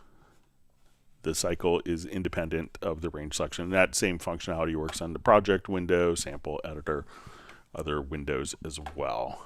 the cycle is independent of the range selection. That same functionality works on the project window, sample editor, other windows as well.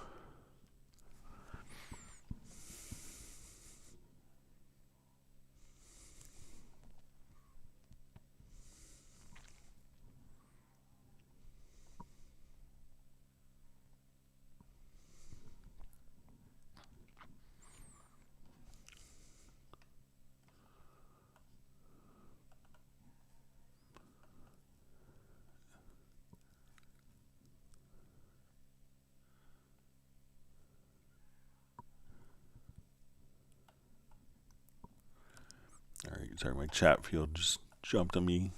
All right, sorry, my chat field just jumped on me.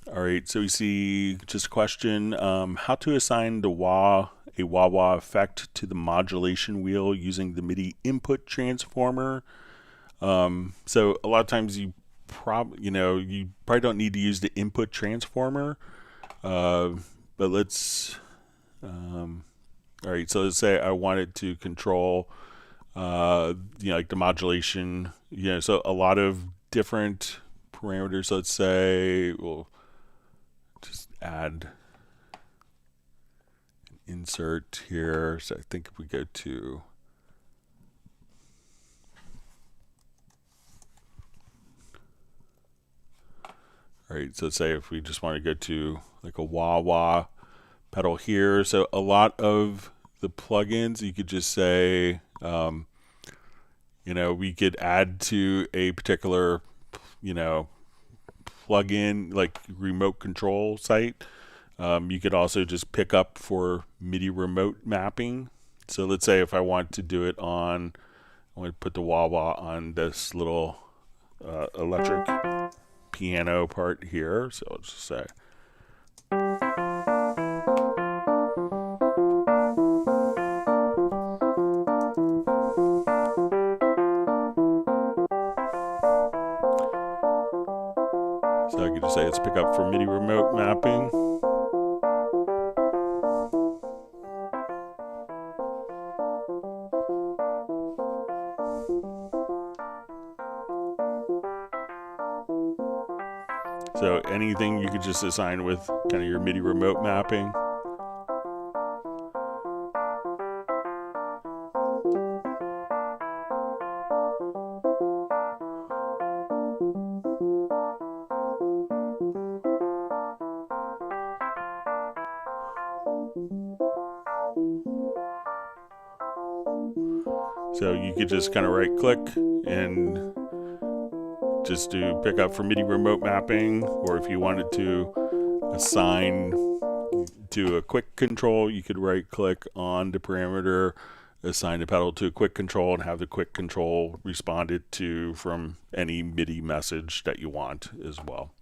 All right, so we see just a question, how to assign the wah effect to the modulation wheel using the MIDI input transformer. So a lot of times you probably don't need to use the input transformer, but let's, all right, so let's say I wanted to control, like the modulation, so a lot of different parameters. Let's say we'll just add an insert here. So I think if we go to all right, so let's say if we just want to go to like a wah pedal here. So a lot of the plugins you could just say, we could add to a particular, plugin like remote control site. You could also just pick up for MIDI remote mapping. So let's say if I want to do it on, I want to put the wah on this little electric piano part here. So let's just say, so I could just say let's pick up for MIDI remote mapping. So anything you could just assign with kind of your MIDI remote mapping. So you could just kind of right click and just do pick up for MIDI remote mapping, or if you wanted to assign to a quick control, you could right click on the parameter, assign the pedal to a quick control, and have the quick control responded to from any MIDI message that you want as well.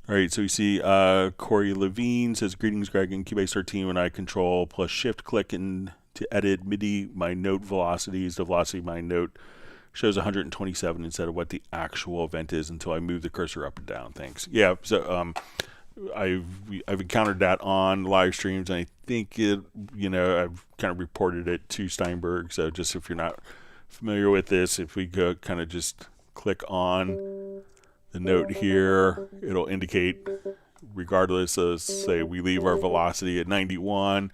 All right, so you see Corey Levine says, "Greetings, Greg and Cubase 13. When I control plus shift click and to edit MIDI, my note velocities, the velocity of my note shows 127 instead of what the actual event is until I move the cursor up and down." Thanks. Yeah, so I've encountered that on live streams, and I think I've kind of reported it to Steinberg. So just if you're not familiar with this, if we go kind of just click on the note here, it'll indicate, regardless of, say we leave our velocity at 91,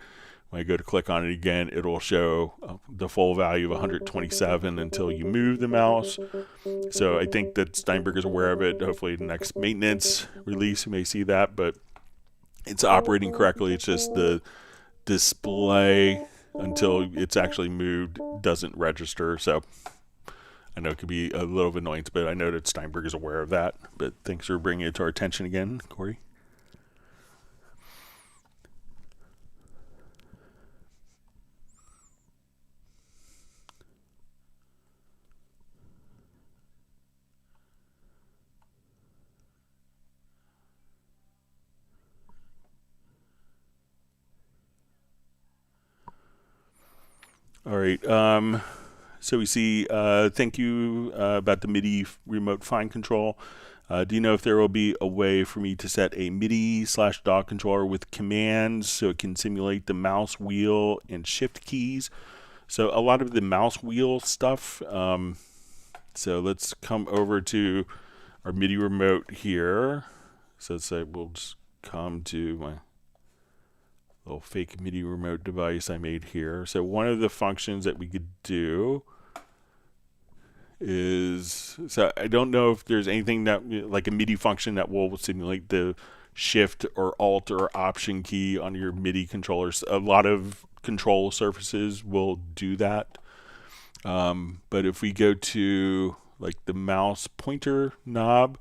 when I go to click on it again, it'll show the full value of 127 until you move the mouse. So I think that Steinberg is aware of it. Hopefully the next maintenance release you may see that, but it's operating correctly. It's just the display until it's actually moved doesn't register. So I know it could be a little of annoyance, but I know that Steinberg is aware of that. But thanks for bringing it to our attention again, Corey. All right. So we see, thank you about the MIDI remote fine control. Do you know if there will be a way for me to set a MIDI/DAW controller with commands so it can simulate the mouse wheel and shift keys? So a lot of the mouse wheel stuff. So let's come over to our MIDI remote here. So let's say we'll just come to my little fake MIDI remote device I made here. So one of the functions that we could do is, so I don't know if there's anything that like a MIDI function that will simulate the shift or alt or option key on your MIDI controllers. A lot of control surfaces will do that. But if we go to like the mouse pointer knob,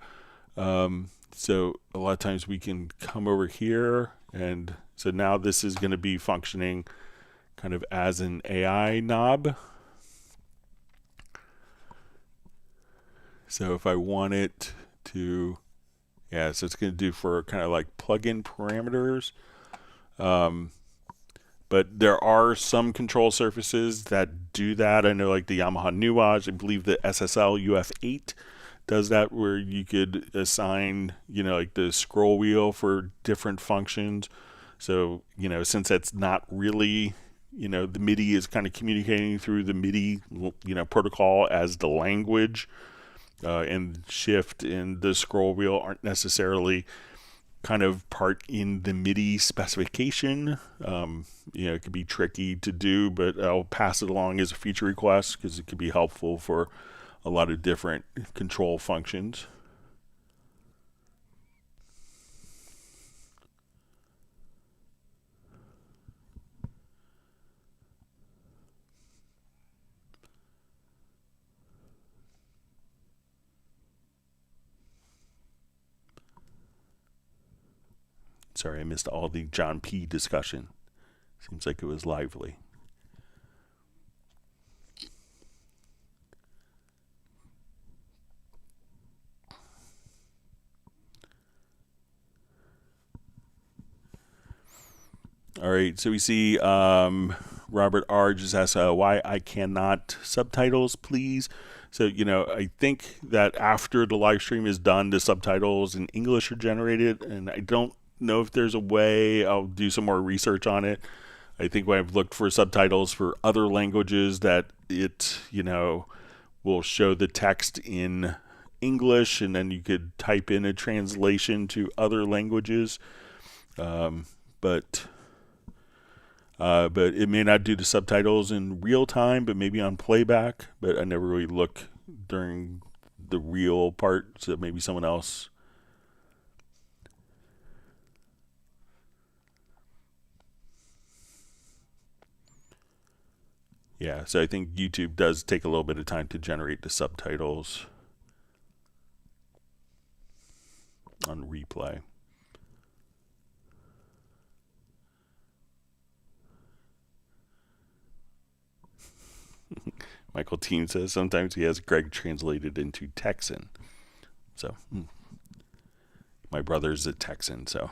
so a lot of times we can come over here, and so now this is going to be functioning kind of as an AI knob. So if I want it to, yeah, so it's going to do for kind of like plug-in parameters. But there are some control surfaces that do that. I know like the Yamaha Nuage, I believe the SSL UF8 does that, where you could assign, like the scroll wheel for different functions. So, since that's not really, the MIDI is kind of communicating through the MIDI, protocol as the language, and shift and the scroll wheel aren't necessarily kind of part in the MIDI specification. It could be tricky to do, but I'll pass it along as a feature request because it could be helpful for a lot of different control functions. Sorry, I missed all the John P. discussion. Seems like it was lively. All right, so we see Robert R. just asks why I cannot subtitles, please. So, I think that after the live stream is done, the subtitles in English are generated, and I don't know if there's a way. I'll do some more research on it. I think when I've looked for subtitles for other languages that it, will show the text in English, and then you could type in a translation to other languages. But it may not do the subtitles in real time, but maybe on playback. But I never really look during the real part, so maybe someone else. Yeah, so I think YouTube does take a little bit of time to generate the subtitles on replay. Michael Team says sometimes he has Greg translated into Texan. So, my brother's a Texan, so.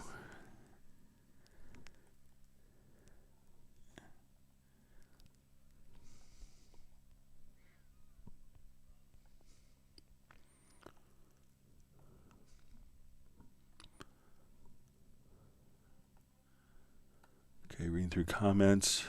Okay, reading through comments.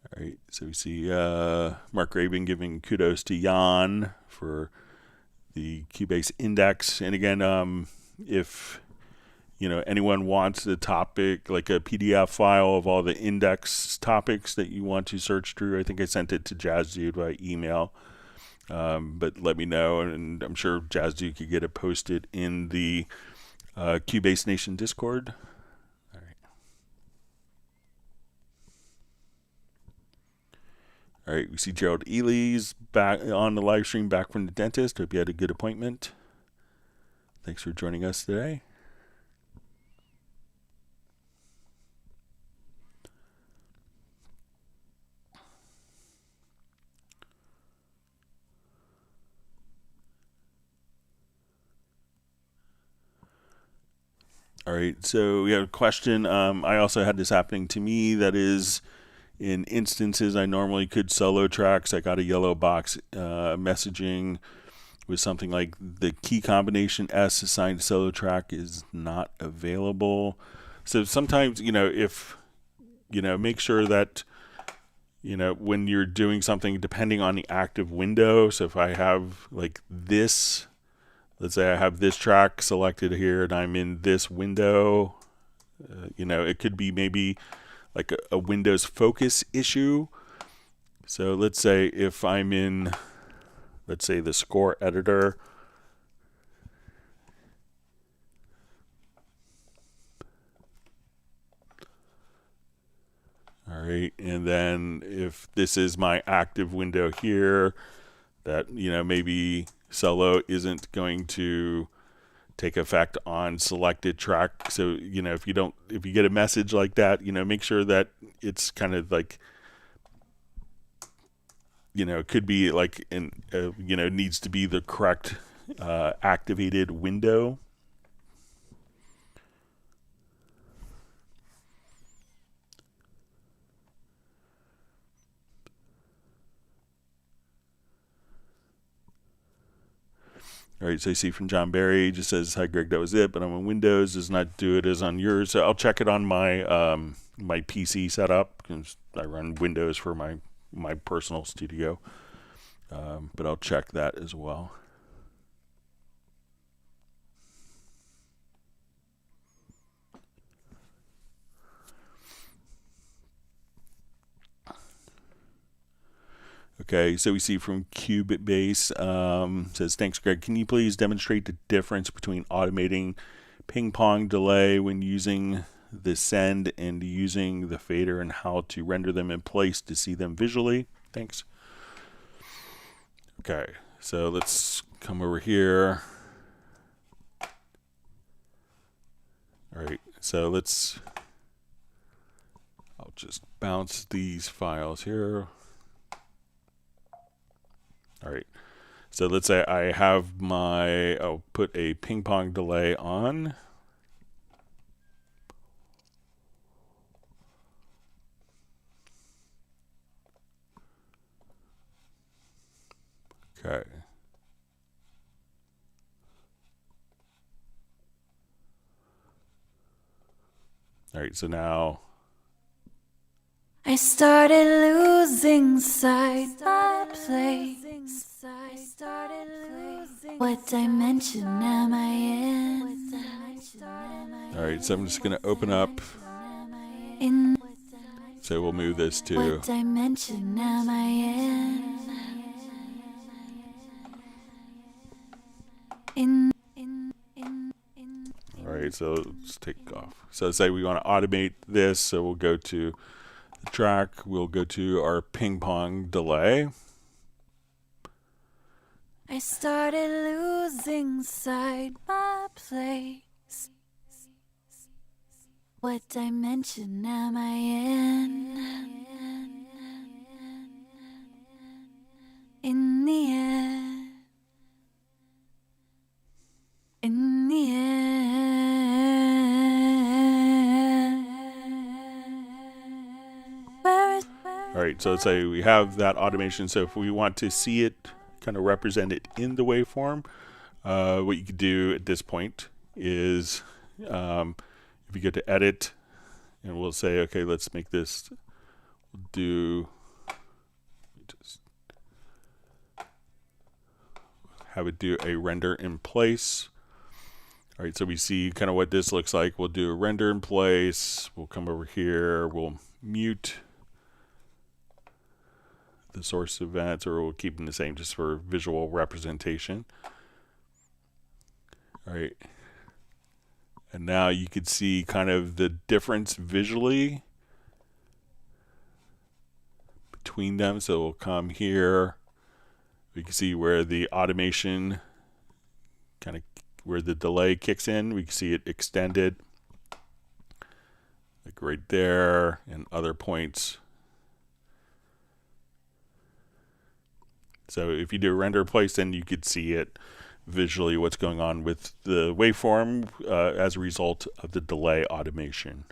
All right, so we see Mark Rabin giving kudos to Hien for the Cubase index. And again, if anyone wants the topic, like a PDF file of all the index topics that you want to search through, I think I sent it to JazzDude by email. But let me know, and I'm sure JazzDude could get it posted in the Cubase Nation Discord. All right, we see Gerald Ely's back on the live stream, back from the dentist. Hope you had a good appointment. Thanks for joining us today. All right, so we have a question. I also had this happening to me. That is, in instances I normally could solo tracks, I got a yellow box messaging with something like the key combination S assigned to solo track is not available. So sometimes, if, make sure that, when you're doing something, depending on the active window. So if I have like this, let's say I have this track selected here and I'm in this window, it could be maybe like a Windows focus issue. So let's say if I'm in, let's say, the score editor, all right, and then if this is my active window here, that maybe solo isn't going to take effect on selected track. So if you get a message like that, make sure that it's kind of like, it could be like needs to be the correct activated window. All right, so I see from John Barry, just says, hi Greg, that was it, but I'm on Windows, does not do it as on yours. So I'll check it on my my PC setup, because I run Windows for my personal studio, but I'll check that as well. Okay, so we see from Cubase, says, thanks Greg, can you please demonstrate the difference between automating ping pong delay when using the send and using the fader, and how to render them in place to see them visually? Thanks. Okay, so let's come over here. All right, so I'll just bounce these files here. All right, so let's say I have I'll put a ping pong delay on. Okay. All right, so now I started losing sight of place. What dimension am I in? all right, so I'm just going to open up. In So we'll move this to. what dimension am I in? All right, so let's take off. So say we want to automate this, so we'll go to the track. We'll go to our ping pong delay. I started losing sight my place. What dimension am I in? In the end. In the end. Where is All right, so let's say we have that automation. So if we want to see it kind of represented in the waveform, what you could do at this point is if you go to edit, and we'll say, okay, let's make this, we'll do, just have it do a render in place. All right, so we see kind of what this looks like. We'll do a render in place. We'll come over here. We'll mute the source events, or we'll keep them the same just for visual representation. All right. And now you could see kind of the difference visually between them. So we'll come here. We can see where the automation kind of, where the delay kicks in. We can see it extended like right there and other points. So if you do render place, then you could see it visually what's going on with the waveform as a result of the delay automation.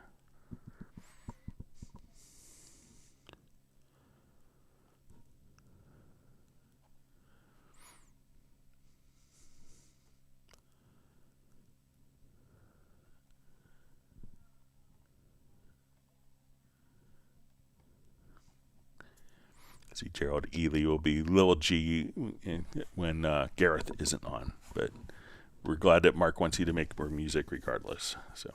See, Gerald Ely will be Lil G when Gareth isn't on, but we're glad that Mark wants you to make more music regardless. So.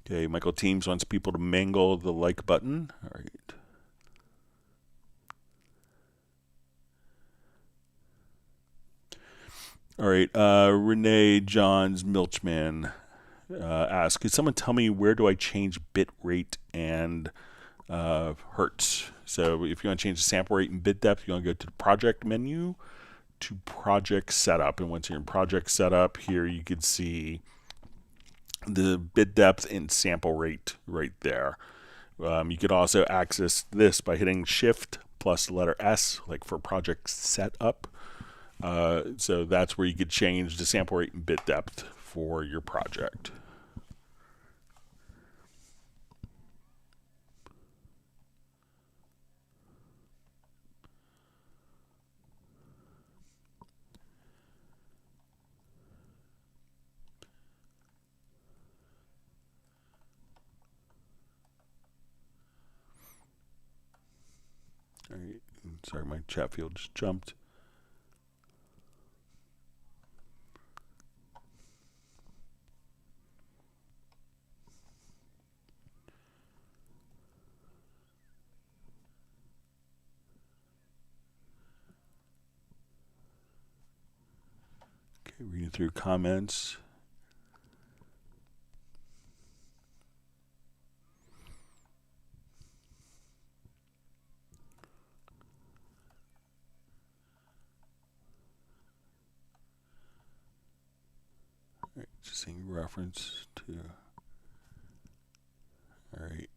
Okay, Michael Teams wants people to mangle the like button. All right. All right, Renee Johns Milchman asks, could someone tell me where do I change bit rate and hertz? So if you want to change the sample rate and bit depth, you want to go to the project menu to project setup. And once you're in project setup, here you can see the bit depth and sample rate right there. You could also access this by hitting Shift plus the letter S, like for project setup. So that's where you could change the sample rate and bit depth for your project. All right, sorry, my chat field just jumped. Okay, reading through comments. using reference to. All right.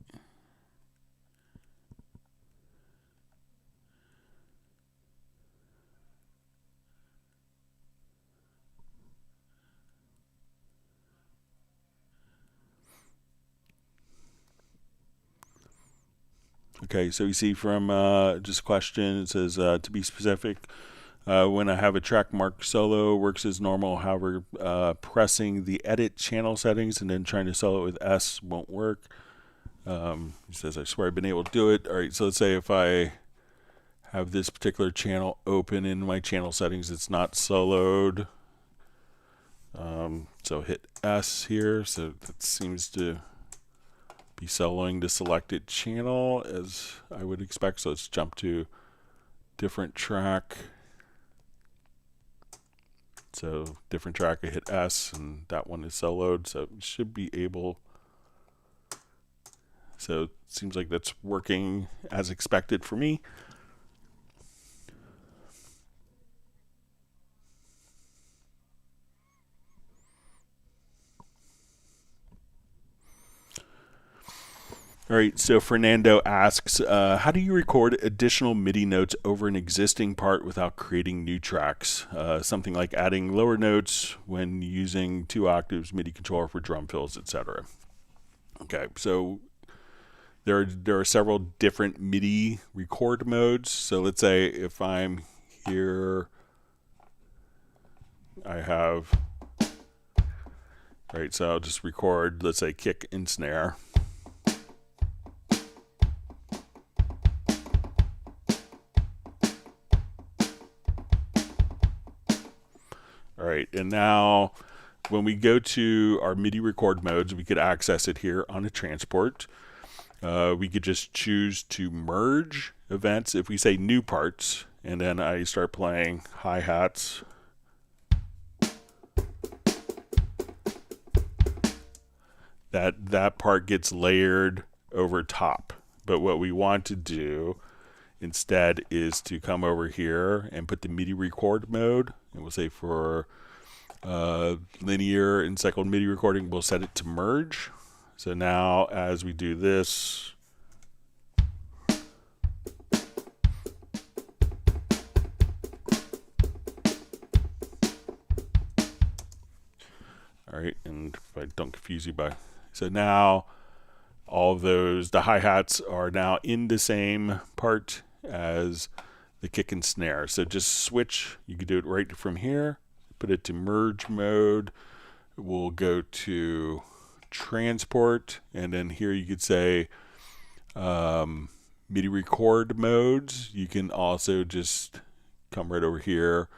Okay, so you see from just a question, it says to be specific, when I have a track marked solo, works as normal. However, pressing the edit channel settings and then trying to solo it with S won't work. He says, I swear I've been able to do it. All right, so let's say if I have this particular channel open in my channel settings, it's not soloed. So hit S here. So that seems to be soloing the selected channel as I would expect. So let's jump to different track. So different track, I hit S and that one is soloed. So it should be able. So it seems like that's working as expected for me. All right, so Fernando asks, how do you record additional MIDI notes over an existing part without creating new tracks? Something like adding lower notes when using 2 octaves, MIDI controller for drum fills, etc. Okay, so there are several different MIDI record modes. So let's say if I'm here, I have, right, so I'll just record, let's say, kick and snare. All right, and now when we go to our MIDI record modes, we could access it here on a transport. We could just choose to merge events. If we say new parts, and then I start playing hi-hats, that part gets layered over top. But what we want to do instead is to come over here and put the MIDI record mode, and we'll say for linear and cycled MIDI recording, we'll set it to merge. So now as we do this, all right, and if I don't confuse you by, so now all those, the hi-hats are now in the same part as the kick and snare. So just switch, you can do it right from here, put it to merge mode. We'll go to transport, and then here you could say MIDI record modes. You can also just come right over here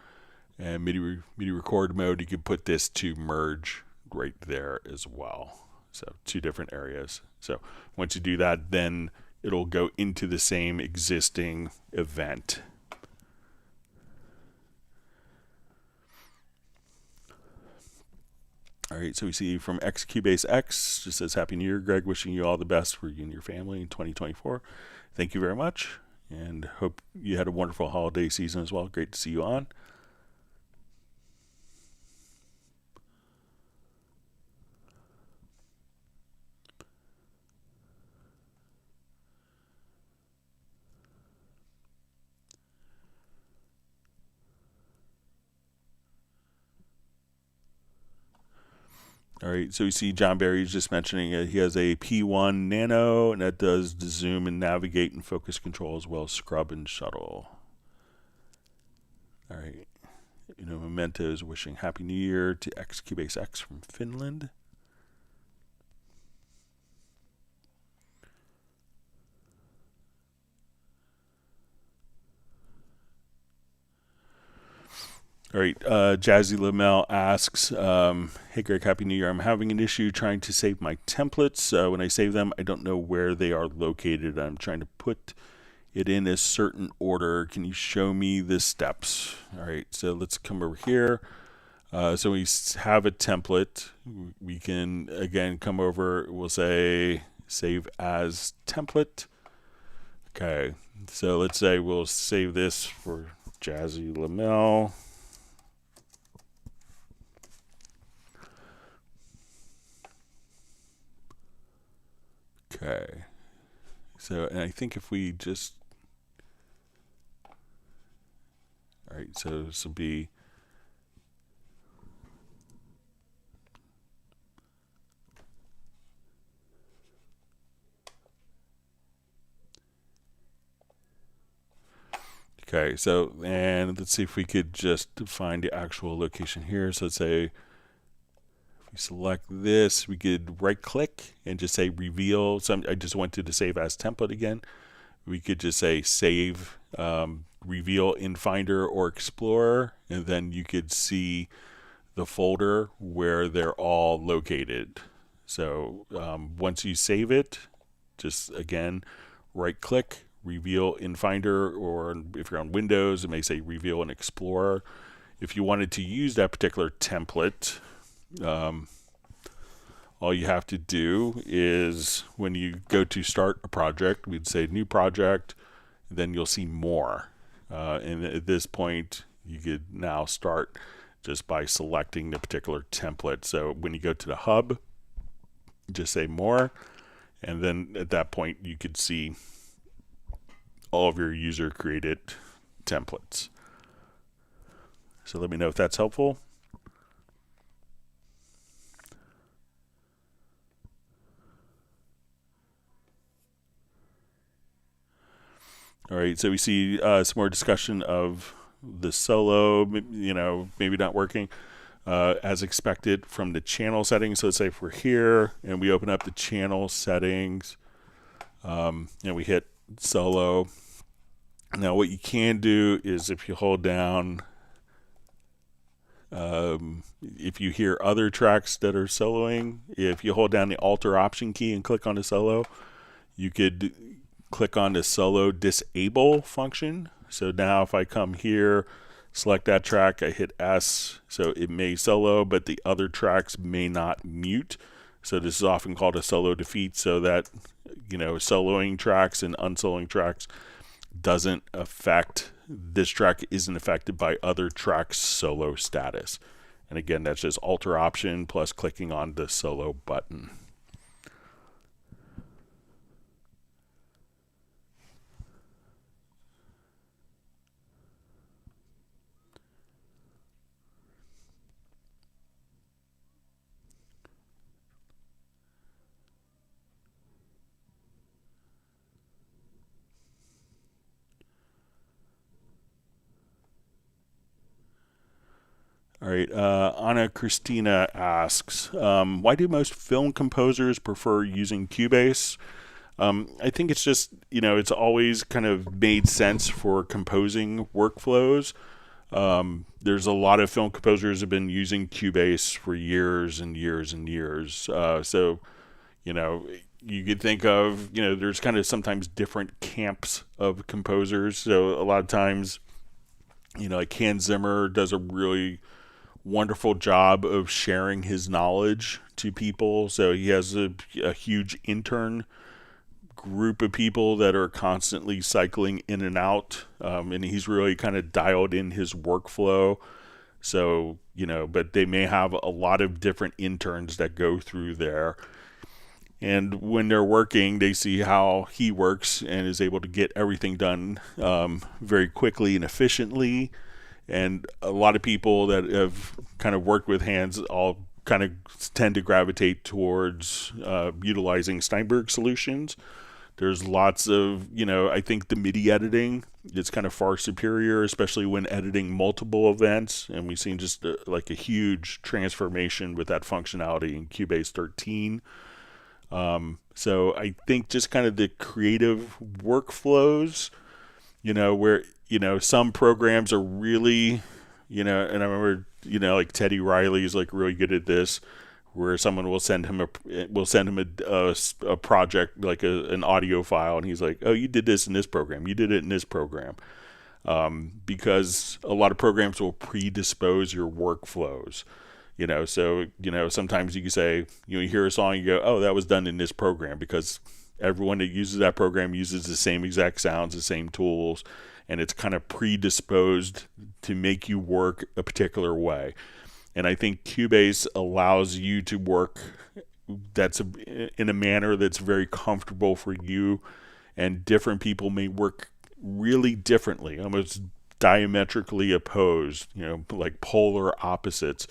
and MIDI record mode, you can put this to merge right there as well. So 2 different areas. So once you do that, then it'll go into the same existing event. All right, so we see from Cubase X, just says, Happy New Year, Greg. Wishing you all the best for you and your family in 2024. Thank you very much, and hope you had a wonderful holiday season as well. Great to see you on. All right, so you see John Barry's just mentioning he has a P1 Nano, and that does the zoom and navigate and focus control as well as scrub and shuttle. All right, Memento is wishing Happy New Year to Cubase X from Finland. All right, Jazzy Lamel asks, hey Greg, Happy New Year. I'm having an issue trying to save my templates. When I save them, I don't know where they are located. I'm trying to put it in a certain order. Can you show me the steps? All right, so let's come over here. So we have a template. We can, again, come over. We'll say save as template. Okay, so let's say we'll save this for Jazzy Lamel. Okay. So, and I think if we just, all right, so this will be, okay, so, and let's see if we could just find the actual location here. So let's say if we select this, we could right click and just say reveal. So I just went to the save as template again. We could just say save, reveal in Finder or Explorer, and then you could see the folder where they're all located. So once you save it, just again, right click, reveal in Finder, or if you're on Windows, it may say reveal in Explorer. If you wanted to use that particular template, all you have to do is when you go to start a project, we'd say new project, then you'll see more. And at this point, you could now start just by selecting the particular template. So when you go to the hub, just say more, and then at that point, you could see all of your user created templates. So let me know if that's helpful. All right, so we see some more discussion of the solo, maybe not working as expected from the channel settings. So let's say if we're here and we open up the channel settings and we hit solo. Now what you can do is if you hold down, if you hear other tracks that are soloing, if you hold down the Alter Option key and click on the solo, you could click on the solo disable function. So now if I come here, select that track, I hit S, so it may solo, but the other tracks may not mute. So this is often called a solo defeat, so that soloing tracks and unsoloing tracks doesn't affect, this track isn't affected by other tracks' solo status. And again, that's just Alter Option plus clicking on the solo button. All right, Anna Christina asks, why do most film composers prefer using Cubase? I think it's just, it's always kind of made sense for composing workflows. There's a lot of film composers have been using Cubase for years and years and years. So, you could think of, there's kind of sometimes different camps of composers. So a lot of times, like Hans Zimmer does a really wonderful job of sharing his knowledge to people. So he has a huge intern group of people that are constantly cycling in and out, and he's really kind of dialed in his workflow. So, but they may have a lot of different interns that go through there. And when they're working, they see how he works and is able to get everything done very quickly and efficiently. And a lot of people that have kind of worked with Hans all kind of tend to gravitate towards utilizing Steinberg solutions. There's lots of, I think the MIDI editing is kind of far superior, especially when editing multiple events. And we've seen just like a huge transformation with that functionality in Cubase 13. So I think just kind of the creative workflows, where some programs are really, and I remember, like Teddy Riley is like really good at this, where someone will send him a project, like an audio file, and he's like, oh, you did this in this program, you did it in this program, because a lot of programs will predispose your workflows. So sometimes you can say, you hear a song, you go, oh, that was done in this program, because everyone that uses that program uses the same exact sounds, the same tools, and it's kind of predisposed to make you work a particular way. And I think Cubase allows you to work that's in a manner that's very comfortable for you, and different people may work really differently, almost diametrically opposed, like polar opposites,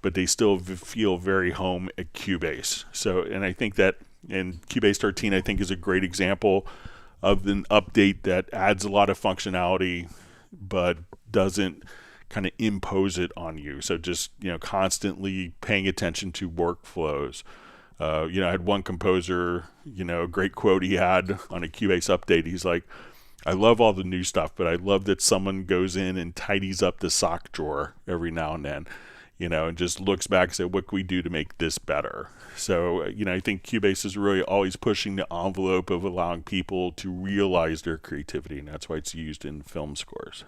but they still feel very home at Cubase. So, and I think that, and Cubase 13, I think, is a great example of an update that adds a lot of functionality, but doesn't kind of impose it on you. So just, constantly paying attention to workflows. I had one composer, a great quote he had on a Cubase update. He's like, I love all the new stuff, but I love that someone goes in and tidies up the sock drawer every now and then, and just looks back and says, what can we do to make this better? So, I think Cubase is really always pushing the envelope of allowing people to realize their creativity, and that's why it's used in film scores.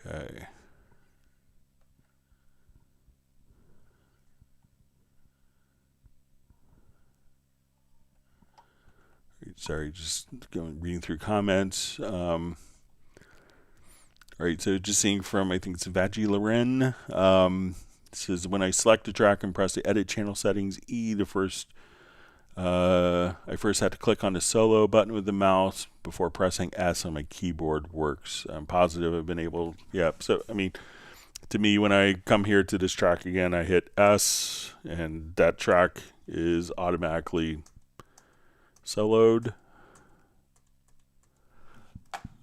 Okay. Sorry, just reading through comments. All right, so just seeing from, I think it's Vaggie Loren. It says, when I select a track and press the edit channel settings E, I first had to click on the solo button with the mouse before pressing S on my keyboard works. I'm positive I've been able, so, to me, when I come here to this track again, I hit S, and that track is automatically soloed.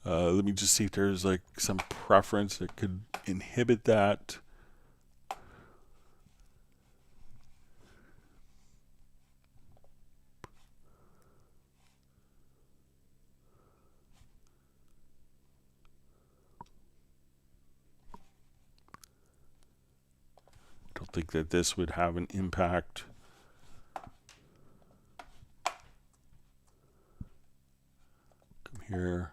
Let me just see if there's like some preference that could inhibit that. I don't think that this would have an impact. Come here.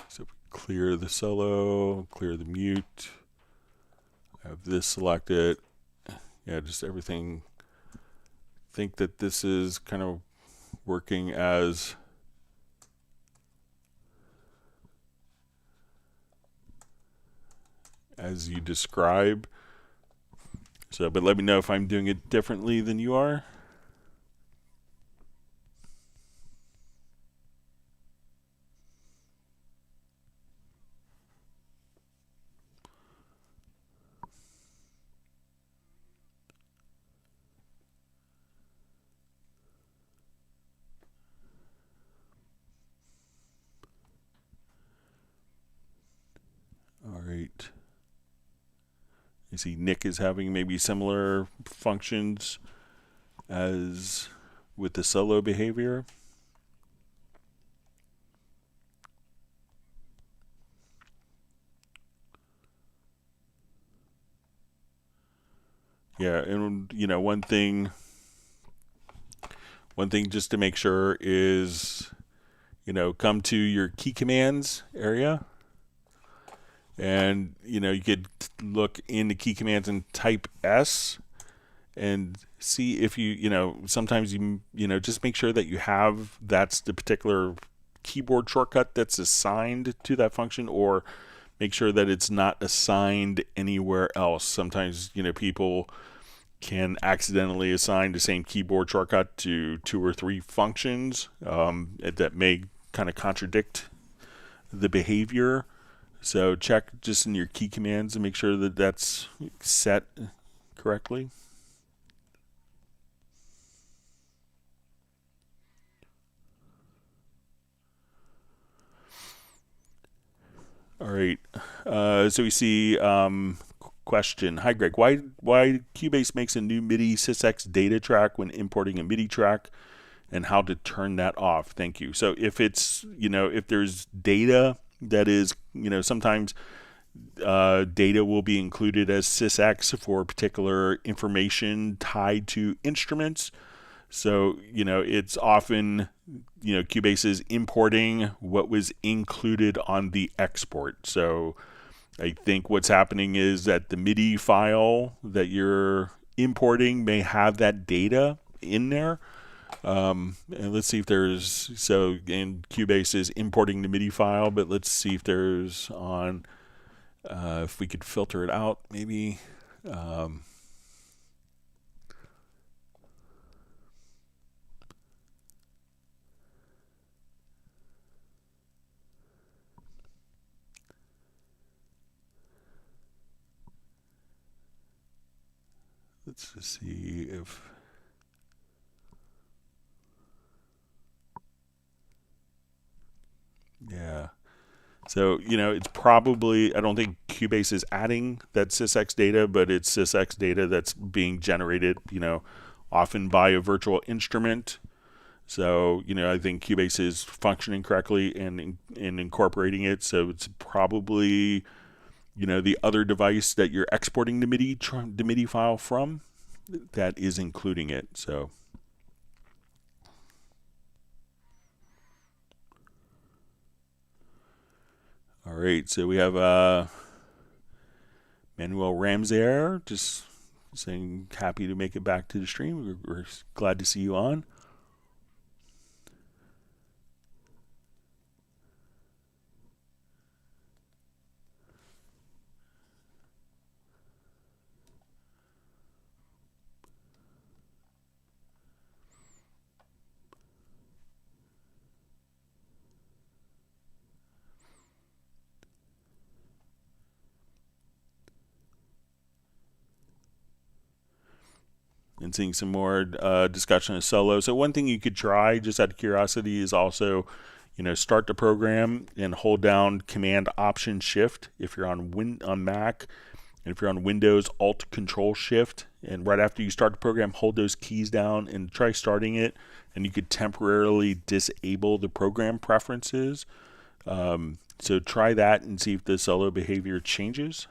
So clear the solo, clear the mute. I have this selected. Yeah, just everything. Think that this is kind of working as you describe. So, but let me know if I'm doing it differently than you are. All right. You see Nick is having maybe similar functions as with the solo behavior. Yeah, and one thing just to make sure is, come to your key commands area. And, you could look in the key commands and type S and see if sometimes just make sure that you have, that's the particular keyboard shortcut that's assigned to that function, or make sure that it's not assigned anywhere else. Sometimes, people can accidentally assign the same keyboard shortcut to 2 or 3 functions that may kind of contradict the behavior. So check just in your key commands and make sure that that's set correctly. All right. So we see question. Hi, Greg. Why Cubase makes a new MIDI sysx data track when importing a MIDI track, and how to turn that off? Thank you. So if it's, if there's data that is, sometimes data will be included as sysx for particular information tied to instruments. So, it's often, Cubase is importing what was included on the export. So I think what's happening is that the MIDI file that you're importing may have that data in there. And let's see if there's, and Cubase is importing the MIDI file, but let's see if there's if we could filter it out, maybe. Let's just see if... Yeah. So, it's probably, I don't think Cubase is adding that sysx data, but it's sysx data that's being generated, often by a virtual instrument. So, I think Cubase is functioning correctly and incorporating it. So it's probably, the other device that you're exporting the MIDI file from that is including it. So. All right, so we have Manuel Ramsair just saying happy to make it back to the stream. We're glad to see you on. And seeing some more discussion of solo. So one thing you could try, just out of curiosity, is also, start the program and hold down Command Option Shift if you're on Mac, and if you're on Windows, Alt Control Shift. And right after you start the program, hold those keys down and try starting it. And you could temporarily disable the program preferences. So try that and see if the solo behavior changes.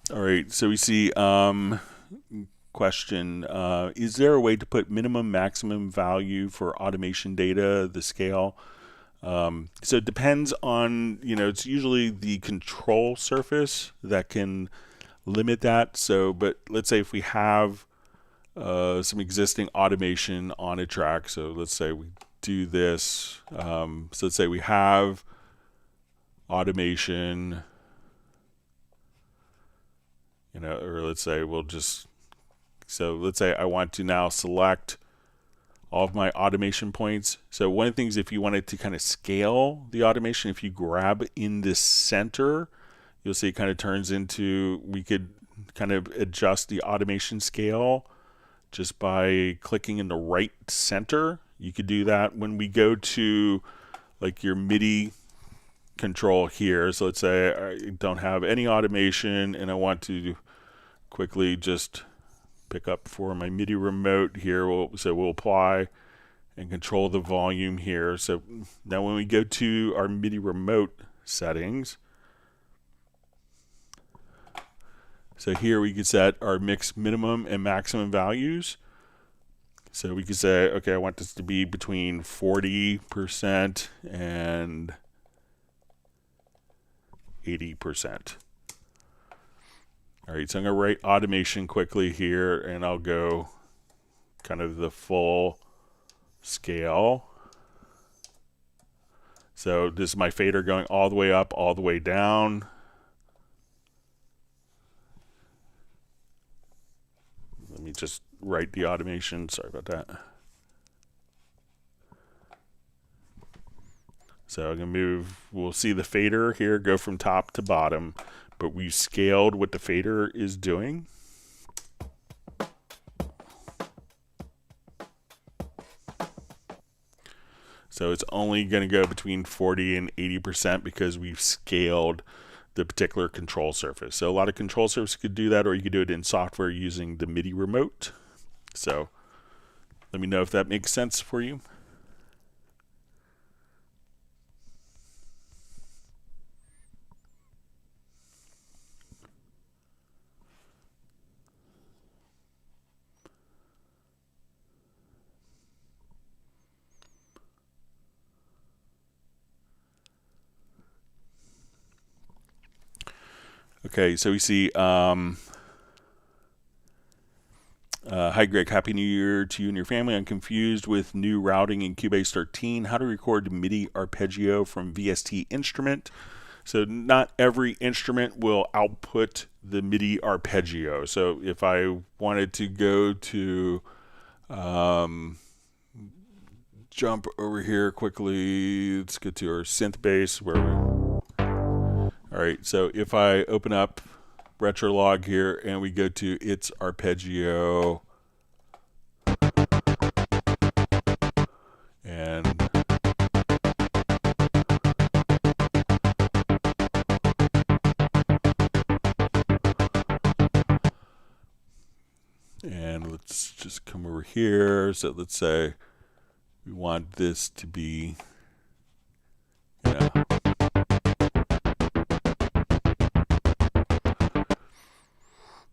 All right, so we see question, is there a way to put minimum maximum value for automation data, the scale? So it depends on, it's usually the control surface that can limit that. So, but let's say if we have some existing automation on a track, so let's say we do this, so let's say we have automation, or let's say let's say I want to now select all of my automation points. So one of the things, if you wanted to kind of scale the automation, if you grab in the center, you'll see it kind of turns into, we could kind of adjust the automation scale just by clicking in the right center. You could do that when we go to like your MIDI control here. So let's say I don't have any automation and I want to quickly just pick up for my MIDI remote here. We'll apply and control the volume here. So now when we go to our MIDI remote settings, so here we could set our mix minimum and maximum values. So we could say, okay, I want this to be between 40% and 80%. All right, so I'm going to write automation quickly here, and I'll go kind of the full scale. So this is my fader going all the way up, all the way down. Let me just write the automation. Sorry about that. So I'm going to move, we'll see the fader here go from top to bottom, but we've scaled what the fader is doing. So it's only going to go between 40 and 80% because we've scaled the particular control surface. So a lot of control surfaces could do that, or you could do it in software using the MIDI remote. So let me know if that makes sense for you. Okay, so we see, hi Greg, Happy New Year to you and your family. I'm confused with new routing in Cubase 13. How to record MIDI arpeggio from VST instrument. So not every instrument will output the MIDI arpeggio. So if I wanted to go to, jump over here quickly, let's get to our synth bass where we, all right, so if I open up Retrolog here and we go to its arpeggio and let's just come over here. So let's say we want this to be, you know,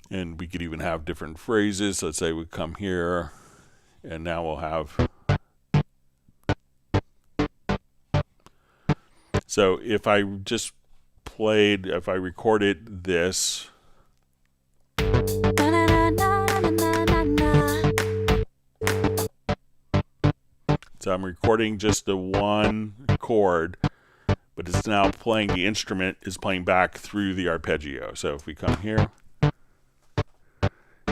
and we could even have different phrases. Let's say we come here, and now we'll have. So if I just played, if I recorded this. So I'm recording just the one chord, but it's now playing, the instrument is playing back through the arpeggio. So if we come here,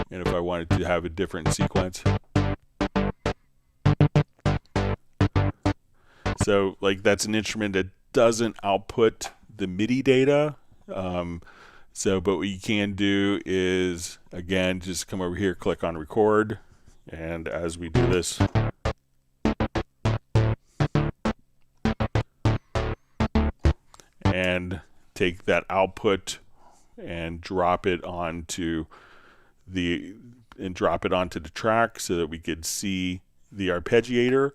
and if I wanted to have a different sequence. So like that's an instrument that doesn't output the MIDI data. But what you can do is, again, just come over here, click on record. And as we do this, and take that output and drop it onto the track so that we could see the arpeggiator.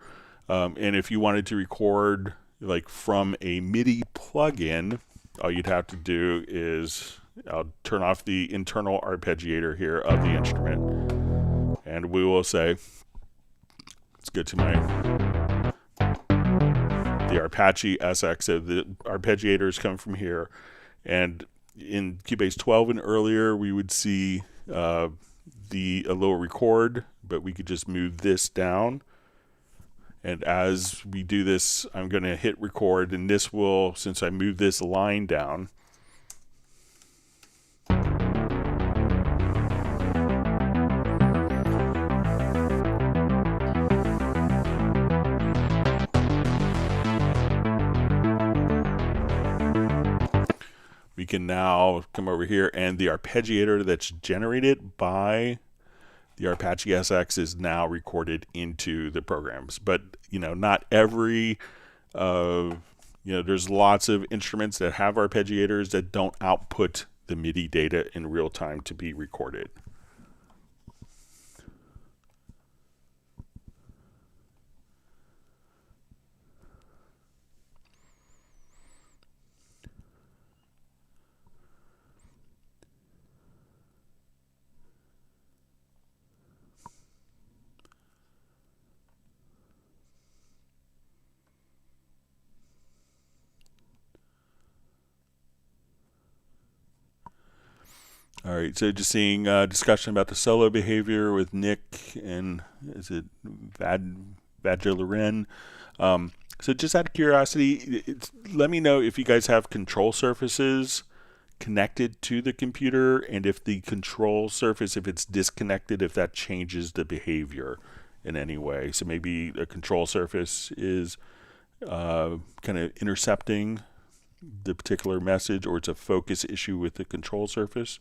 And if you wanted to record like from a MIDI plugin, all you'd have to do is I'll turn off the internal arpeggiator here of the instrument, and we will say, let's go to the Apache SX. So the arpeggiator is coming from here, and in Cubase 12 and earlier we would see a little record, but we could just move this down. And as we do this, I'm going to hit record, and this will, since I move this line down, we can now come over here, and the arpeggiator that's generated by the Apache SX is now recorded into the programs. But, you know, not every, there's lots of instruments that have arpeggiators that don't output the MIDI data in real time to be recorded. All right, so just seeing discussion about the solo behavior with Nick and is it Vadjolaren. So just out of curiosity, let me know if you guys have control surfaces connected to the computer, and if the control surface, if it's disconnected, if that changes the behavior in any way. So maybe a control surface is kind of intercepting the particular message, or it's a focus issue with the control surface.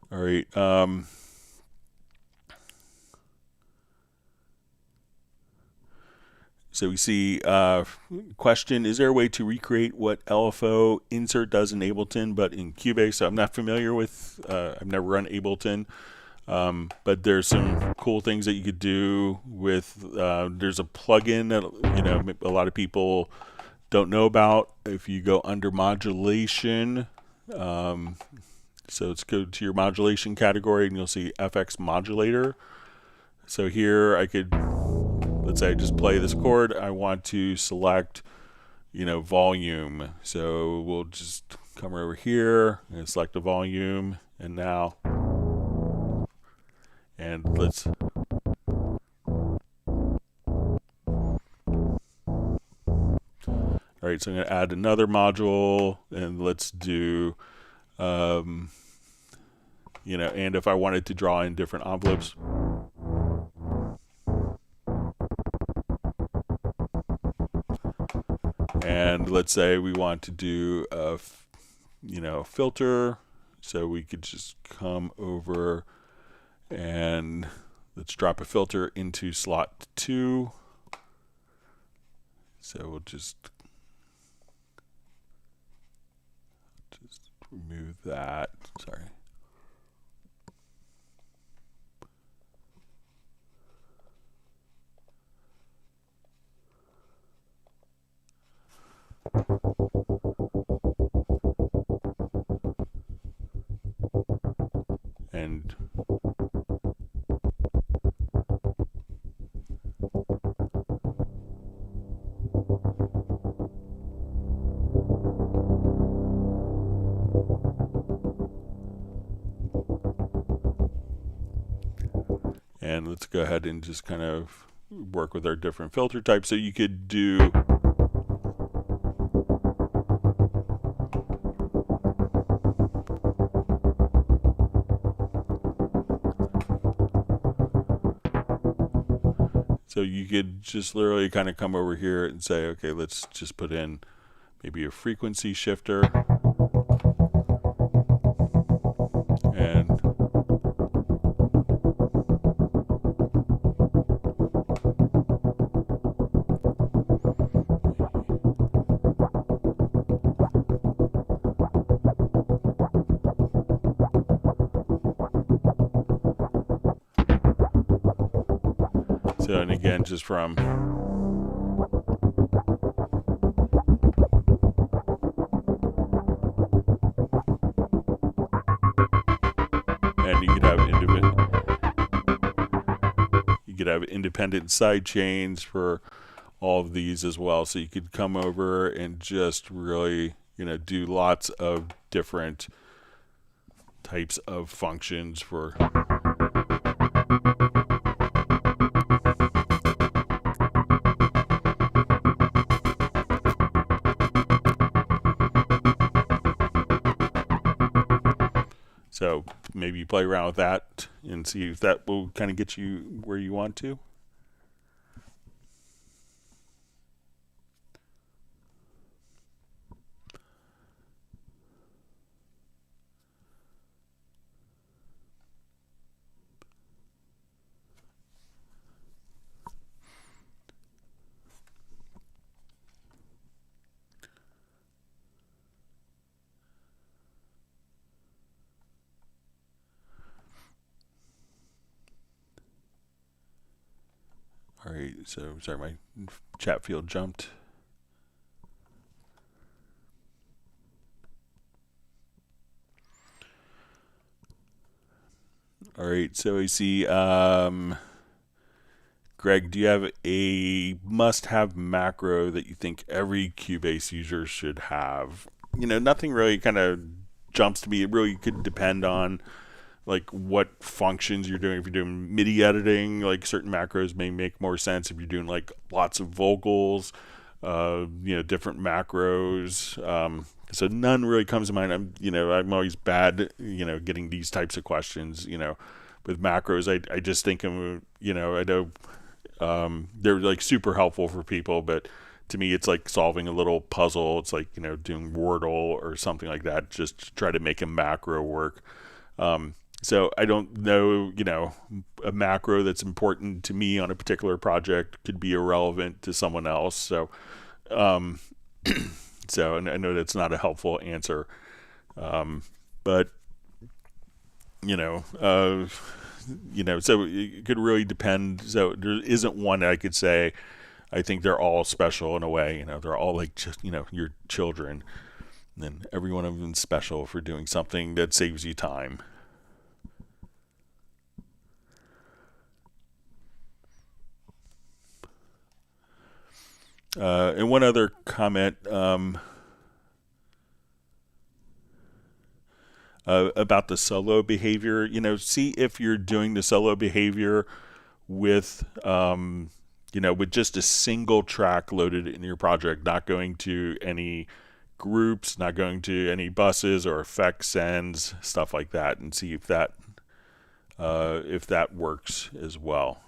All right. So we see question, is there a way to recreate what LFO insert does in Ableton but in Cubase? So I'm not familiar with, I've never run Ableton, but there's some cool things that you could do with, there's a plugin that, a lot of people don't know about. If you go under modulation, so let's go to your modulation category and you'll see FX modulator. So here I could, let's say I just play this chord. I want to select, volume. So we'll just come over here and select the volume. And now, and let's, all right, so I'm going to add another module, and let's do, and if I wanted to draw in different envelopes, and let's say we want to do a filter, so we could just come over and let's drop a filter into slot 2. So we'll just remove that. Sorry. And let's go ahead and just kind of work with our different filter types. So you could do just literally kind of come over here and say, okay, let's just put in maybe a frequency shifter. And so, and again, just from and you could have independent side chains for all of these as well. So you could come over and just really, do lots of different types of functions for So maybe you play around with that and see if that will kind of get you where you want to. All right, so sorry, my chat field jumped. All right, so I see, Greg, do you have a must-have macro that you think every Cubase user should have? Nothing really kind of jumps to me. It really could depend on like what functions you're doing. If you're doing MIDI editing, like certain macros may make more sense. If you're doing like lots of vocals, different macros. So none really comes to mind. I'm always bad, getting these types of questions, with macros. I just think I know, they're like super helpful for people, but to me, it's like solving a little puzzle. It's like, doing Wordle or something like that, just to try to make a macro work. So I don't know, a macro that's important to me on a particular project could be irrelevant to someone else. So, and I know that's not a helpful answer, but so it could really depend. So there isn't one that I could say. I think they're all special in a way. They're all like just your children, and then every one of them is special for doing something that saves you time. And one other comment about the solo behavior. See if you're doing the solo behavior with with just a single track loaded in your project, not going to any groups, not going to any buses or effect sends, stuff like that, and see if that works as well.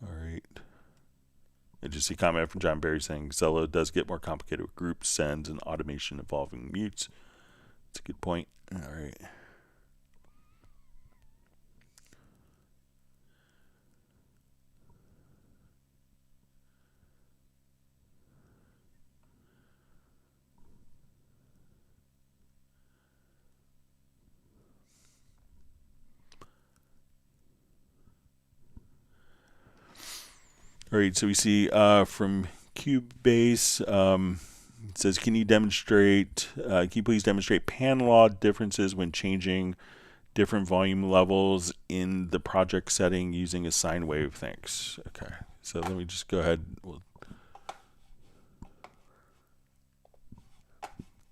All right. I just see a comment from John Barry saying Zello does get more complicated with groups, sends, and automation involving mutes. That's a good point. All right. All right, so we see from Cubase, it says, can you please demonstrate pan law differences when changing different volume levels in the project setting using a sine wave? Thanks. Okay, so let me just go ahead. We'll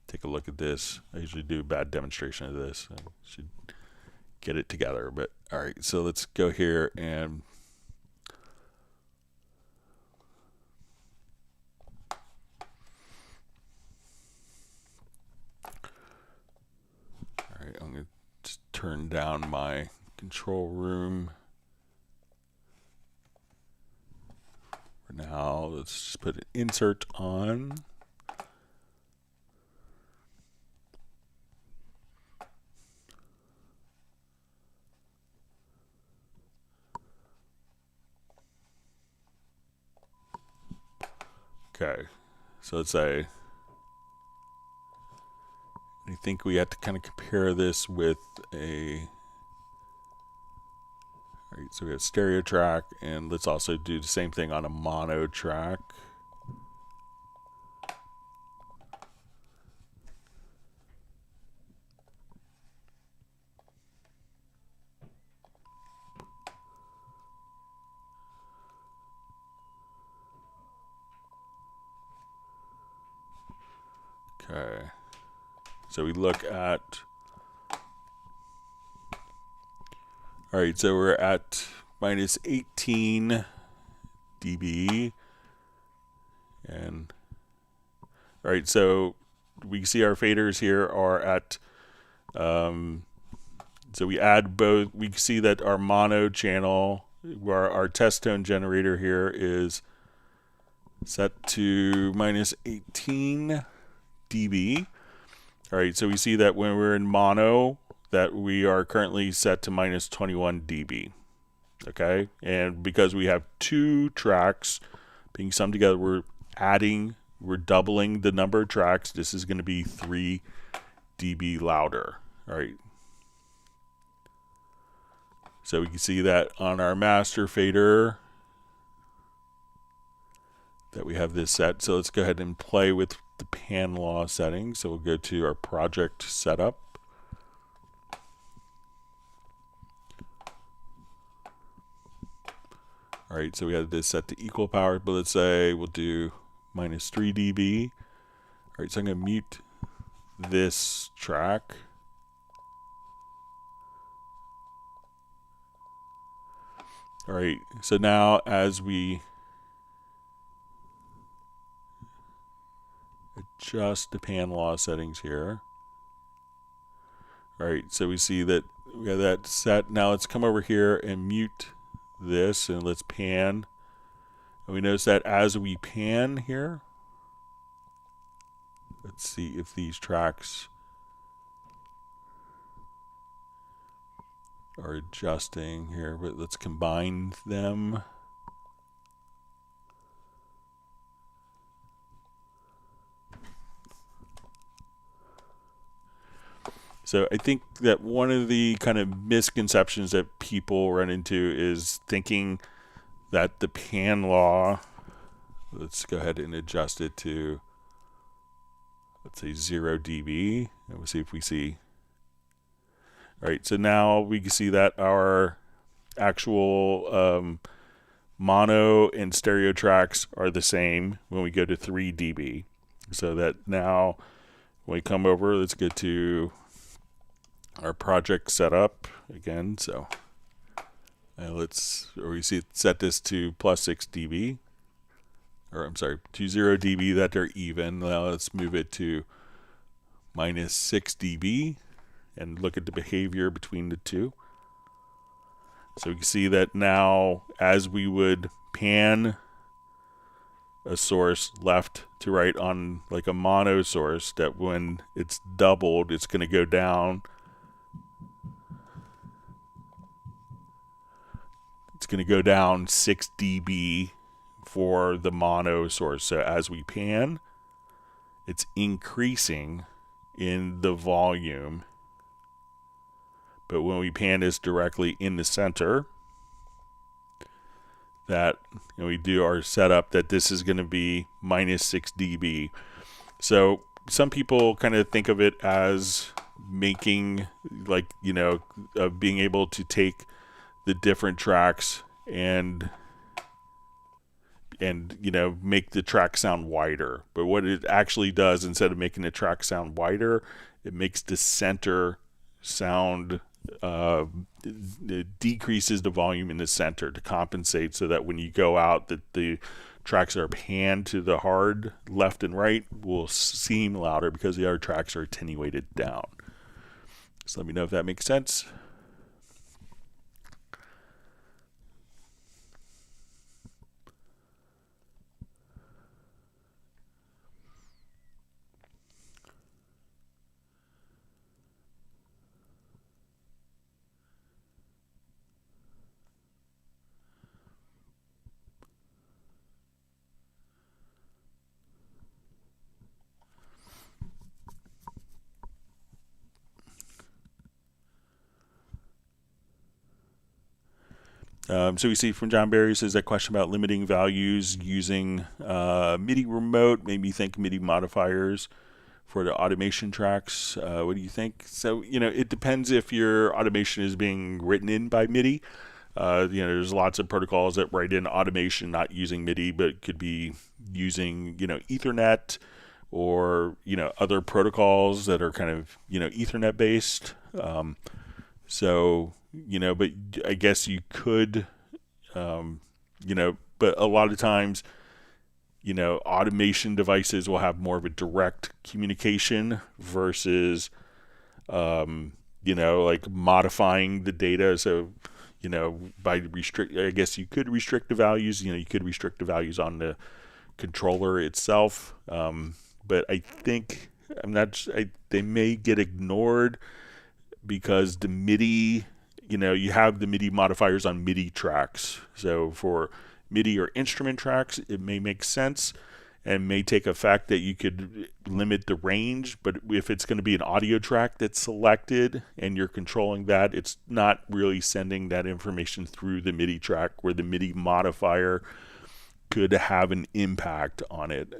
take a look at this. I usually do a bad demonstration of this. I should get it together, but all right, so let's go here and I'm going to just turn down my control room. For now, let's just put an insert on. Okay, so let's say I think we have to kind of compare this with a. All right, so we have stereo track, and let's also do the same thing on a mono track. Okay, so we look at. All right, so we're at minus 18 dB, and all right, so we see our faders here are at. So we add both. We see that our mono channel, where our test tone generator here is set to minus 18 dB. All right, so we see that when we're in mono, that we are currently set to minus 21 dB. Okay, and because we have two tracks being summed together, we're doubling the number of tracks. This is going to be 3 dB louder. All right. So we can see that on our master fader that we have this set. So let's go ahead and play with the pan law settings. So we'll go to our project setup. All right, so we have this set to equal power, but let's say we'll do minus 3 dB. All right, so I'm going to mute this track. All right, so now as we adjust the pan law settings here. All right, so we see that we have that set. Now let's come over here and mute this, and let's pan. And we notice that as we pan here, let's see if these tracks are adjusting here, but let's combine them. So I think that one of the kind of misconceptions that people run into is thinking that the pan law, let's go ahead and adjust it to, let's say 0 dB, and we'll see if we see. All right, so now we can see that our actual mono and stereo tracks are the same when we go to 3 dB. So that now when we come over, let's go to our project setup again. So we see it set this to plus 6 dB, or I'm sorry, to 0 dB, that they're even. Now let's move it to minus 6 dB and look at the behavior between the two. So we can see that now as we would pan a source left to right on like a mono source, that when it's doubled, it's going to go down. It's going to go down 6 dB for the mono source. So as we pan, it's increasing in the volume. But when we pan this directly in the center, that we do our setup, that this is going to be minus 6 dB. So some people kind of think of it as making, like, being able to take the different tracks and make the track sound wider. But what it actually does, instead of making the track sound wider, it makes the center sound, it decreases the volume in the center to compensate, so that when you go out, that the tracks that are panned to the hard left and right will seem louder because the other tracks are attenuated down. So let me know if that makes sense. So we see from John Barry says that question about limiting values using MIDI Remote made me think MIDI modifiers for the automation tracks. What do you think? So, it depends if your automation is being written in by MIDI. There's lots of protocols that write in automation not using MIDI, but could be using, Ethernet or, other protocols that are kind of, Ethernet based. But I guess you could, but a lot of times, automation devices will have more of a direct communication versus, like modifying the data. So, I guess you could restrict the values, you could restrict the values on the controller itself. But I think, they may get ignored because the MIDI, you have the MIDI modifiers on MIDI tracks. So for MIDI or instrument tracks, it may make sense and may take effect that you could limit the range. But if it's going to be an audio track that's selected and you're controlling that, it's not really sending that information through the MIDI track, where the MIDI modifier could have an impact on it.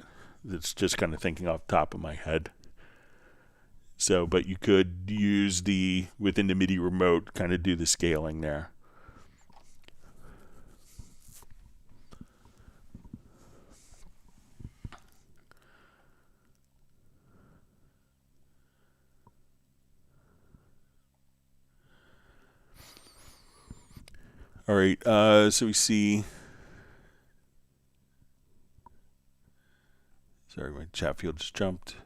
It's just kind of thinking off the top of my head. So, but you could use within the MIDI remote, kind of do the scaling there. All right, so we see, sorry, my chat field just jumped.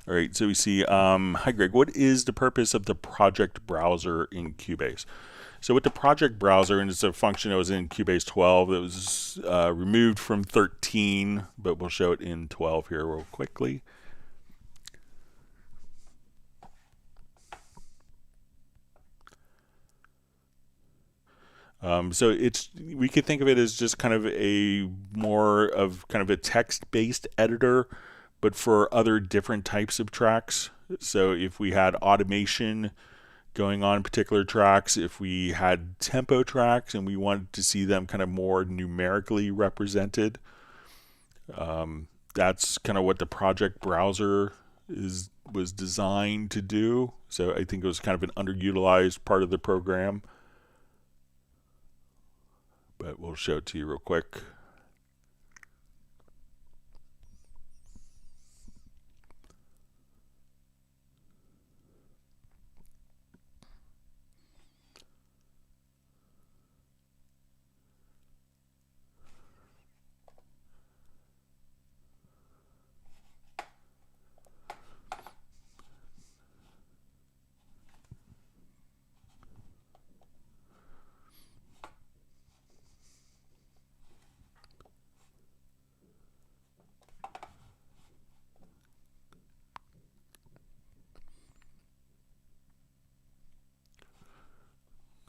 All right, so we see, hi Greg, what is the purpose of the project browser in Cubase? So with the project browser, and it's a function that was in Cubase 12, that was removed from 13, but we'll show it in 12 here real quickly. So we could think of it as just kind of a more of kind of a text-based editor, but for other different types of tracks. So if we had automation going on particular tracks, if we had tempo tracks and we wanted to see them kind of more numerically represented, that's kind of what the project browser was designed to do. So I think it was kind of an underutilized part of the program, but we'll show it to you real quick.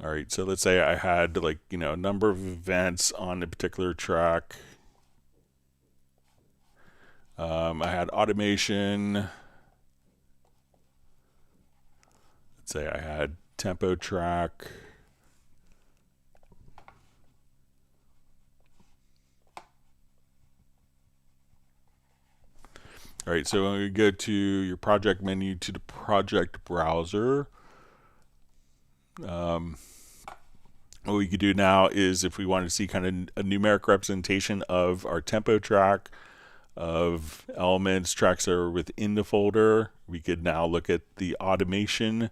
All right, so let's say I had like, a number of events on a particular track. I had automation. Let's say I had tempo track. All right, so when we go to your project menu to the project browser, what we could do now is if we wanted to see kind of a numeric representation of our tempo track, of elements, tracks that are within the folder, we could now look at the automation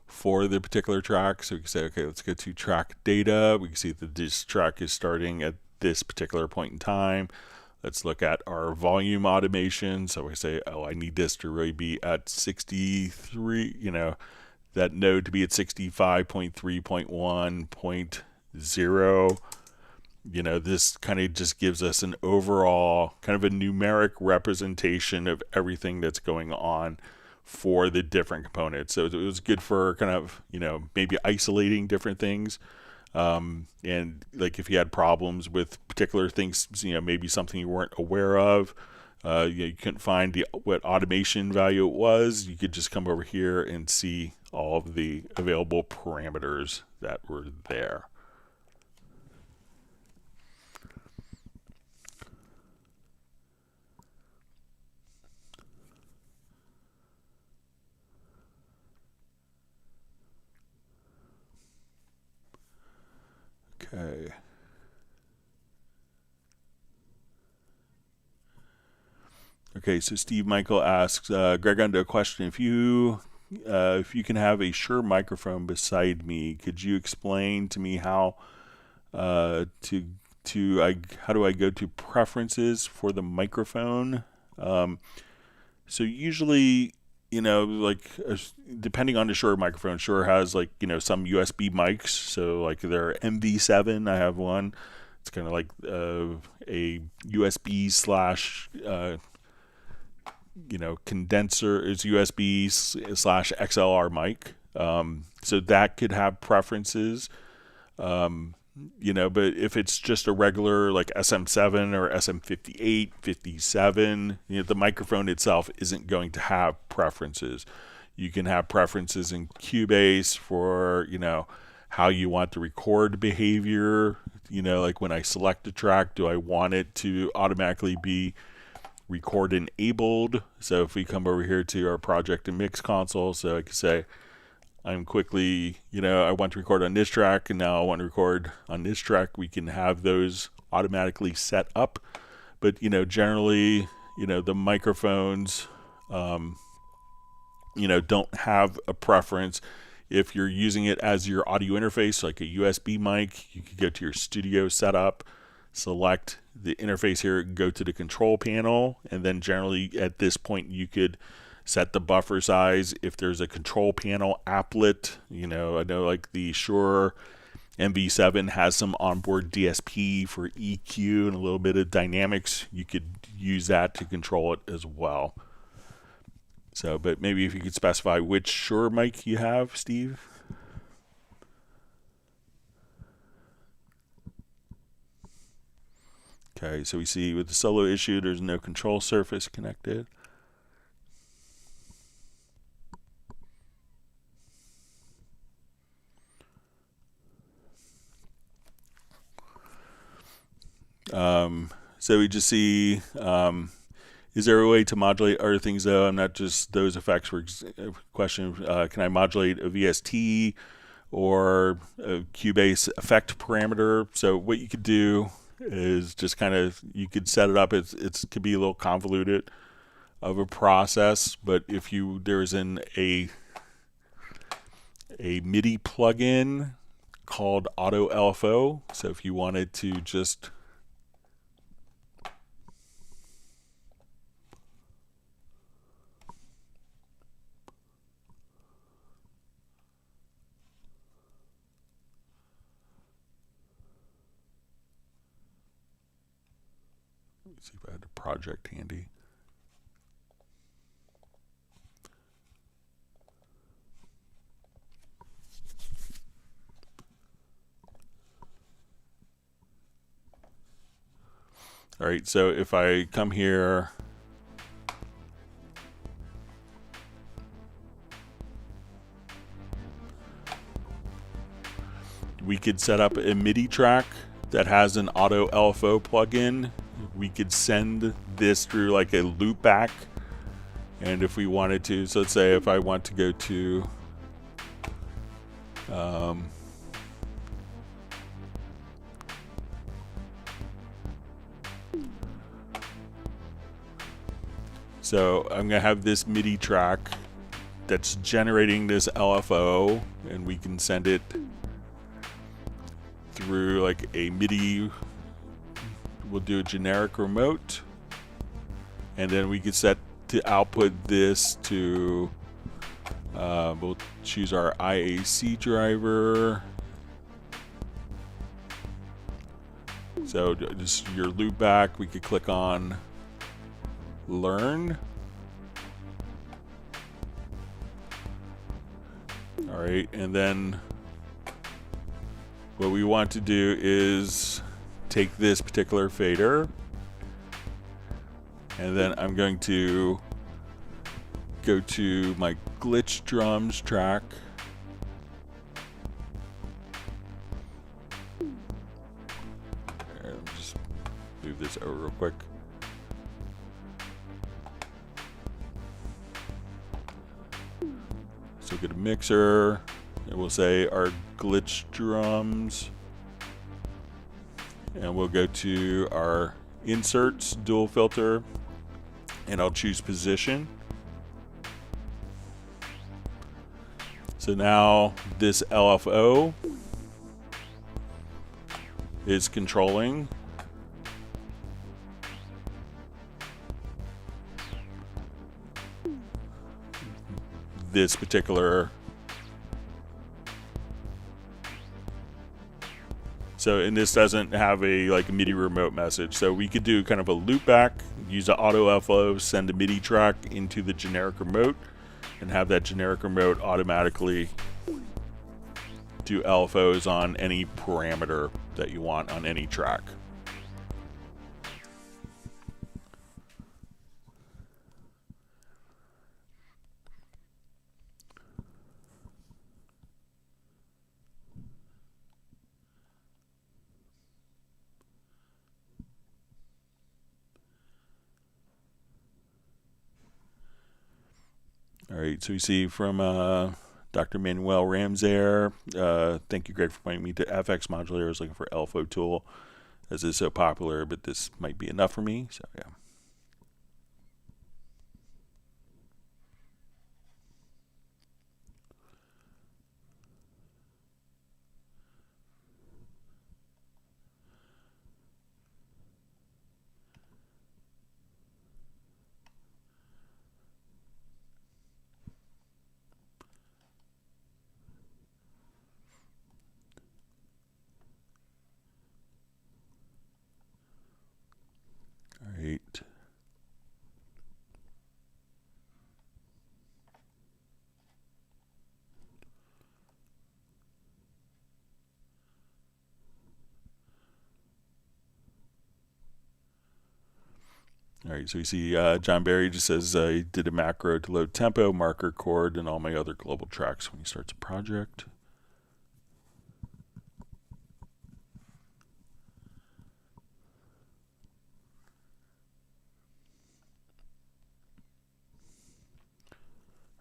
for the particular track. So we can say, okay, let's go to track data. We can see that this track is starting at this particular point in time. Let's look at our volume automation. So we say, oh, I need this to really be at 63, that node to be at 65.3.1.0. This kind of just gives us an overall kind of a numeric representation of everything that's going on for the different components. So it was good for kind of, maybe isolating different things. And like if you had problems with particular things, maybe something you weren't aware of, you couldn't find what automation value it was, you could just come over here and see all of the available parameters that were there. Okay. Okay, so Steve Michael asks, Greg, under a question, if you can have a Shure microphone beside me, could you explain to me how how do I go to preferences for the microphone? So usually, depending on the Shure microphone, Shure has some USB mics. So like their MV7, I have one. It's kind of like a USB slash condenser. It's USB slash XLR mic. So that could have preferences. But if it's just a regular like SM7 or SM58, 57, the microphone itself isn't going to have preferences. You can have preferences in Cubase for, how you want the record behavior. Like when I select a track, do I want it to automatically be record enabled? So if we come over here to our project and mix console, so I can say, I'm quickly, I want to record on this track and now I want to record on this track, we can have those automatically set up. But, generally, the microphones, don't have a preference. If you're using it as your audio interface, like a USB mic, you could go to your studio setup, select the interface here, go to the control panel, and then generally at this point you could set the buffer size. If there's a control panel applet, I know like the Shure MV7 has some onboard DSP for EQ and a little bit of dynamics. You could use that to control it as well. So, but maybe if you could specify which Shure mic you have, Steve. Okay, so we see with the solo issue, there's no control surface connected. So we just see, is there a way to modulate other things though? I'm not just those effects. For question, can I modulate a VST or a Cubase effect parameter? So what you could do is just kind of, you could set it up. It could be a little convoluted of a process, but if there's a MIDI plugin called Auto LFO. So if you wanted to just see if I had a project handy. All right, so if I come here, we could set up a MIDI track that has an Auto LFO plugin. We could send this through like a loop back, and if we wanted to, so let's say if I want to go to so I'm gonna have this MIDI track that's generating this LFO, and we can send it through like a MIDI. We'll do a generic remote, and then we could set to output this to we'll choose our IAC driver. So just your loop back, we could click on learn. All right, and then what we want to do is take this particular fader, and then I'm going to go to my glitch drums track. Let me just move this over real quick. So get a mixer, and we'll say our glitch drums, and we'll go to our inserts, dual filter, and I'll choose position. So now this LFO is controlling this particular. So, and this doesn't have a like MIDI remote message. So we could do kind of a loop back, use the Auto LFO, send a MIDI track into the generic remote, and have that generic remote automatically do LFOs on any parameter that you want on any track. All right, so you see from Dr. Manuel Ramsayer, thank you, Greg, for pointing me to FX Modulator. I was looking for LFO tool, as it's so popular, but this might be enough for me. So yeah. All right. All right, so you see John Barry just says he did a macro to load tempo, marker, chord, and all my other global tracks when he starts a project.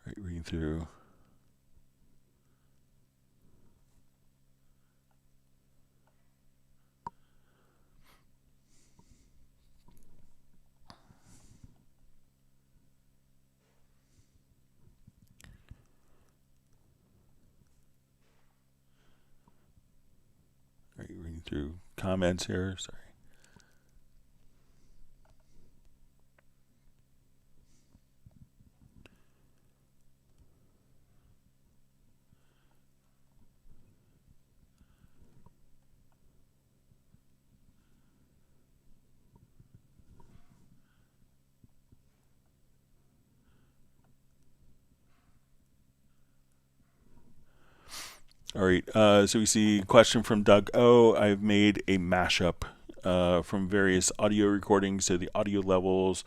All right, reading through. All right, reading through comments here. Sorry. All right, so we see a question from Doug O. I've made a mashup from various audio recordings, so the audio levels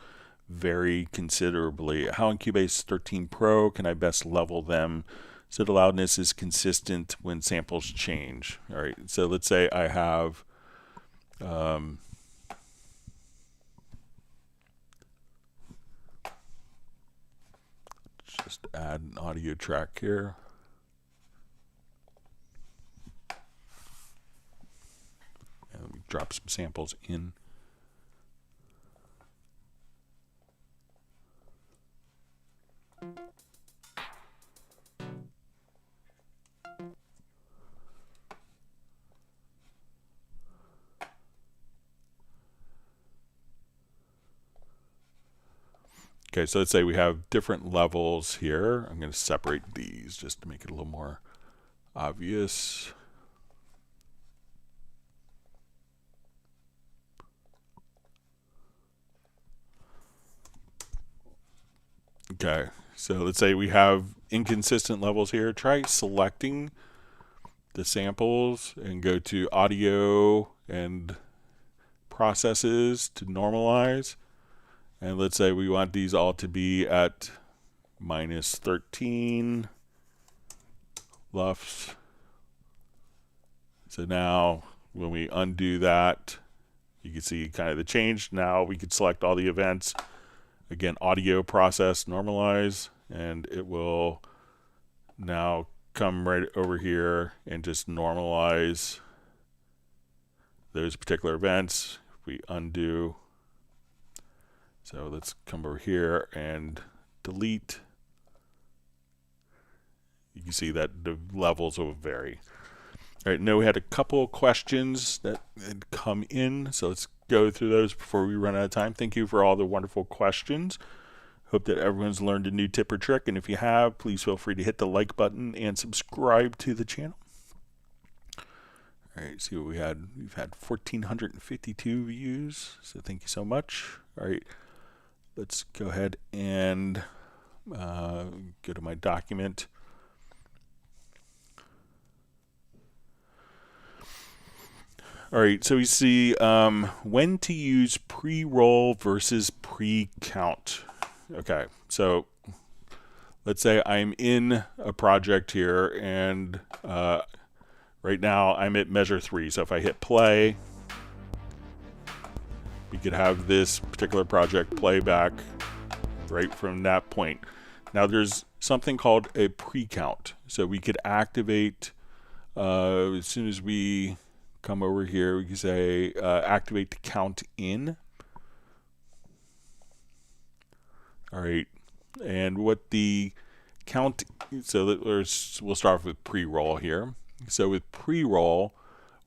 vary considerably. How in Cubase 13 Pro can I best level them so the loudness is consistent when samples change? All right, so let's say I have just add an audio track here. And we drop some samples in. Okay, so let's say we have different levels here. I'm going to separate these just to make it a little more obvious. Okay, so let's say we have inconsistent levels here. Try selecting the samples and go to audio and processes to normalize. And let's say we want these all to be at -13 LUFS. So now when we undo that, you can see kind of the change. Now we could select all the events. Again, audio process, normalize, and it will now come right over here and just normalize those particular events. If we undo, so let's come over here and delete. You can see that the levels will vary. All right, now we had a couple of questions that had come in, so let's go through those before we run out of time. Thank you for all the wonderful questions. Hope that everyone's learned a new tip or trick, and if you have, please feel free to hit the like button and subscribe to the channel. All right, see what we had. We've had 1,452 views, so thank you so much. All right, let's go ahead and go to my document. All right, so we see when to use pre-roll versus pre-count. Okay, so let's say I'm in a project here, and right now I'm at measure 3. So if I hit play, we could have this particular project play back right from that point. Now there's something called a pre-count. So we could activate, as soon as we come over here, we can say activate the count in. All right, and what the count, so we'll start with pre-roll here. So with pre-roll,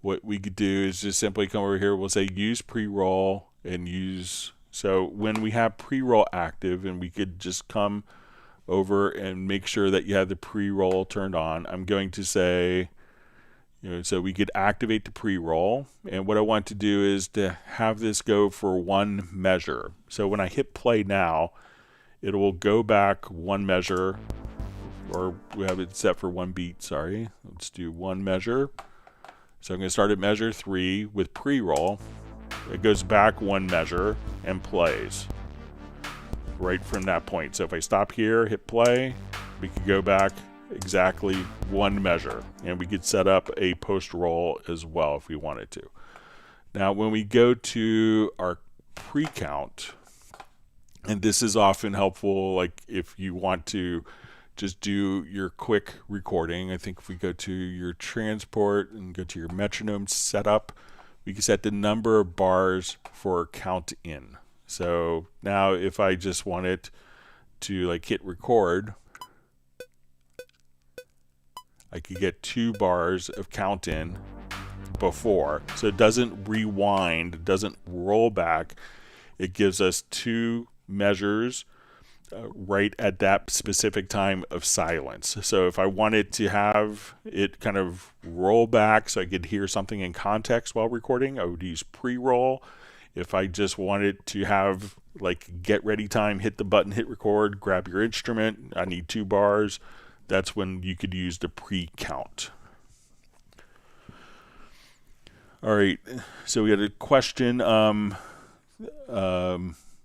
what we could do is just simply come over here, we'll say use pre-roll and use, so when we have pre-roll active, and we could just come over and make sure that you have the pre-roll turned on. I'm going to say, so we could activate the pre-roll, and what I want to do is to have this go for one measure. So when I hit play now, it will go back one measure, or we have it set for one beat, sorry. Let's do one measure. So I'm going to start at measure 3 with pre-roll. It goes back one measure and plays right from that point. So if I stop here, hit play, we could go back exactly one measure, and we could set up a post-roll as well if we wanted to. Now when we go to our pre-count, and this is often helpful, like if you want to just do your quick recording. I think if we go to your transport and go to your metronome setup, we can set the number of bars for count in. So now if I just wanted to like hit record, I could get 2 bars of count in before. So it doesn't rewind, it doesn't roll back. It gives us 2 measures right at that specific time of silence. So if I wanted to have it kind of roll back so I could hear something in context while recording, I would use pre-roll. If I just wanted to have like get ready time, hit the button, hit record, grab your instrument, I need 2 bars, that's when you could use the pre-count. All right, so we had a question.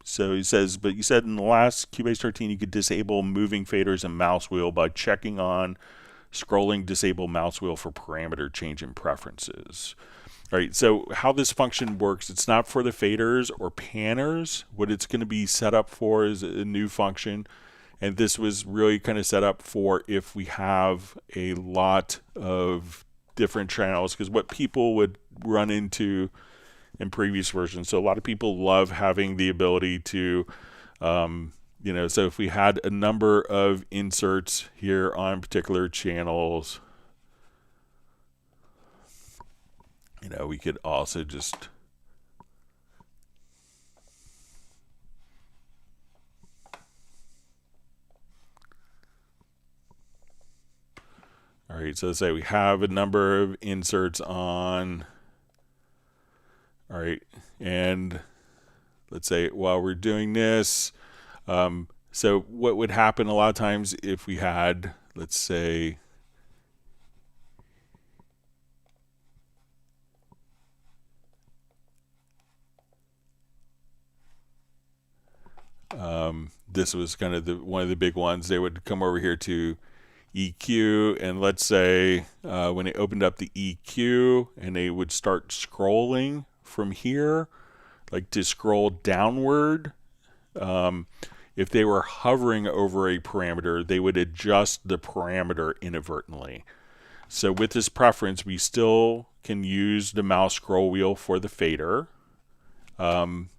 So he says, but you said in the last Cubase 13 you could disable moving faders and mouse wheel by checking on scrolling disable mouse wheel for parameter change in preferences. All right, so how this function works, it's not for the faders or panners. What it's going to be set up for is a new function, and this was really kind of set up for if we have a lot of different channels, because what people would run into in previous versions. So a lot of people love having the ability to, so if we had a number of inserts here on particular channels, we could also just all right, so let's say we have a number of inserts on. All right, and let's say while we're doing this, so what would happen a lot of times if we had, let's say, this was kind of one of the big ones. They would come over here to EQ, and let's say when they opened up the EQ and they would start scrolling from here, like to scroll downward, if they were hovering over a parameter, they would adjust the parameter inadvertently. So with this preference, we still can use the mouse scroll wheel for the fader,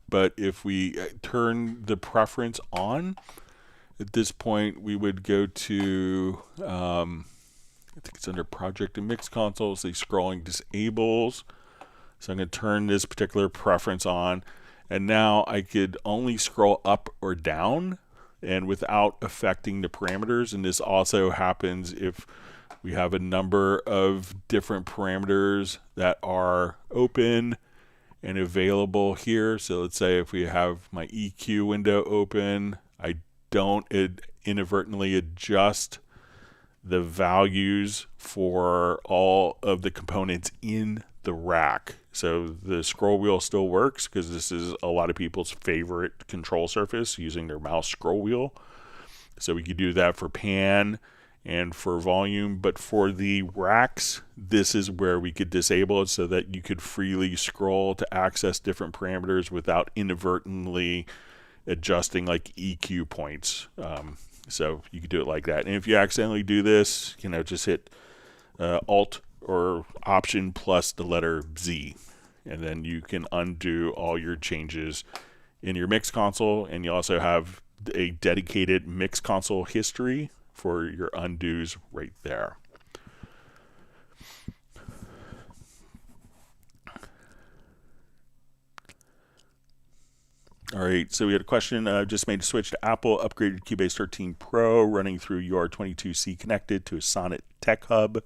but if we turn the preference on, at this point we would go to, I think it's under project and mix console, say scrolling disables. So I'm going to turn this particular preference on, and now I could only scroll up or down and without affecting the parameters. And this also happens if we have a number of different parameters that are open and available here. So let's say if we have my EQ window open, I don't inadvertently adjust the values for all of the components in the rack. So the scroll wheel still works because this is a lot of people's favorite control surface, using their mouse scroll wheel. So we could do that for pan and for volume, but for the racks, this is where we could disable it so that you could freely scroll to access different parameters without inadvertently adjusting like EQ points. So you could do it like that. And if you accidentally do this, just hit Alt or Option plus the letter Z, and then you can undo all your changes in your mix console. And you also have a dedicated mix console history for your undos right there. All right, so we had a question. Just made a switch to Apple, upgraded Cubase 13 Pro, running through UR22C connected to a Sonnet Tech Hub.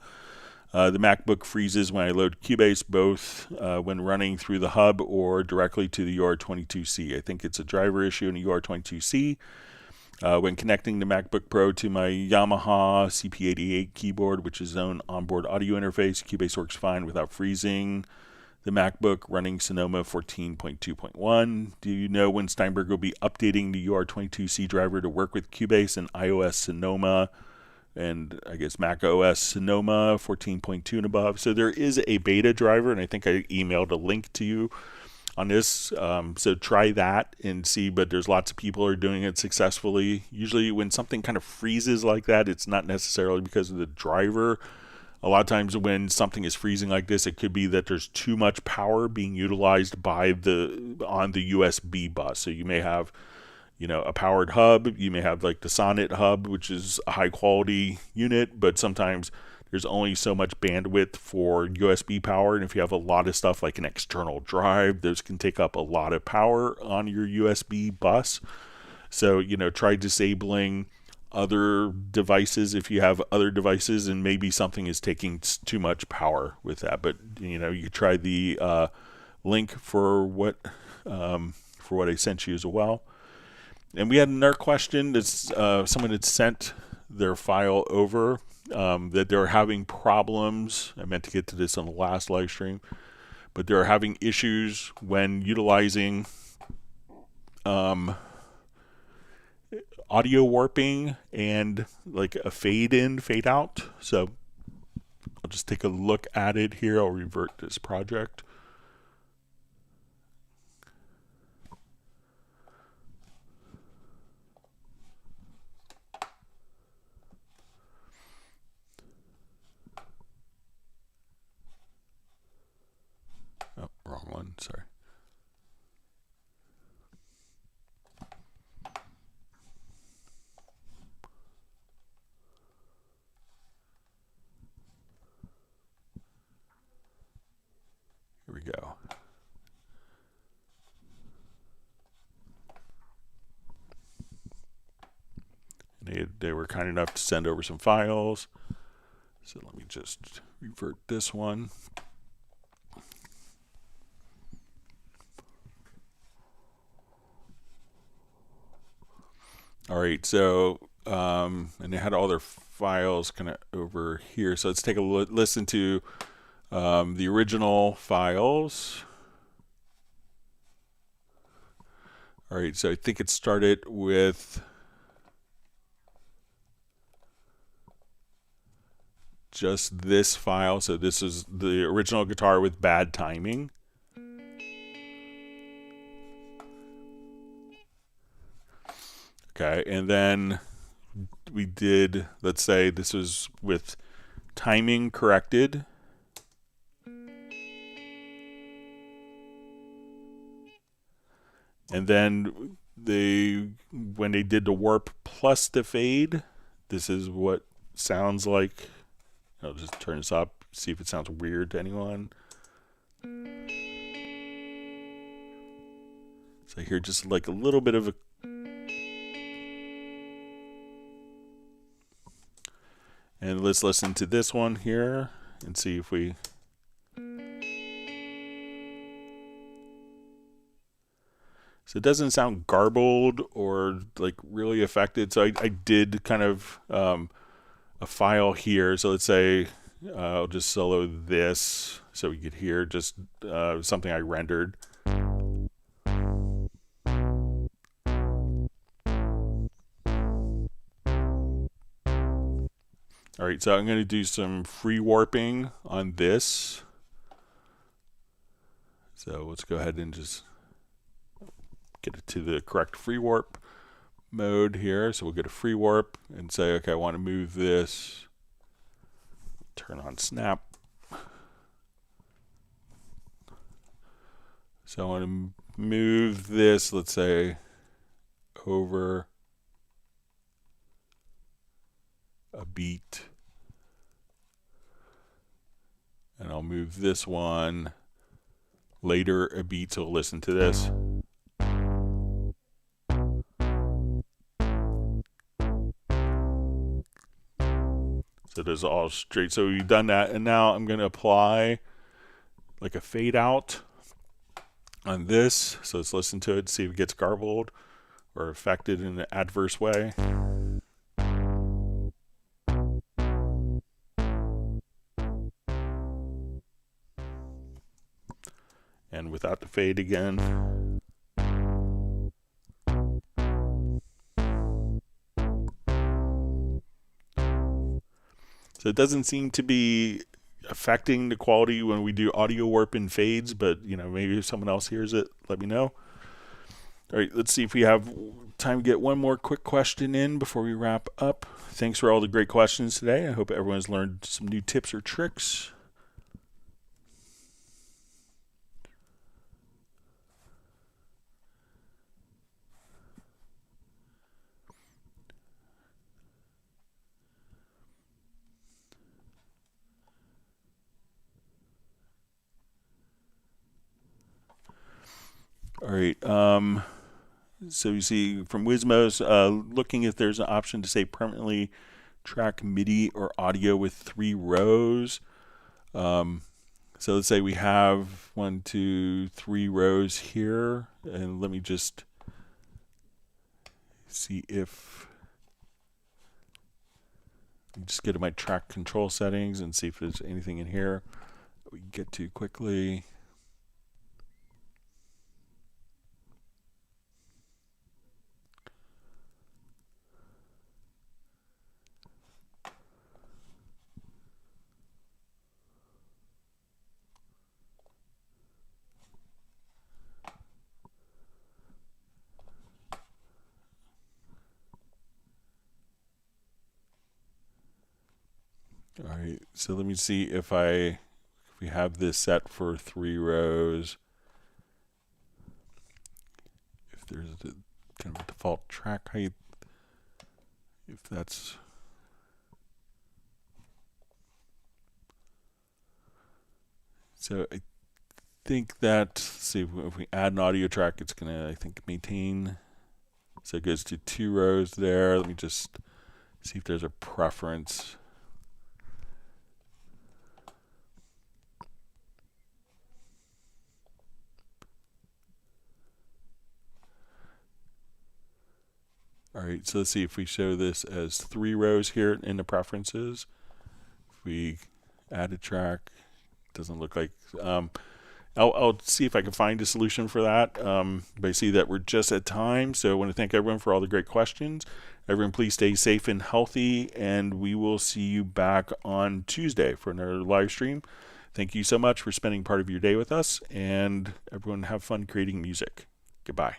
The MacBook freezes when I load Cubase, both when running through the hub or directly to the UR22C. I think it's a driver issue in the UR22C. When connecting the MacBook Pro to my Yamaha CP88 keyboard, which is its own onboard audio interface, Cubase works fine without freezing. The MacBook running Sonoma 14.2.1. Do you know when Steinberg will be updating the UR22C driver to work with Cubase and iOS Sonoma and I guess Mac OS Sonoma 14.2 and above? So there is a beta driver, and I think I emailed a link to you on this. So try that and see, but there's lots of people who are doing it successfully. Usually when something kind of freezes like that, it's not necessarily because of the driver. A lot of times when something is freezing like this, it could be that there's too much power being utilized on the USB bus. So you may have, a powered hub. You may have like the Sonnet hub, which is a high quality unit, but sometimes there's only so much bandwidth for USB power. And if you have a lot of stuff like an external drive, those can take up a lot of power on your USB bus. So, try disabling other devices if you have other devices, and maybe something is taking too much power with that. But you could try the link for what I sent you as well. And we had another question that's someone had sent their file over that they're having problems. I meant to get to this on the last live stream, but they're having issues when utilizing audio warping and like a fade in, fade out. So I'll just take a look at it here. I'll revert this project. Oh, wrong one, sorry. Here we go. They were kind enough to send over some files. So let me just revert this one. All right, so and they had all their files kind of over here. So let's take a listen to the original files. All right, so I think it started with just this file. So this is the original guitar with bad timing. Okay, and then we did, let's say this was with timing corrected. And then when they did the warp plus the fade, this is what sounds like. I'll just turn this up, see if it sounds weird to anyone. So I hear just like a little bit of a... And let's listen to this one here and see if we... So it doesn't sound garbled or like really affected. So I did kind of a file here. So let's say I'll just solo this so we could hear just something I rendered. All right, so I'm going to do some free warping on this. So let's go ahead and just get it to the correct free warp. mode here. So we'll go to free warp and say, okay, I want to move this. Turn on snap. So I want to move this, let's say, over a beat. And I'll move this one later a beat, so we'll listen to this. So there's all straight. So we've done that, and now I'm going to apply like a fade out on this. So let's listen to it, see if it gets garbled or affected in an adverse way. And without the fade again. So it doesn't seem to be affecting the quality when we do audio warp and fades, but maybe if someone else hears it, let me know. All right, let's see if we have time to get one more quick question in before we wrap up. Thanks for all the great questions today. I hope everyone's learned some new tips or tricks. All right, so you see from Wizmos, looking if there's an option to say permanently track MIDI or audio with 3 rows. So let's say we have 1, 2, 3 rows here, and let me just see if just go to my track control settings and see if there's anything in here that we can get to quickly. All right, so let me see if we have this set for 3 rows. If there's a kind of a default track height, if that's so, I think that, let's see if we add an audio track, it's gonna, I think, maintain. So it goes to 2 rows there. Let me just see if there's a preference. All right, so let's see if we show this as 3 rows here in the preferences. If we add a track, it doesn't look like. I'll see if I can find a solution for that. But I see that we're just at time, so I want to thank everyone for all the great questions. Everyone, please stay safe and healthy, and we will see you back on Tuesday for another live stream. Thank you so much for spending part of your day with us, and everyone have fun creating music. Goodbye.